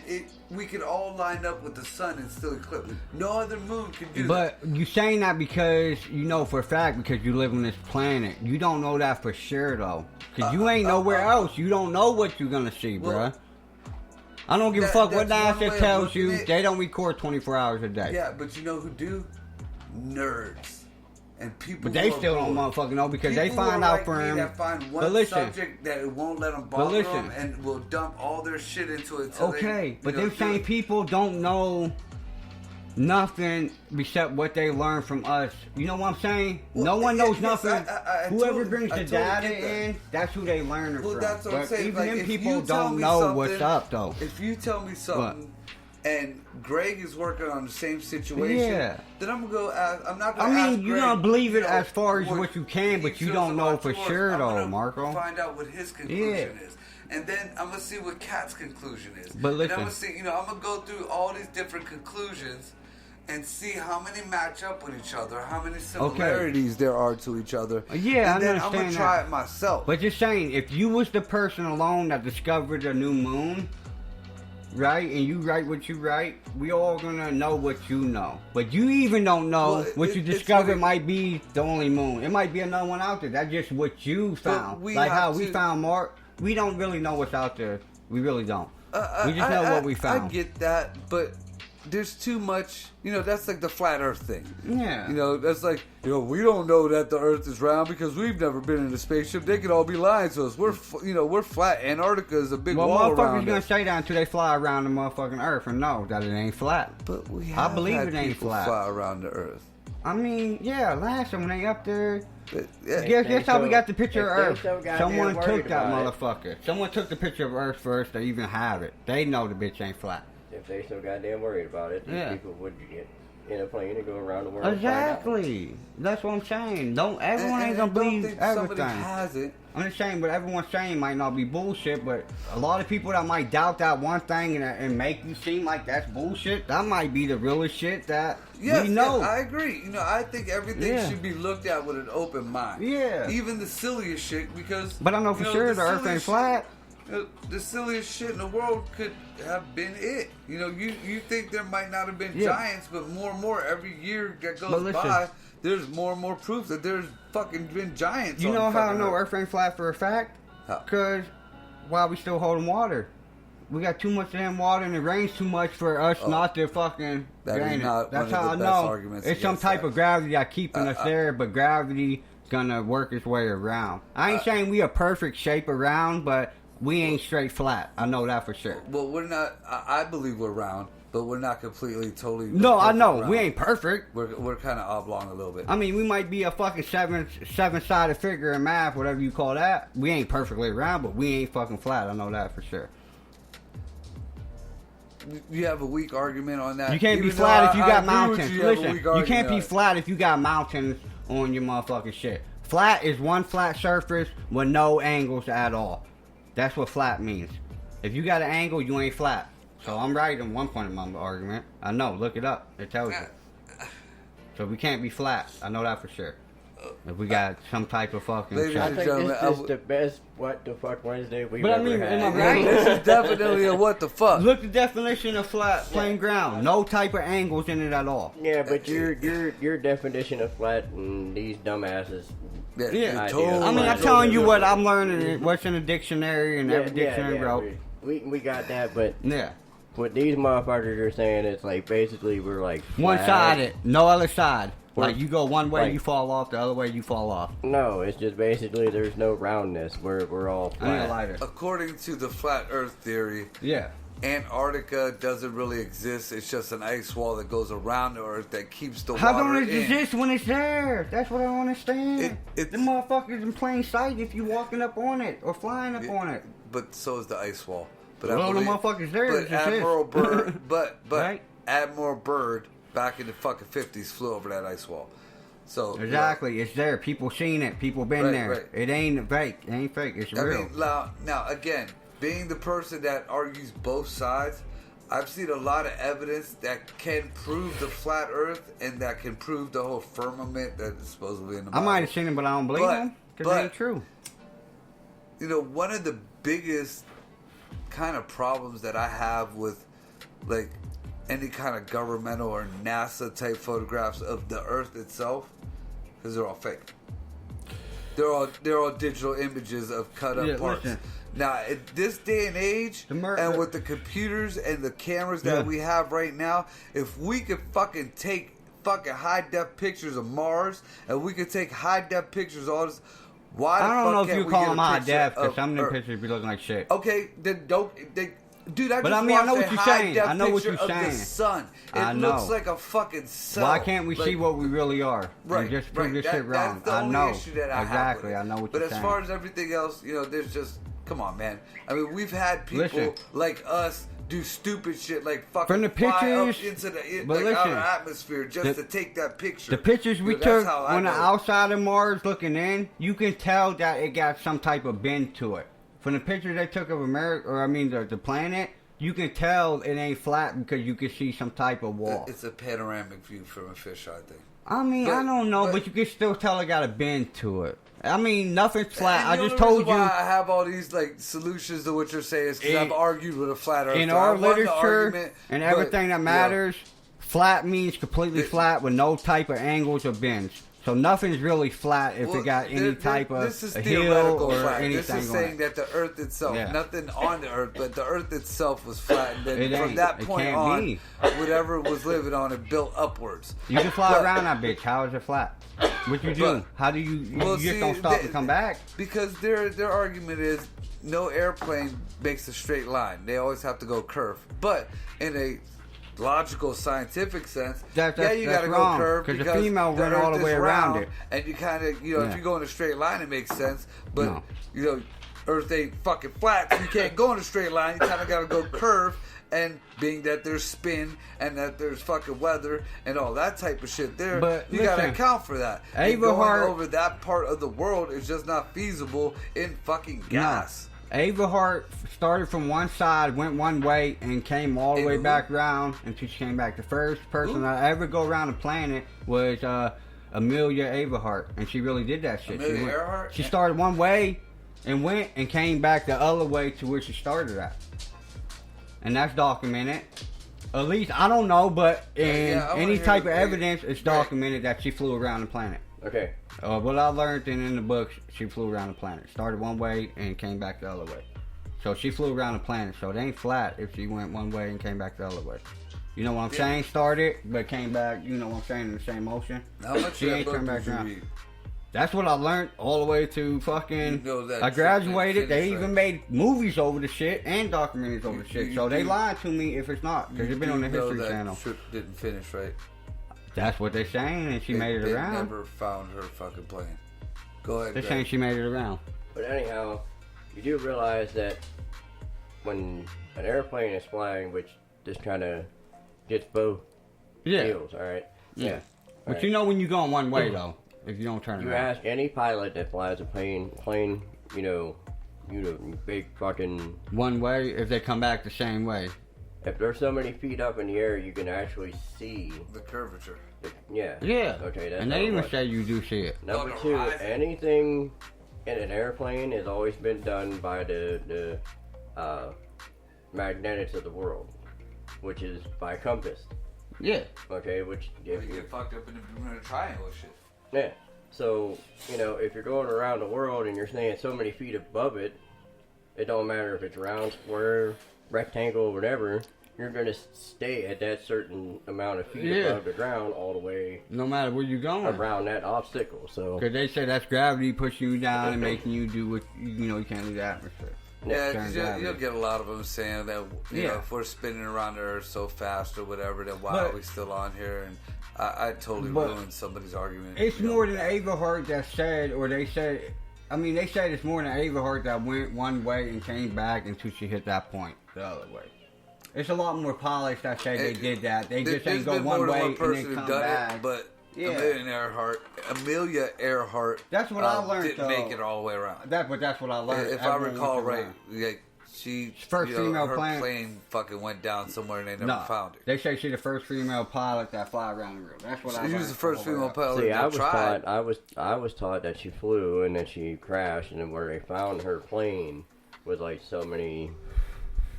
we can all line up with the sun and still eclipse. No other moon can do that. But you saying that because you know for a fact because you live on this planet. You don't know that for sure though, because you ain't nowhere else. You don't know what you're gonna see, bruh. I don't give a fuck what NASA tells you. They don't record 24 hours a day. Yeah, but you know who do? Nerds. And people, but they still don't motherfucking know because they find out from him. That find one subject that it won't let them bother them and will dump all their shit into it. Okay, but them same people don't know nothing except what they learn from us. You know what I'm saying? Well, no one knows nothing. Whoever brings the data in, that's who they learn it from. Well, that's what I'm saying. Even like, them people don't know what's up though. If you tell me something. And Greg is working on the same situation. Then I'm gonna go ask. I'm not gonna. I mean, you're gonna believe it as far as what you can, but you don't know for sure, though, Marco. Find out what his conclusion is, and then I'm gonna see what Kat's conclusion is. But listen, and I'm gonna see. I'm gonna go through all these different conclusions and see how many match up with each other, how many similarities there are to each other. Yeah, and then I'm gonna try it myself. But just saying, if you was the person alone that discovered the new moon. Right, and you write what you write, we all gonna know what you know. But you even don't know what you discovered might be the only moon. It might be another one out there. That's just what you found. Like how we found Mark. We don't really know what's out there. We really don't. We just know what we found. I get that, but there's too much. That's like the flat Earth thing. Yeah. That's like, we don't know that the Earth is round because we've never been in a spaceship. They could all be lying to us. We're flat. Antarctica is a big wall around. Well, motherfuckers gonna say that until they fly around the motherfucking Earth and know that it ain't flat. But I believe it ain't flat. Fly around the Earth. I mean, last time when they up there. Guess how we got the picture of Earth. Someone took that motherfucker. Someone took the picture of Earth first to even have it. They know the bitch ain't flat. If they so goddamn worried about it, people would get in a plane and go around the world. Exactly. That's what I'm saying. Everyone ain't gonna believe everything. Has it. I'm just saying, what everyone's saying might not be bullshit, but a lot of people that might doubt that one thing and make you seem like that's bullshit, that might be the realest shit that we know. I agree. I think everything should be looked at with an open mind. Yeah. Even the silliest shit, because. But I know for sure the Earth ain't flat. The silliest shit in the world could have been it. You think there might not have been giants, but more and more every year that goes by, there's more and more proof that there's fucking been giants. You know how I know Earth ain't flat for a fact? Because while we still holding water, we got too much damn water and it rains too much for us not to fucking drain it. That's how I know. It's some type of gravity that's keeping us there, but gravity gonna work its way around. I ain't saying we a perfect shape around, but we ain't straight flat. I know that for sure. Well, we're not. I believe we're round, but we're not completely, totally. No, I know round. We ain't perfect. We're kind of oblong a little bit. I mean, we might be a fucking seven-sided figure in math, whatever you call that. We ain't perfectly round, but we ain't fucking flat. I know that for sure. You have a weak argument on that. You can't be flat if you got mountains. Listen, you can't be flat if you got mountains on your motherfucking shit. Flat is one flat surface with no angles at all. That's what flat means. If you got an angle, you ain't flat. So I'm right on one point of my argument. I know. Look it up. It tells you. So we can't be flat. I know that for sure. If we got some type of fucking Ladies shot. I and think gentlemen, this is the best What the Fuck Wednesday we've But I ever mean, had. am I right? This is definitely a what the fuck. Look the definition of flat, plain ground. No type of angles in it at all. Yeah, but your definition of flat and these dumbasses. Yeah, Yeah. you're I totally I mean, I'm right. telling you what I'm learning, what's in the dictionary, and every dictionary wrote. We got that, but Yeah. what these motherfuckers are saying, it's like basically we're like One flat. sided, no other side. Or- Like you go one way, like- you fall off. The other way, you fall off. No, it's just basically there's no roundness. We're all I need a flat. lighter. According to the flat Earth theory, Yeah. Antarctica doesn't really exist. It's just an ice wall that goes around the Earth that keeps the How water don't it in. exist when it's there? That's what I don't understand. It's- The motherfuckers in plain sight if you walking up on it or flying up on it. But so is the ice wall. But Well, I the believe, motherfuckers there, But it's just Admiral this. Byrd, but Right? Admiral Byrd back in the fucking 50s flew over that ice wall. So you know, Exactly, it's there. People seen it. People been Right, there. right. It ain't fake. It ain't fake. It's I real. mean, now again, being the person that argues both sides, I've seen a lot of evidence that can prove the flat Earth and that can prove the whole firmament that is supposedly in the I Bible. might have seen it, but I don't believe But- them because but- it ain't true. You know, one of the biggest kind of problems that I have with like any kind of governmental or NASA type photographs of the Earth itself, because they're all fake. They're all digital images of cut up Yeah, parts. listen. Now, at this day and age, and with the computers and the cameras that Yeah. we have right now, if we could fucking take fucking high def pictures of Mars, and we could take high def pictures of all this, why the I don't fuck know if can't you we call get a them high picture def because of some of them Earth? pictures be looking like shit. Okay, then don't dude. I But just I mean, I know watched what a you're high saying. def I know what picture you're of the saying. sun. It I know. looks like a fucking cell. Why can't we Like, see what we really are? Right, And just prove right. this That- shit wrong. That's the I only know. issue that I Exactly. have I know what But you're as saying. far as everything else, you know, there's just come on, man. I mean, we've had people Listen. like us do stupid shit like fucking From the fly up pictures- into the but like outer listen, atmosphere just the- to take that picture. The pictures we Dude, that's took how I on the know. outside of Mars looking in, you can tell that it got some type of bend to it. From the pictures they took of America, or I mean the planet, you can tell it ain't flat because you can see some type of wall. It's a panoramic view from a fish, I think. I mean, but- I don't know, but- but you can still tell it got a bend to it. I mean, nothing's flat. And I the just only told reason you. why I have all these like solutions to what you're saying is because In- I've argued with a flat earther. In I our won the literature argument, and but, everything that you know, matters, flat means completely flat with no type of angles or bends. So nothing's really flat if well, it got any there- type of this is a hill theoretical or flat. anything This is on saying it. that the Earth itself, Yeah. nothing on the Earth, but the Earth itself was flat, and then It from ain't. that It point can't on, be. whatever was living on it built upwards. You can fly But- around that bitch. How is it flat? What you do? But- How do you Well, just see, don't stop they- and come back? Because their argument is no airplane makes a straight line. They always have to go curve. But in a logical, scientific sense, That's you got to go wrong, curve 'cause the because female the went all Earth the way is around round, it. and you kind of, you know, Yeah. if you go in a straight line, it makes sense. But No. you know, Earth ain't fucking flat, so you can't go in a straight line. You kind of got to go curve. And being that there's spin and that there's fucking weather and all that type of shit there, But you got to listen, account for that. And Ava going Hart- over that part of the world is just not feasible in fucking gas. No. Ava Hart started from one side, went one way, and came all the And way who? back around until she came back. The first person Who? I ever go around the planet was Amelia Ava Hart, and she really did that shit. Amelia she went- Earhart? She started one way and went and came back the other way to where she started at. And that's documented. At least, I don't know, but in Yeah, I wanna any hear type of the- evidence, it's Right. documented that she flew around the planet. Okay. What I learned in the books, she flew around the planet. Started one way and came back the other way. So she flew around the planet. So it ain't flat if she went one way and came back the other way. You know what I'm Yeah. saying? Started, but came back, you know what I'm saying, in the same motion. How much She of that ain't book turned did back you around. read? That's what I learned all the way to fucking. You know that I shit graduated. didn't They finish even right. made movies over the shit and documentaries over the shit. you So they do- lied to me if it's not, because it's been on the You know History that Channel. trip didn't finish right. That's what they're saying, and she made it They around. never found her fucking plane. Go ahead. They're Greg. saying she made it around. But anyhow, you do realize that when an airplane is flying, which just kind of gets both Yeah. deals, all right? Yeah. All But right. you know when you're going one way though, if you don't turn You around. ask any pilot that flies a plane, you know, big fucking. One way, if they come back the same way. If they're so many feet up in the air, you can actually see. The curvature. Yeah. Yeah. Okay, that's and they number even one. say you do see it. Number On the two, horizon. anything in an airplane has always been done by the magnetics of the world, which is by compass. Yeah. Okay, which if You you get fucked up in the Bermuda Triangle shit. yeah. So if you're going around the world and you're staying so many feet above it, it don't matter if it's round, square, rectangle, whatever. You're gonna stay at that certain amount of feet Yeah. above the ground all the way No matter where you're going. around that obstacle. So Because they say that's gravity pushing you down and making you do what, you can't do the atmosphere. Yeah, Turn 'cause gravity. you'll get a lot of them saying that you know Yeah. if we're spinning around the Earth so fast or whatever, then why But- are we still on here? And I totally But ruined somebody's argument. It's you know, more with than that. Ava Hart that said, or they said, they said it's more than Ava Hart that went one way and came back until she hit that point the other way. It's a lot more pilots that say they did that. They just There's ain't go been one more than way one and person then who come done back. it, but Yeah. Amelia Earhart. That's what I learned, Didn't make though. it all the way around. But that's what I learned. If I Everyone recall went right, around. like she First female her plane fucking went down somewhere and they never No, found it. they say she's the first female pilot that fly around the world. That's what I learned. She was the first all the way female up. pilot see, that tried. I was taught that she flew and then she crashed, and then where they found her plane was like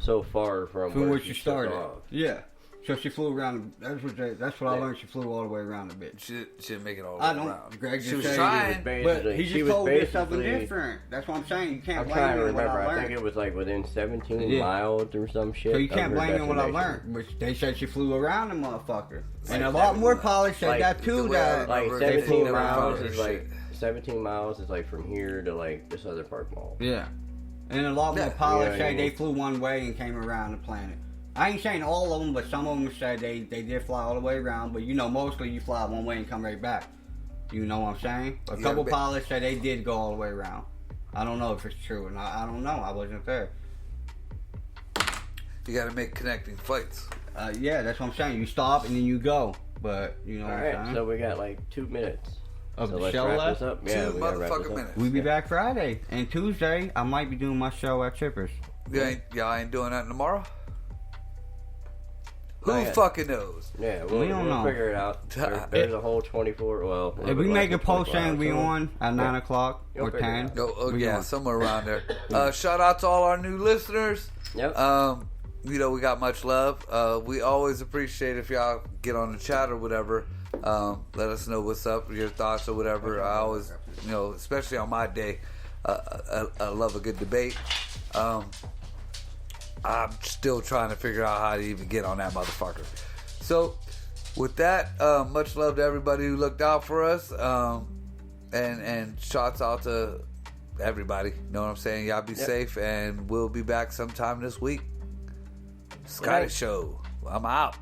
so far from From where where she she started. took off. Yeah. So she flew around. That's what I Yeah. learned. She flew all the way around the bitch. She didn't make it all the I way don't. around. Greg She just was said trying. But he She just was told me something basically- different. That's what I'm saying. You can't I'm blame trying to me on what remember. I I learned. think it was like within 17 Yeah. miles or some shit. So you of can't her blame me on what I destination. learned. But they said she flew around the motherfucker. And a Like lot more that. pilots said Like, that the too. way I That Like remember, they 17 flew miles around. is like 17 miles is like from here to like this other part mall. Yeah. And a lot more Yeah. pilots Yeah, say yeah. they flew one way and came around the planet. I ain't saying all of them, but some of them said they did fly all the way around. But mostly you fly one way and come right back. You know what I'm saying? A Yeah, couple but- pilots said they did go all the way around. I don't know if it's true or not. I don't know. I wasn't there. You got to make connecting flights. Yeah, that's what I'm saying. You stop and then you go. But you know All what I'm right, saying? so we got like 2 minutes Of so the let's show wrap left? this up. 2 Yeah, we gotta wrap this motherfucking up. minutes. We'll be back Friday. And Tuesday, I might be doing my show at Chippers. Y'all ain't doing that tomorrow? Who Not yet. fucking knows? Yeah, We we'll don't know. figure it out. There's a whole 24. Well, If we make a post 24 saying we hours. on at 9 o'clock You'll or figure it 10. out. Oh we yeah, on. somewhere around there. Shout out to all our new listeners. Yep. We got much love. We always appreciate if y'all get on the chat or whatever. Let us know what's up, your thoughts or whatever. I always, especially on my day, I love a good debate. I'm still trying to figure out how to even get on that motherfucker. So, with that, much love to everybody who looked out for us. And shouts out to everybody. Know what I'm saying? Y'all be safe, and we'll be back sometime this week. Scotty night. Show. I'm out.